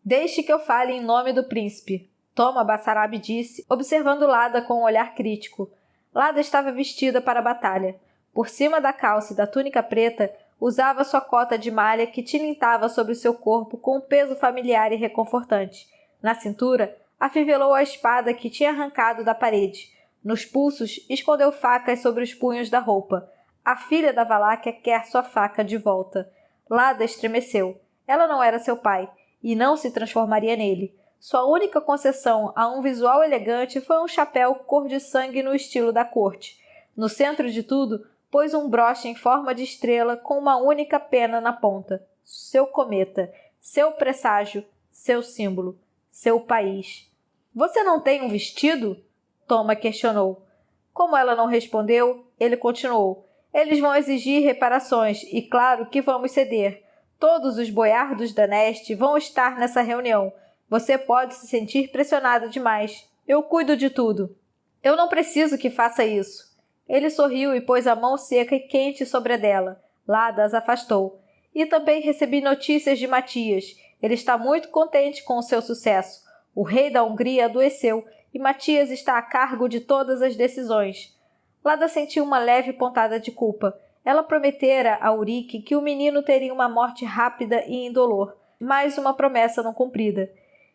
Deixe que eu fale em nome do príncipe. Toma, Bassarabe disse, observando Lada com um olhar crítico. Lada estava vestida para a batalha. Por cima da calça e da túnica preta, usava sua cota de malha que tilintava sobre seu corpo com um peso familiar e reconfortante. Na cintura, afivelou a espada que tinha arrancado da parede. Nos pulsos, escondeu facas sobre os punhos da roupa. A filha da Valáquia quer sua faca de volta. Lada estremeceu. Ela não era seu pai, e não se transformaria nele. Sua única concessão a um visual elegante foi um chapéu cor de sangue no estilo da corte. No centro de tudo, pôs um broche em forma de estrela com uma única pena na ponta. Seu cometa, seu presságio, seu símbolo, seu país. Você não tem um vestido? Toma questionou. Como ela não respondeu, ele continuou. Eles vão exigir reparações e claro que vamos ceder. Todos os boiardos da Neste vão estar nessa reunião. Você pode se sentir pressionado demais. Eu cuido de tudo. Eu não preciso que faça isso. Ele sorriu e pôs a mão seca e quente sobre a dela. Lada as afastou. E também recebi notícias de Matias. Ele está muito contente com o seu sucesso. O rei da Hungria adoeceu e Matias está a cargo de todas as decisões. Lada sentiu uma leve pontada de culpa. Ela prometera a Ulrike que o menino teria uma morte rápida e indolor, mais uma promessa não cumprida.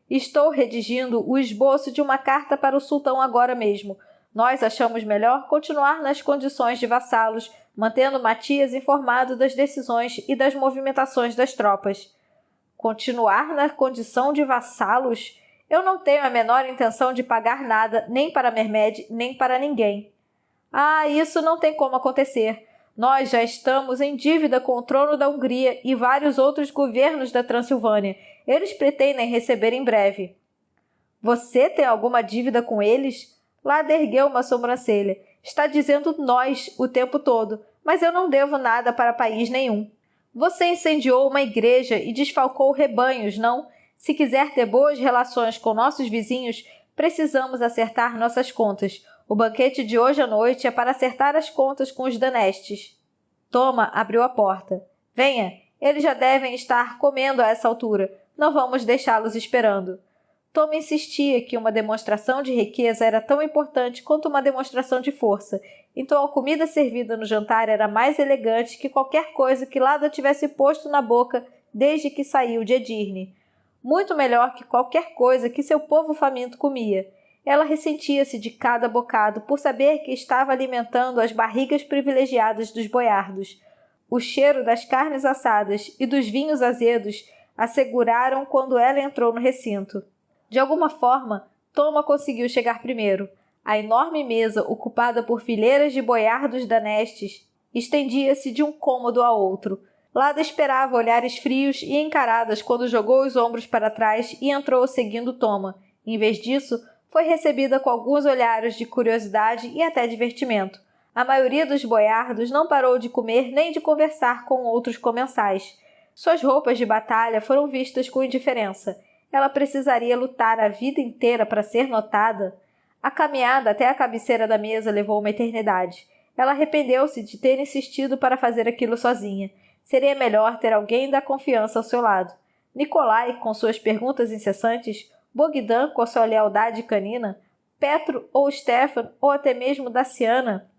Estou redigindo o esboço de uma carta para o sultão agora mesmo. Nós achamos melhor continuar nas condições de vassalos, mantendo Matias informado das decisões e das movimentações das tropas. Continuar na condição de vassalos? Eu não tenho a menor intenção de pagar nada, nem para Mermed, nem para ninguém. Ah, isso não tem como acontecer. Nós já estamos em dívida com o trono da Hungria e vários outros governos da Transilvânia. Eles pretendem receber em breve. Você tem alguma dívida com eles? Lada ergueu uma sobrancelha. Está dizendo nós o tempo todo, mas eu não devo nada para país nenhum. Você incendiou uma igreja e desfalcou rebanhos, não? Se quiser ter boas relações com nossos vizinhos, precisamos acertar nossas contas. O banquete de hoje à noite é para acertar as contas com os danestes. Toma abriu a porta. Venha, eles já devem estar comendo a essa altura. Não vamos deixá-los esperando. Toma insistia que uma demonstração de riqueza era tão importante quanto uma demonstração de força. Então a comida servida no jantar era mais elegante que qualquer coisa que Lada tivesse posto na boca desde que saiu de Edirne. Muito melhor que qualquer coisa que seu povo faminto comia. Ela ressentia-se de cada bocado por saber que estava alimentando as barrigas privilegiadas dos boiardos. O cheiro das carnes assadas e dos vinhos azedos a seguraram quando ela entrou no recinto. De alguma forma, Toma conseguiu chegar primeiro. A enorme mesa, ocupada por fileiras de boiardos danestes, estendia-se de um cômodo a outro. Lada esperava olhares frios e encaradas quando jogou os ombros para trás e entrou seguindo Toma. Em vez disso, foi recebida com alguns olhares de curiosidade e até divertimento. A maioria dos boiardos não parou de comer nem de conversar com outros comensais. Suas roupas de batalha foram vistas com indiferença. Ela precisaria lutar a vida inteira para ser notada? A caminhada até a cabeceira da mesa levou uma eternidade. Ela arrependeu-se de ter insistido para fazer aquilo sozinha. Seria melhor ter alguém da confiança ao seu lado. Nikolai, com suas perguntas incessantes, Bogdan, com a sua lealdade canina, Petro ou Stefan, ou até mesmo Daciana.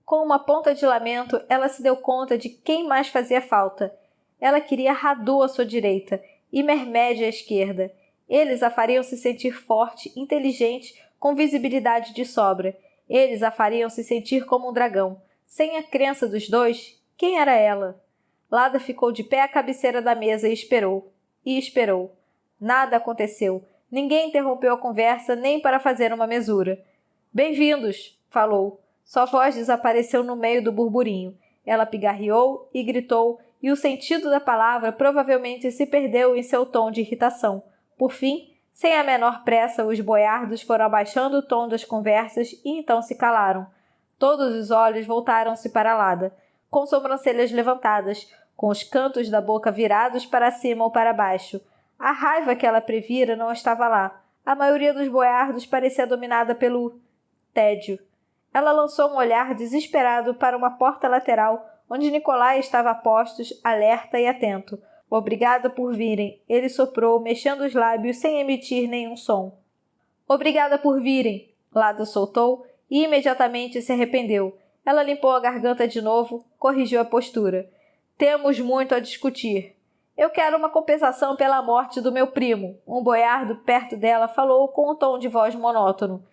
Com uma ponta de lamento, ela se deu conta de quem mais fazia falta. Ela queria Radu à sua direita e Mermed à esquerda. Eles a fariam se sentir forte, inteligente, com visibilidade de sobra. Eles a fariam se sentir como um dragão. Sem a crença dos dois, quem era ela? Lada ficou de pé à cabeceira da mesa e esperou. E esperou. Nada aconteceu. Ninguém interrompeu a conversa nem para fazer uma mesura. Bem-vindos, falou. Sua voz desapareceu no meio do burburinho. Ela pigarreou e gritou, e o sentido da palavra provavelmente se perdeu em seu tom de irritação. Por fim, sem a menor pressa, os boiardos foram abaixando o tom das conversas e então se calaram. Todos os olhos voltaram-se para Lada, com sobrancelhas levantadas, com os cantos da boca virados para cima ou para baixo. A raiva que ela previra não estava lá. A maioria dos boiardos parecia dominada pelo tédio. Ela lançou um olhar desesperado para uma porta lateral, onde Nikolai estava a postos, alerta e atento. Obrigada por virem, ele soprou, mexendo os lábios sem emitir nenhum som. Obrigada por virem, Lada soltou e imediatamente se arrependeu. Ela limpou a garganta de novo, corrigiu a postura. Temos muito a discutir. Eu quero uma compensação pela morte do meu primo. Um boiardo perto dela falou com um tom de voz monótono.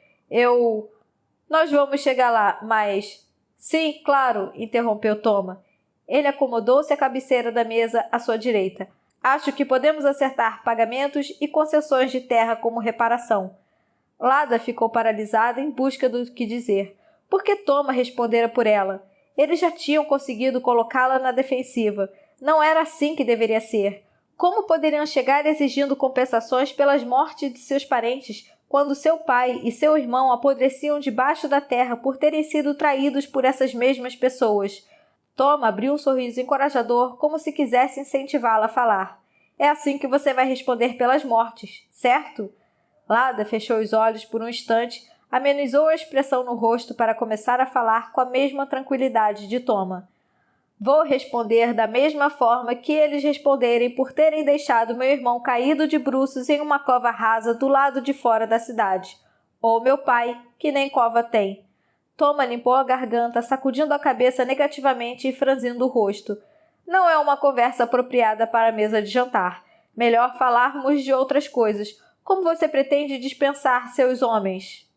Nós vamos chegar lá, mas... Sim, claro, interrompeu Toma. Ele acomodou-se à cabeceira da mesa à sua direita. Acho que podemos acertar pagamentos e concessões de terra como reparação. Lada ficou paralisada em busca do que dizer. Por que Toma respondera por ela? Eles já tinham conseguido colocá-la na defensiva. Não era assim que deveria ser. Como poderiam chegar exigindo compensações pelas mortes de seus parentes, quando seu pai e seu irmão apodreciam debaixo da terra por terem sido traídos por essas mesmas pessoas? Toma abriu um sorriso encorajador, como se quisesse incentivá-la a falar. É assim que você vai responder pelas mortes, certo? Lada fechou os olhos por um instante, amenizou a expressão no rosto para começar a falar com a mesma tranquilidade de Toma. Vou responder da mesma forma que eles responderem por terem deixado meu irmão caído de bruços em uma cova rasa do lado de fora da cidade. Ou meu pai, que nem cova tem. Toma limpou a garganta, sacudindo a cabeça negativamente e franzindo o rosto. Não é uma conversa apropriada para a mesa de jantar. Melhor falarmos de outras coisas. Como você pretende dispensar seus homens?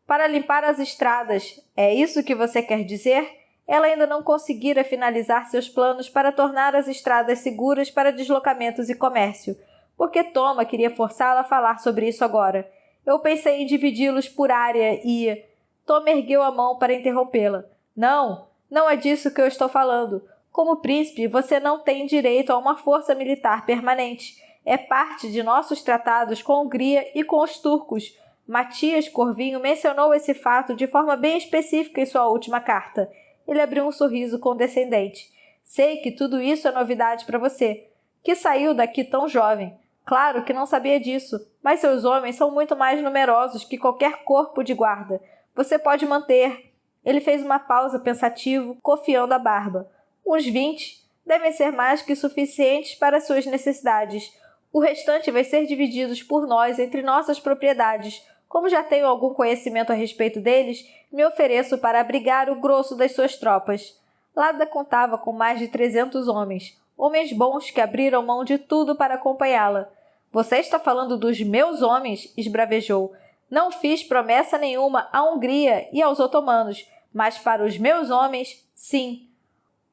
Para limpar as estradas, é isso que você quer dizer? Ela ainda não conseguira finalizar seus planos para tornar as estradas seguras para deslocamentos e comércio, porque Toma queria forçá-la a falar sobre isso agora. Eu pensei em dividi-los por área e... Toma ergueu a mão para interrompê-la. Não, não é disso que eu estou falando. Como príncipe, você não tem direito a uma força militar permanente. É parte de nossos tratados com a Hungria e com os turcos. Matias Corvinho mencionou esse fato de forma bem específica em sua última carta. Ele abriu um sorriso condescendente. Sei que tudo isso é novidade para você, que saiu daqui tão jovem. Claro que não sabia disso, mas seus homens são muito mais numerosos que qualquer corpo de guarda. Você pode manter. Ele fez uma pausa pensativo, cofiando a barba. Uns 20 devem ser mais que suficientes para suas necessidades. O restante vai ser dividido por nós entre nossas propriedades. Como já tenho algum conhecimento a respeito deles, me ofereço para abrigar o grosso das suas tropas. Lada contava com mais de 300 homens, homens bons que abriram mão de tudo para acompanhá-la. Você está falando dos meus homens? Esbravejou. Não fiz promessa nenhuma à Hungria e aos otomanos, mas para os meus homens, sim.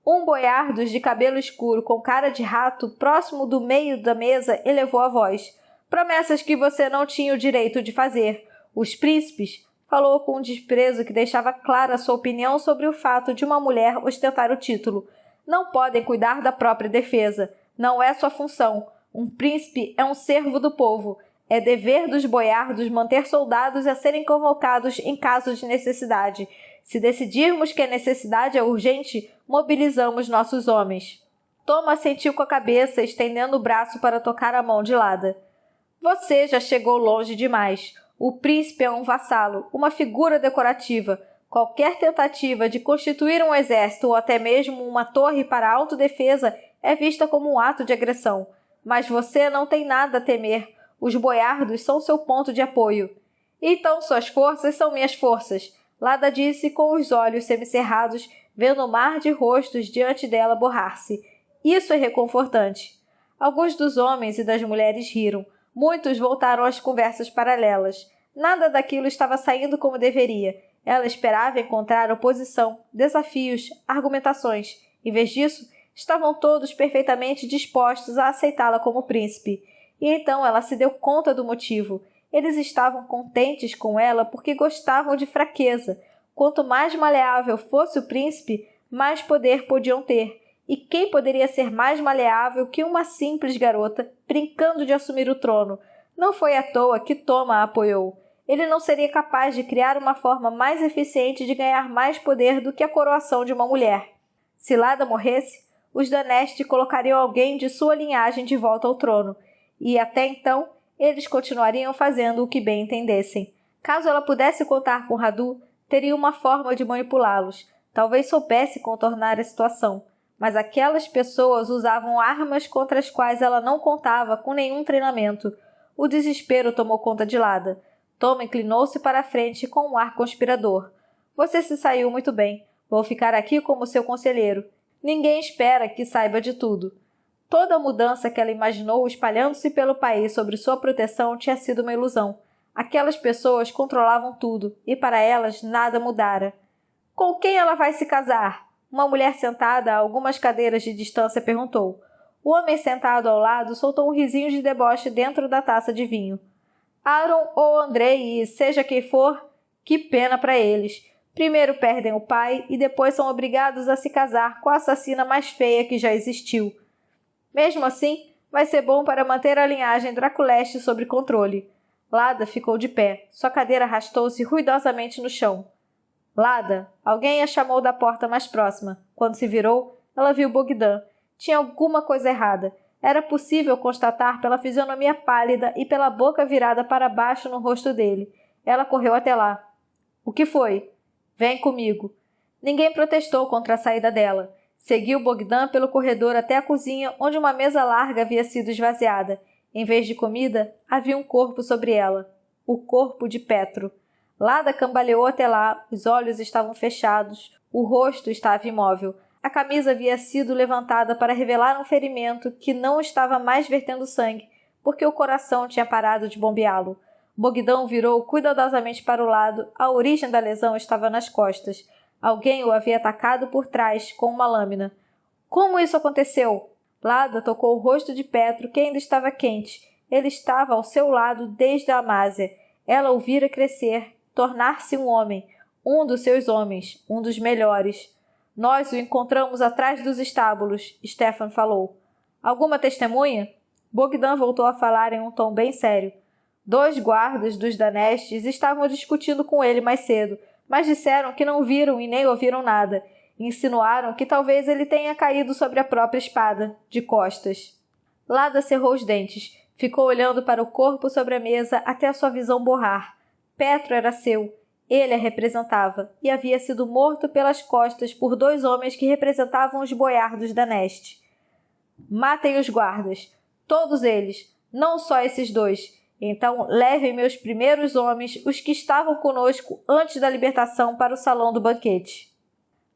Um boiardos de cabelo escuro com cara de rato, próximo do meio da mesa, elevou a voz. Promessas que você não tinha o direito de fazer. Os príncipes, falou com um desprezo que deixava clara sua opinião sobre o fato de uma mulher ostentar o título. Não podem cuidar da própria defesa. Não é sua função. Um príncipe é um servo do povo. É dever dos boiardos manter soldados a serem convocados em caso de necessidade. Se decidirmos que a necessidade é urgente, mobilizamos nossos homens. Toma assentiu com a cabeça, estendendo o braço para tocar a mão de Lada. Você já chegou longe demais. O príncipe é um vassalo, uma figura decorativa. Qualquer tentativa de constituir um exército ou até mesmo uma torre para autodefesa é vista como um ato de agressão. Mas você não tem nada a temer. Os boiardos são seu ponto de apoio. Então suas forças são minhas forças. Lada disse com os olhos semicerrados, vendo o mar de rostos diante dela borrar-se. Isso é reconfortante. Alguns dos homens e das mulheres riram. Muitos voltaram às conversas paralelas. Nada daquilo estava saindo como deveria. Ela esperava encontrar oposição, desafios, argumentações. Em vez disso, estavam todos perfeitamente dispostos a aceitá-la como príncipe. E então ela se deu conta do motivo. Eles estavam contentes com ela porque gostavam de fraqueza. Quanto mais maleável fosse o príncipe, mais poder podiam ter. E quem poderia ser mais maleável que uma simples garota, brincando de assumir o trono? Não foi à toa que Toma a apoiou. Ele não seria capaz de criar uma forma mais eficiente de ganhar mais poder do que a coroação de uma mulher. Se Lada morresse, os Daneste colocariam alguém de sua linhagem de volta ao trono. E até então, eles continuariam fazendo o que bem entendessem. Caso ela pudesse contar com Radu, teria uma forma de manipulá-los. Talvez soubesse contornar a situação. Mas aquelas pessoas usavam armas contra as quais ela não contava com nenhum treinamento. O desespero tomou conta de Lada. Toma inclinou-se para a frente com um ar conspirador. Você se saiu muito bem. Vou ficar aqui como seu conselheiro. Ninguém espera que saiba de tudo. Toda a mudança que ela imaginou espalhando-se pelo país sobre sua proteção tinha sido uma ilusão. Aquelas pessoas controlavam tudo, e para elas nada mudara. Com quem ela vai se casar? Uma mulher sentada a algumas cadeiras de distância perguntou. O homem sentado ao lado soltou um risinho de deboche dentro da taça de vinho. Aaron ou Andrei, e seja quem for, que pena para eles. Primeiro perdem o pai e depois são obrigados a se casar com a assassina mais feia que já existiu. Mesmo assim, vai ser bom para manter a linhagem Draculeste sob controle. Lada ficou de pé. Sua cadeira arrastou-se ruidosamente no chão. Lada! Alguém a chamou da porta mais próxima. Quando se virou, ela viu Bogdan. Tinha alguma coisa errada. Era possível constatar pela fisionomia pálida e pela boca virada para baixo no rosto dele. Ela correu até lá. O que foi? Vem comigo. Ninguém protestou contra a saída dela. Seguiu Bogdan pelo corredor até a cozinha, onde uma mesa larga havia sido esvaziada. Em vez de comida, havia um corpo sobre ela. O corpo de Petro. Lada cambaleou até lá, os olhos estavam fechados, o rosto estava imóvel. A camisa havia sido levantada para revelar um ferimento que não estava mais vertendo sangue, porque o coração tinha parado de bombeá-lo. Bogdan virou cuidadosamente para o lado, a origem da lesão estava nas costas. Alguém o havia atacado por trás, com uma lâmina. Como isso aconteceu? Lada tocou o rosto de Petro, que ainda estava quente. Ele estava ao seu lado desde a Amásia. Ela o vira crescer, tornar-se um homem, um dos seus homens, um dos melhores. Nós o encontramos atrás dos estábulos, Stefan falou. Alguma testemunha? Bogdan voltou a falar em um tom bem sério. 2 guardas dos Danestes estavam discutindo com ele mais cedo, mas disseram que não viram e nem ouviram nada. Insinuaram que talvez ele tenha caído sobre a própria espada, de costas. Lada cerrou os dentes. Ficou olhando para o corpo sobre a mesa até a sua visão borrar. Petro era seu. Ele a representava, e havia sido morto pelas costas por 2 homens que representavam os boiardos da Neste. Matem os guardas. Todos eles. Não só esses 2. Então levem meus primeiros homens, os que estavam conosco antes da libertação, para o salão do banquete.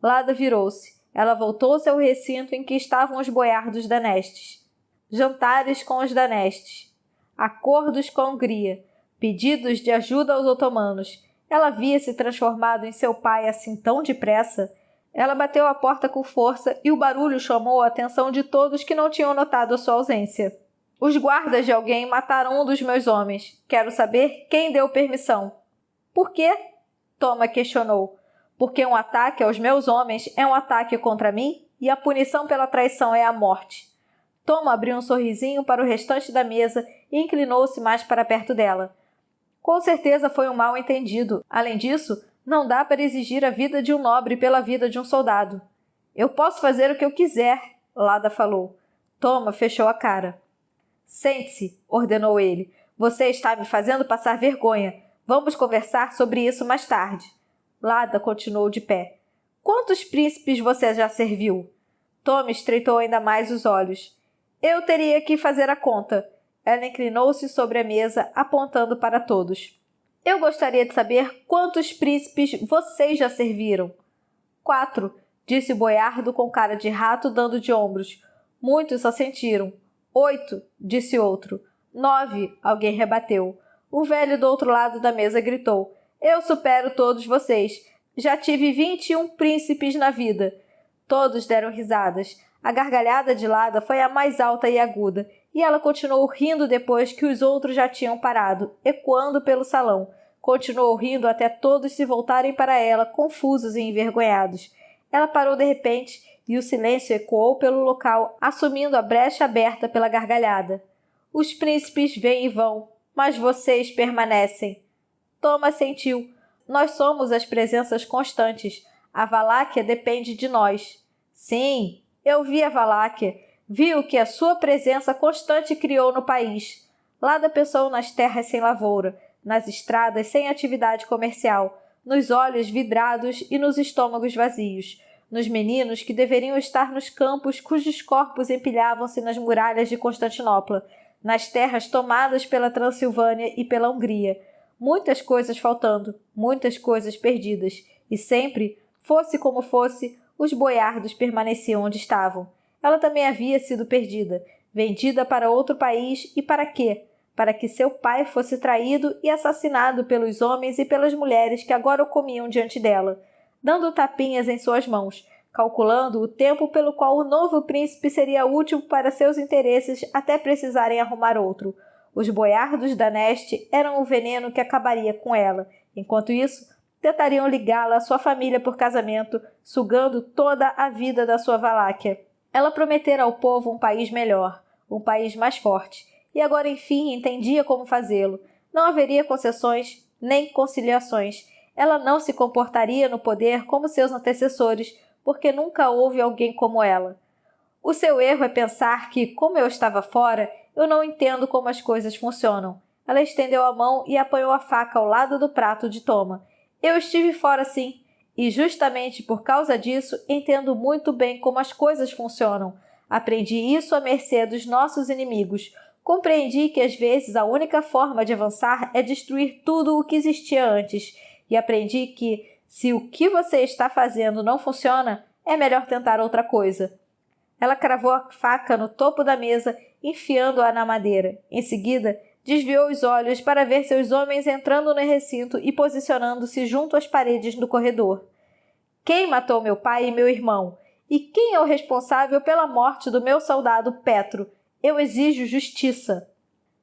Lada virou-se. Ela voltou-se ao recinto em que estavam os boiardos danestes. Jantares com os danestes. Acordos com a Hungria. Pedidos de ajuda aos otomanos. Ela havia se transformado em seu pai assim tão depressa. Ela bateu a porta com força e o barulho chamou a atenção de todos que não tinham notado a sua ausência. Os guardas de alguém mataram um dos meus homens. Quero saber quem deu permissão. Por quê? Toma questionou. Porque um ataque aos meus homens é um ataque contra mim e a punição pela traição é a morte. Toma abriu um sorrisinho para o restante da mesa e inclinou-se mais para perto dela. Com certeza foi um mal-entendido. Além disso, não dá para exigir a vida de um nobre pela vida de um soldado. Eu posso fazer o que eu quiser, Lada falou. Toma fechou a cara. Sente-se, ordenou ele. Você está me fazendo passar vergonha. Vamos conversar sobre isso mais tarde. Lada continuou de pé. Quantos príncipes você já serviu? Toma estreitou ainda mais os olhos. Eu teria que fazer a conta. Ela inclinou-se sobre a mesa, apontando para todos. Eu gostaria de saber quantos príncipes vocês já serviram. 4, disse o boiardo com cara de rato dando de ombros. Muitos assentiram. 8, disse outro. 9, alguém rebateu. O velho do outro lado da mesa gritou. Eu supero todos vocês. Já tive 21 príncipes na vida. Todos deram risadas. A gargalhada de Lada foi a mais alta e aguda, e ela continuou rindo depois que os outros já tinham parado, ecoando pelo salão. Continuou rindo até todos se voltarem para ela, confusos e envergonhados. Ela parou de repente e o silêncio ecoou pelo local, assumindo a brecha aberta pela gargalhada. Os príncipes vêm e vão, mas vocês permanecem. Toma assentiu. Nós somos as presenças constantes. A Valáquia depende de nós. Sim, eu vi a Valáquia. Vi o que a sua presença constante criou no país. Lada pensou nas terras sem lavoura, nas estradas sem atividade comercial, nos olhos vidrados e nos estômagos vazios, nos meninos que deveriam estar nos campos cujos corpos empilhavam-se nas muralhas de Constantinopla, nas terras tomadas pela Transilvânia e pela Hungria. Muitas coisas faltando, muitas coisas perdidas, e sempre, fosse como fosse, os boiardos permaneciam onde estavam. Ela também havia sido perdida, vendida para outro país e para quê? Para que seu pai fosse traído e assassinado pelos homens e pelas mulheres que agora o comiam diante dela, dando tapinhas em suas mãos, calculando o tempo pelo qual o novo príncipe seria útil para seus interesses até precisarem arrumar outro. Os boiardos da Neste eram o veneno que acabaria com ela. Enquanto isso, tentariam ligá-la à sua família por casamento, sugando toda a vida da sua Valáquia. Ela prometera ao povo um país melhor, um país mais forte, e agora enfim entendia como fazê-lo. Não haveria concessões nem conciliações. Ela não se comportaria no poder como seus antecessores, porque nunca houve alguém como ela. O seu erro é pensar que, como eu estava fora, eu não entendo como as coisas funcionam. Ela estendeu a mão e apanhou a faca ao lado do prato de Toma. Eu estive fora sim, e justamente por causa disso entendo muito bem como as coisas funcionam. Aprendi isso à mercê dos nossos inimigos. Compreendi que às vezes a única forma de avançar é destruir tudo o que existia antes. E aprendi que, se o que você está fazendo não funciona, é melhor tentar outra coisa. Ela cravou a faca no topo da mesa, enfiando-a na madeira. Em seguida, desviou os olhos para ver seus homens entrando no recinto e posicionando-se junto às paredes do corredor. Quem matou meu pai e meu irmão? E quem é o responsável pela morte do meu soldado Petro? Eu exijo justiça.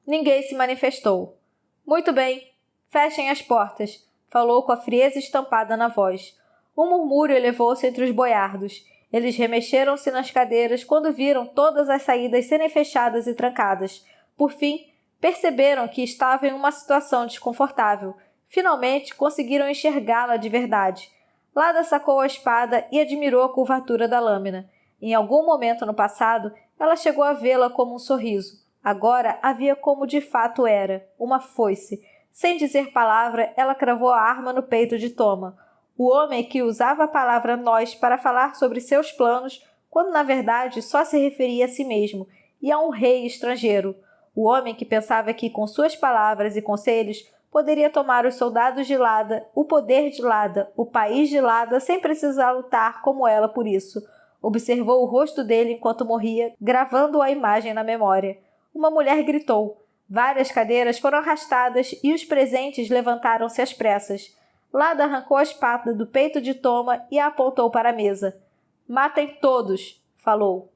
Ninguém se manifestou. Muito bem, fechem as portas, falou com a frieza estampada na voz. Um murmúrio elevou-se entre os boiardos. Eles remexeram-se nas cadeiras quando viram todas as saídas serem fechadas e trancadas. Por fim, perceberam que estavam em uma situação desconfortável. Finalmente, conseguiram enxergá-la de verdade. Lada sacou a espada e admirou a curvatura da lâmina. Em algum momento no passado, ela chegou a vê-la como um sorriso. Agora a via como de fato era, uma foice. Sem dizer palavra, ela cravou a arma no peito de Toma. O homem que usava a palavra nós para falar sobre seus planos, quando na verdade só se referia a si mesmo, e a um rei estrangeiro. O homem que pensava que com suas palavras e conselhos poderia tomar os soldados de Lada, o poder de Lada, o país de Lada, sem precisar lutar como ela por isso. Observou o rosto dele enquanto morria, gravando a imagem na memória. Uma mulher gritou. Várias cadeiras foram arrastadas e os presentes levantaram-se às pressas. Lada arrancou a espada do peito de Toma e a apontou para a mesa. Matem todos, falou.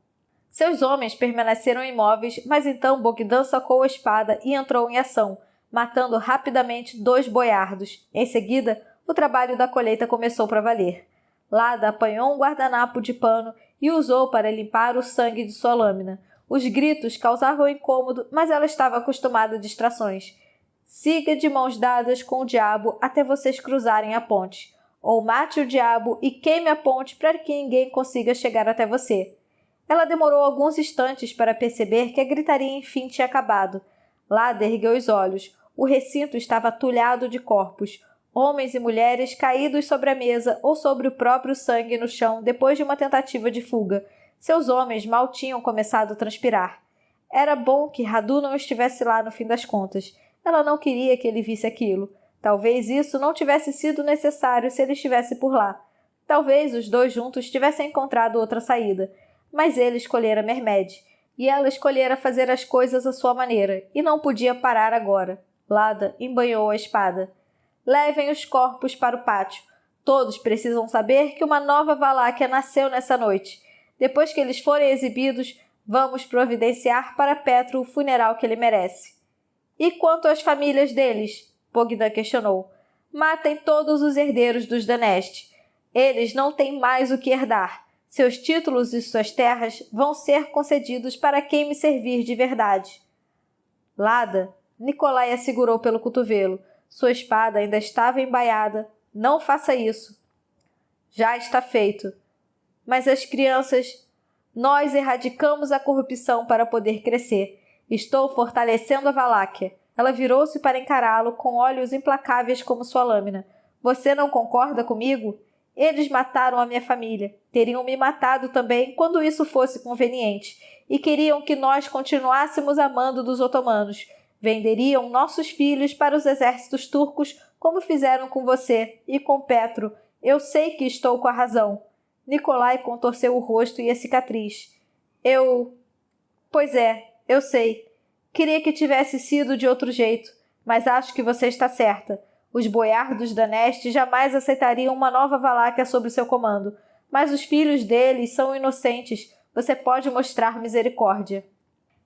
Seus homens permaneceram imóveis, mas então Bogdan sacou a espada e entrou em ação, matando rapidamente 2 boiardos. Em seguida, o trabalho da colheita começou para valer. Lada apanhou um guardanapo de pano e usou para limpar o sangue de sua lâmina. Os gritos causavam incômodo, mas ela estava acostumada a distrações. Siga de mãos dadas com o diabo até vocês cruzarem a ponte. Ou mate o diabo e queime a ponte para que ninguém consiga chegar até você. Ela demorou alguns instantes para perceber que a gritaria enfim tinha acabado. Lada ergueu os olhos. O recinto estava atulhado de corpos. Homens e mulheres caídos sobre a mesa ou sobre o próprio sangue no chão depois de uma tentativa de fuga. Seus homens mal tinham começado a transpirar. Era bom que Radu não estivesse lá no fim das contas. Ela não queria que ele visse aquilo. Talvez isso não tivesse sido necessário se ele estivesse por lá. Talvez os dois juntos tivessem encontrado outra saída. Mas ele escolhera Mermed. E ela escolhera fazer as coisas à sua maneira, e não podia parar agora. Lada embanhou a espada. Levem os corpos para o pátio. Todos precisam saber que uma nova Valáquia nasceu nessa noite. Depois que eles forem exibidos, vamos providenciar para Petro o funeral que ele merece. E quanto às famílias deles? Bogdan questionou. Matem todos os herdeiros dos Daneste. Eles não têm mais o que herdar. Seus títulos e suas terras vão ser concedidos para quem me servir de verdade. Lada, Nicolai a segurou pelo cotovelo. Sua espada ainda estava embaiada. Não faça isso. Já está feito. Mas as crianças... Nós erradicamos a corrupção para poder crescer. Estou fortalecendo a Valáquia. Ela virou-se para encará-lo com olhos implacáveis como sua lâmina. Você não concorda comigo? Eles mataram a minha família. Teriam me matado também quando isso fosse conveniente. E queriam que nós continuássemos amando dos otomanos. Venderiam nossos filhos para os exércitos turcos como fizeram com você e com Petro. Eu sei que estou com a razão. Nicolai contorceu o rosto e a cicatriz. Pois é, eu sei. Queria que tivesse sido de outro jeito, mas acho que você está certa. Os boiardos da Neste jamais aceitariam uma nova Valáquia sob seu comando, mas os filhos deles são inocentes. Você pode mostrar misericórdia.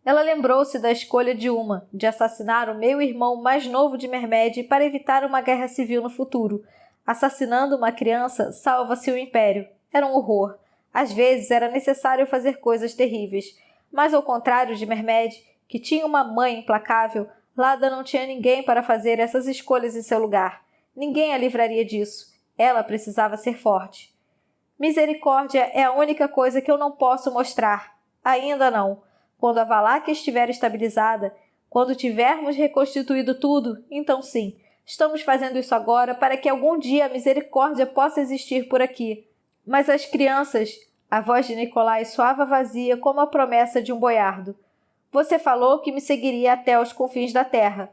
Ela lembrou-se da escolha de assassinar o meio-irmão mais novo de Mermed para evitar uma guerra civil no futuro. Assassinando uma criança salva-se o império. Era um horror. Às vezes era necessário fazer coisas terríveis. Mas ao contrário de Mermed, que tinha uma mãe implacável, Lada não tinha ninguém para fazer essas escolhas em seu lugar. Ninguém a livraria disso. Ela precisava ser forte. Misericórdia é a única coisa que eu não posso mostrar. Ainda não. Quando a Valáquia estiver estabilizada, quando tivermos reconstituído tudo, então sim. Estamos fazendo isso agora para que algum dia a misericórdia possa existir por aqui. Mas as crianças... A voz de Nikolai soava vazia como a promessa de um boiardo. Você falou que me seguiria até os confins da terra.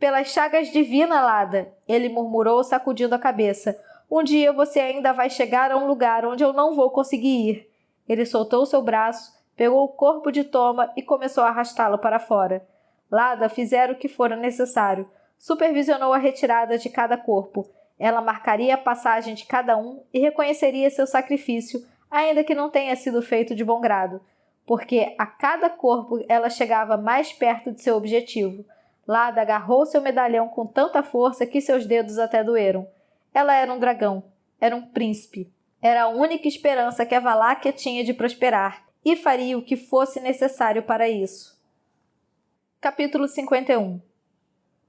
Pelas chagas divinas, Lada, ele murmurou sacudindo a cabeça. Um dia você ainda vai chegar a um lugar onde eu não vou conseguir ir. Ele soltou seu braço, pegou o corpo de Toma e começou a arrastá-lo para fora. Lada fizera o que fora necessário. Supervisionou a retirada de cada corpo. Ela marcaria a passagem de cada um e reconheceria seu sacrifício, ainda que não tenha sido feito de bom grado, porque a cada corpo ela chegava mais perto de seu objetivo. Lada agarrou seu medalhão com tanta força que seus dedos até doeram. Ela era um dragão, era um príncipe. Era a única esperança que a Valáquia tinha de prosperar, e faria o que fosse necessário para isso. Capítulo 51.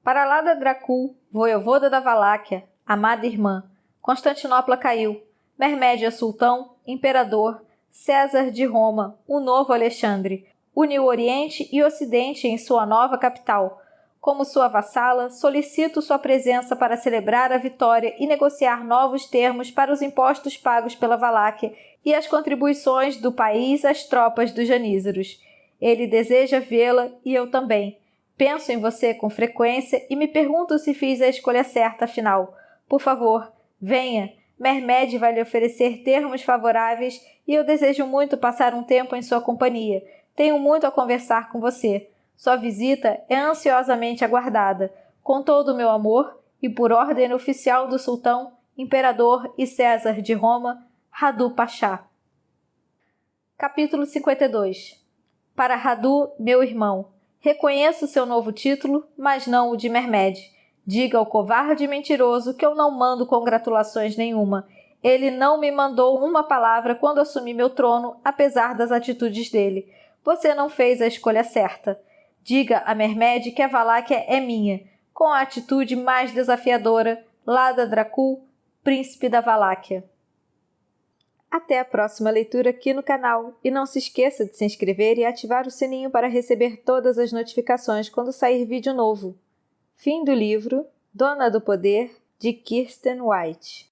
Para Lada Dracul, voivoda da Valáquia, amada irmã, Constantinopla caiu. Mermed é sultão, imperador, César de Roma, o novo Alexandre, uniu Oriente e Ocidente em sua nova capital. Como sua vassala, solicito sua presença para celebrar a vitória e negociar novos termos para os impostos pagos pela Valáquia e as contribuições do país às tropas dos janízaros. Ele deseja vê-la e eu também. Penso em você com frequência e me pergunto se fiz a escolha certa afinal. Por favor, venha. Mermed vai lhe oferecer termos favoráveis e eu desejo muito passar um tempo em sua companhia. Tenho muito a conversar com você. Sua visita é ansiosamente aguardada. Com todo o meu amor e por ordem oficial do sultão, imperador e César de Roma, Radu Pachá. Capítulo 52. Para Radu, meu irmão, reconheço seu novo título, mas não o de Mermed. Diga ao covarde e mentiroso que eu não mando congratulações nenhuma. Ele não me mandou uma palavra quando assumi meu trono, apesar das atitudes dele. Você não fez a escolha certa. Diga a Mermed que a Valáquia é minha, com a atitude mais desafiadora, Lada Dracul, príncipe da Valáquia. Até a próxima leitura aqui no canal e não se esqueça de se inscrever e ativar o sininho para receber todas as notificações quando sair vídeo novo. Fim do livro Dona do Poder, de Kirsten White.